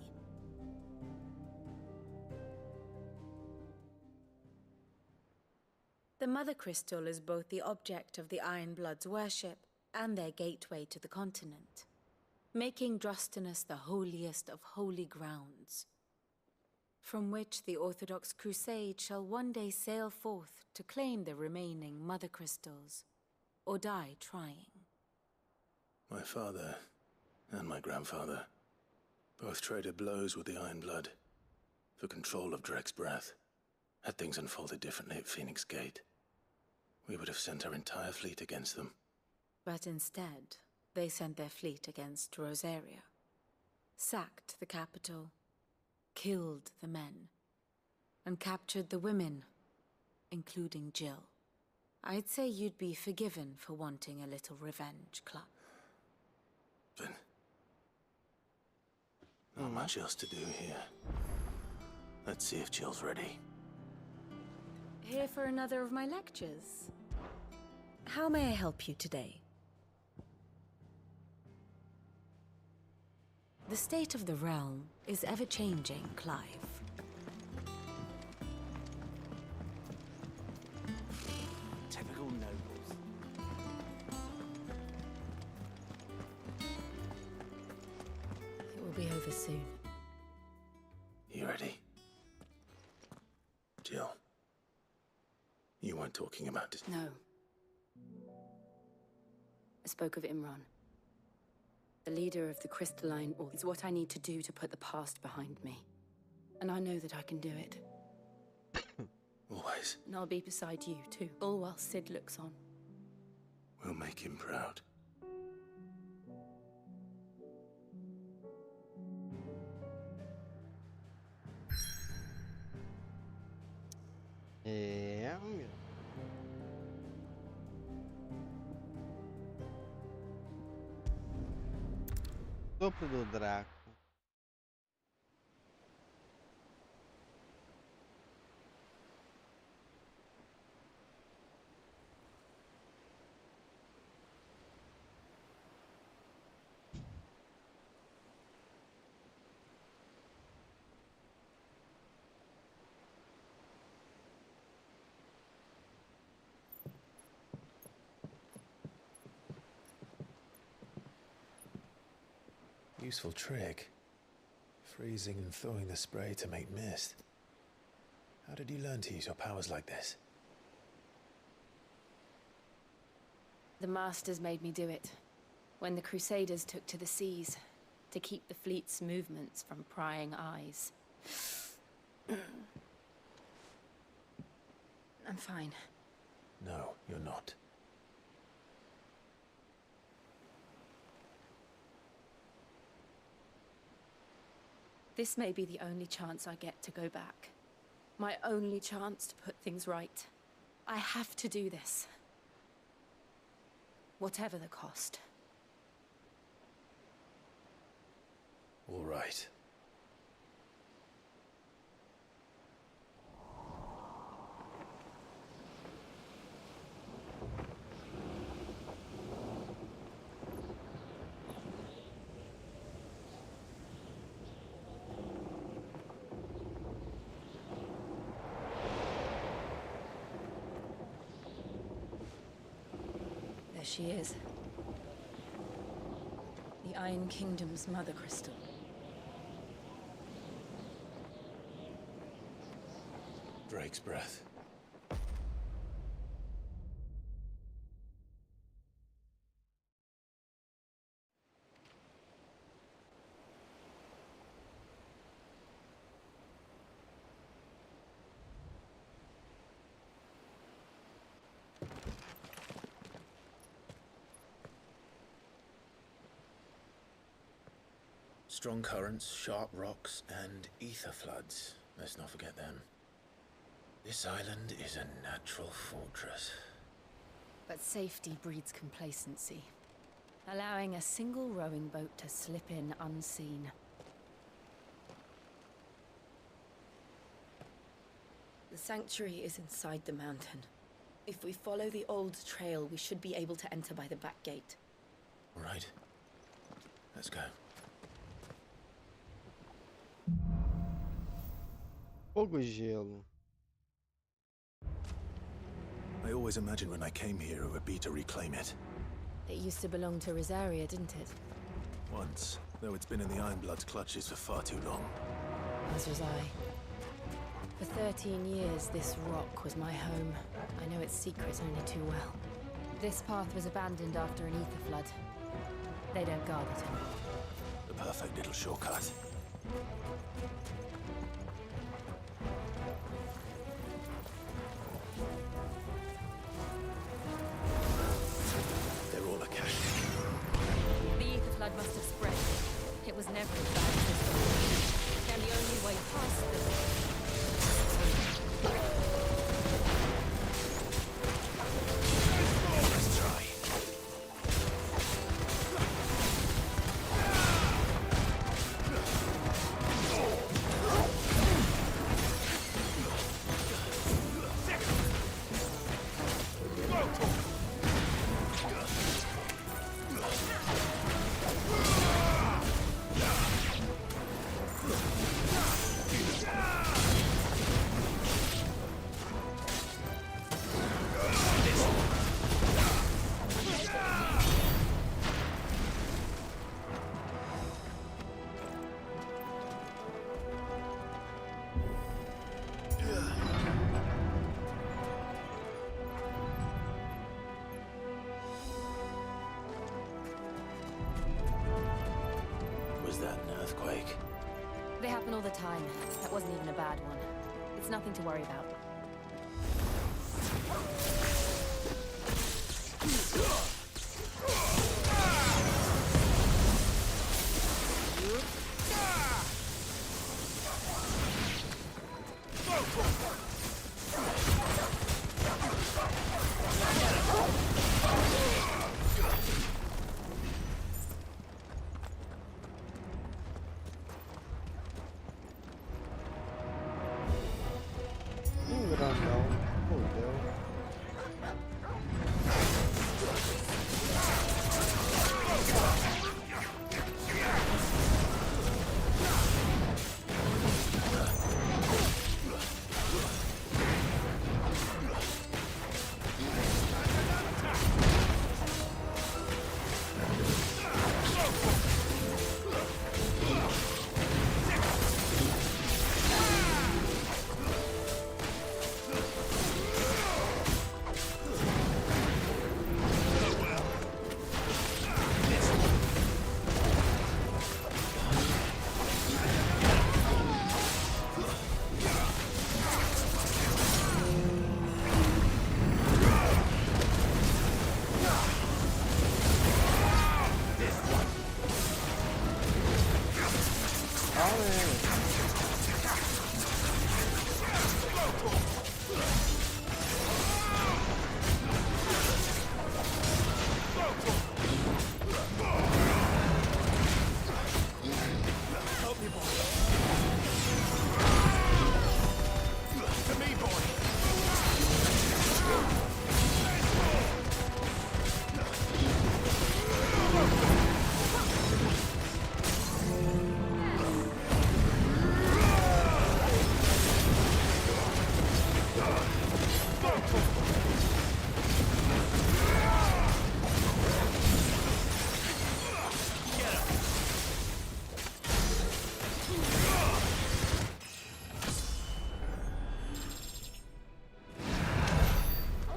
The Mother Crystal is both the object of the Iron Blood's worship and their gateway to the continent, making Drastanus the holiest of holy grounds, from which the Orthodox Crusade shall one day sail forth to claim the remaining Mother Crystals, or die trying. My father and my grandfather both traded blows with the Iron Blood for control of Drake's breath. Had things unfolded differently at Phoenix Gate, we would have sent our entire fleet against them. But instead, they sent their fleet against Rosaria, sacked the capital, killed the men, and captured the women, including Jill. I'd say you'd be forgiven for wanting a little revenge, Club. But not much else to do here. Let's see if Jill's ready. Here for another of my lectures. How may I help you today? The state of the realm is ever-changing, Clive. Typical nobles. It will be over soon. you weren't talking about it? No. I spoke of Imran. The leader of the crystalline Order. It's what I need to do to put the past behind me. And I know that I can do it. Always. And I'll be beside you, too. All while Sid looks on. We'll make him proud. É, meu. Sopro do Draco. Useful trick. Freezing and thawing the spray to make mist. How did you learn to use your powers like this? The Masters made me do it. When the Crusaders took to the seas, to keep the fleet's movements from prying eyes. I'm fine. No, you're not. This may be the only chance I get to go back. My only chance to put things right. I have to do this. Whatever the cost. All right. There she is. The Iron Kingdom's mother crystal. Drake's breath. Strong currents, sharp rocks, and ether floods. Let's not forget them. This island is a natural fortress. But safety breeds complacency, allowing a single rowing boat to slip in unseen. The sanctuary is inside the mountain. If we follow the old trail, we should be able to enter by the back gate. All right. Let's go. Fogo e gelo. I always imagined when I came here it would be to reclaim it. It used to belong to Rosaria, didn't it? Once, though it's been in the Ironblood's clutches for far too long. As was I. For 13 years, this rock was my home. I know its secret only too well. This path was abandoned after an ether flood. They don't guard it anymore. The perfect little shortcut. They're all a cache. The ether flood must have spread. It was never as bad as this one. And the only way past this... Let's try. Was that an earthquake? They happen all the time. That wasn't even a bad one. It's nothing to worry about. Grandão. Fudeu.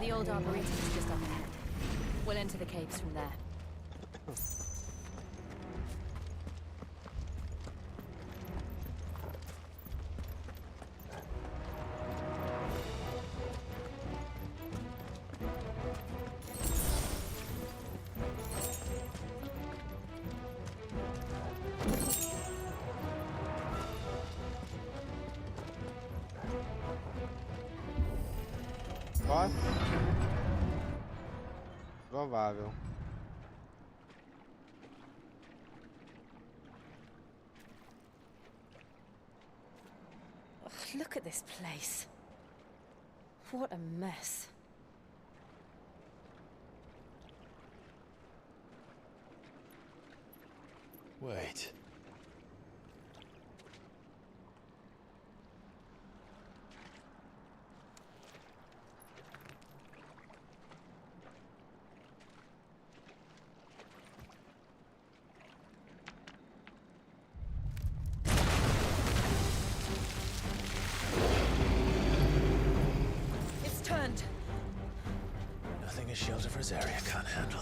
The old arboretum is just up ahead. We'll enter the caves from there. Posso? Provável. Ugh, look at this place. What a mess. Wait. It's turned. Nothing a shelter for his area can't handle.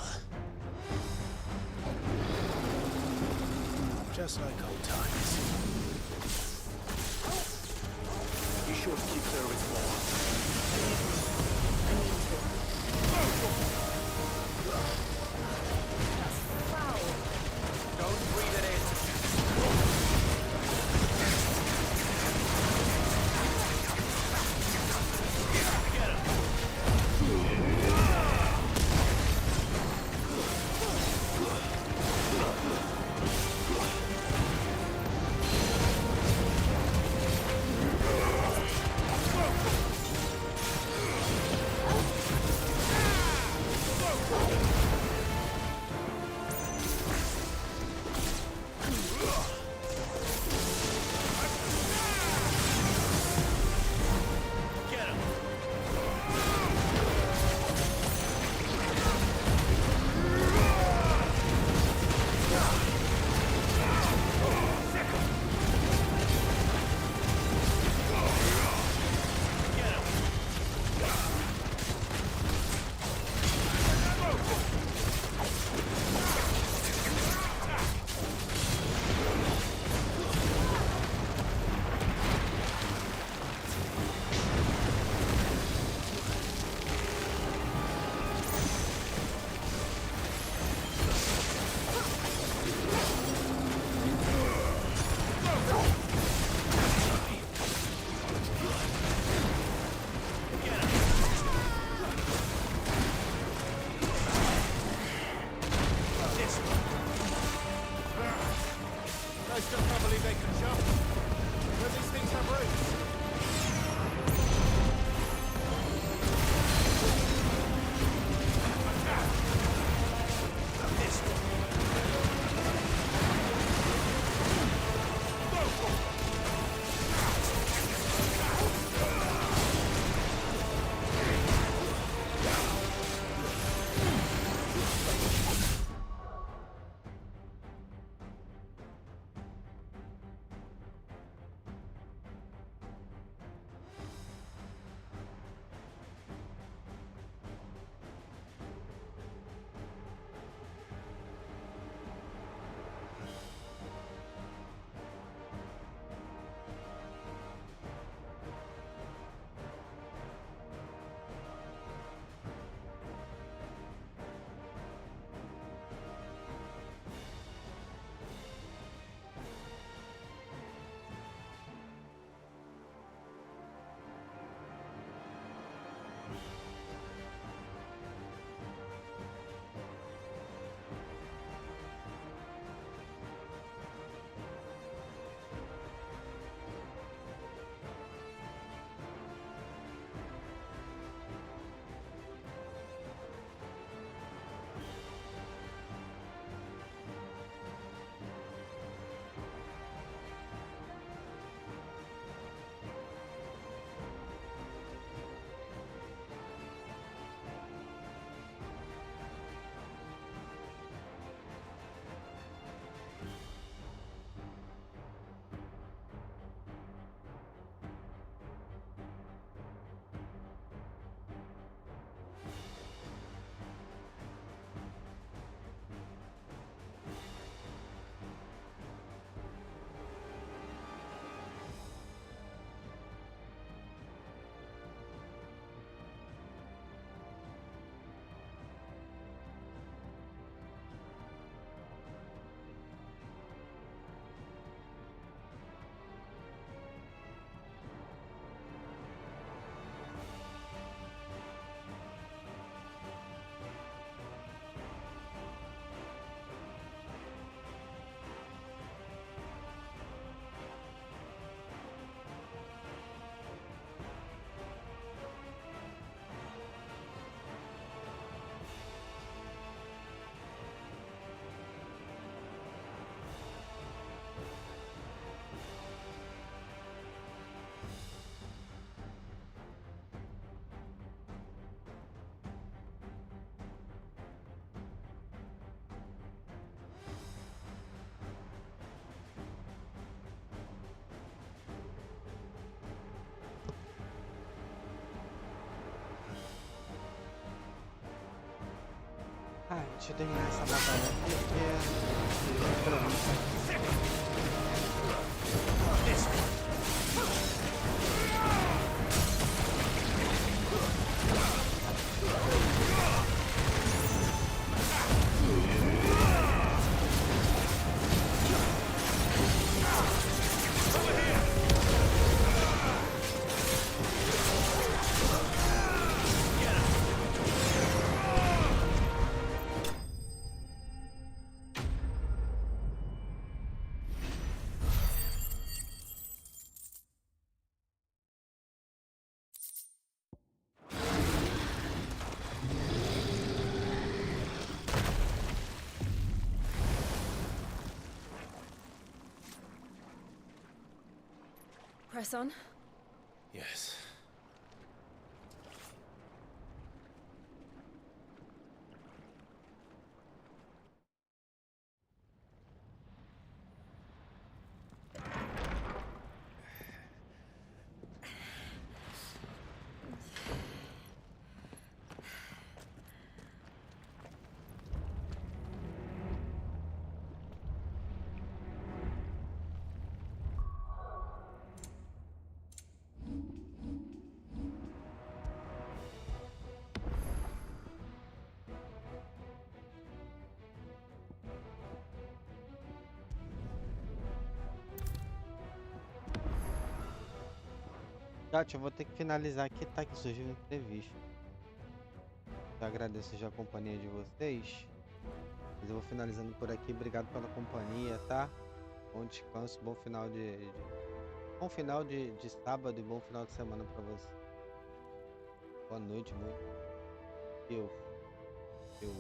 Just like old times. Be sure to keep clear of its wall. Don't breathe it in. Ah, deixa eu terminar essa batalha aqui, Press on. Yes. Chat, eu vou ter que finalizar aqui, tá? Que surgiu um imprevisto. Eu agradeço já a companhia de vocês. Mas eu vou finalizando por aqui. Obrigado pela companhia, tá? Bom descanso, bom final bom final de sábado e bom final de semana pra você. Boa noite, muito. Eu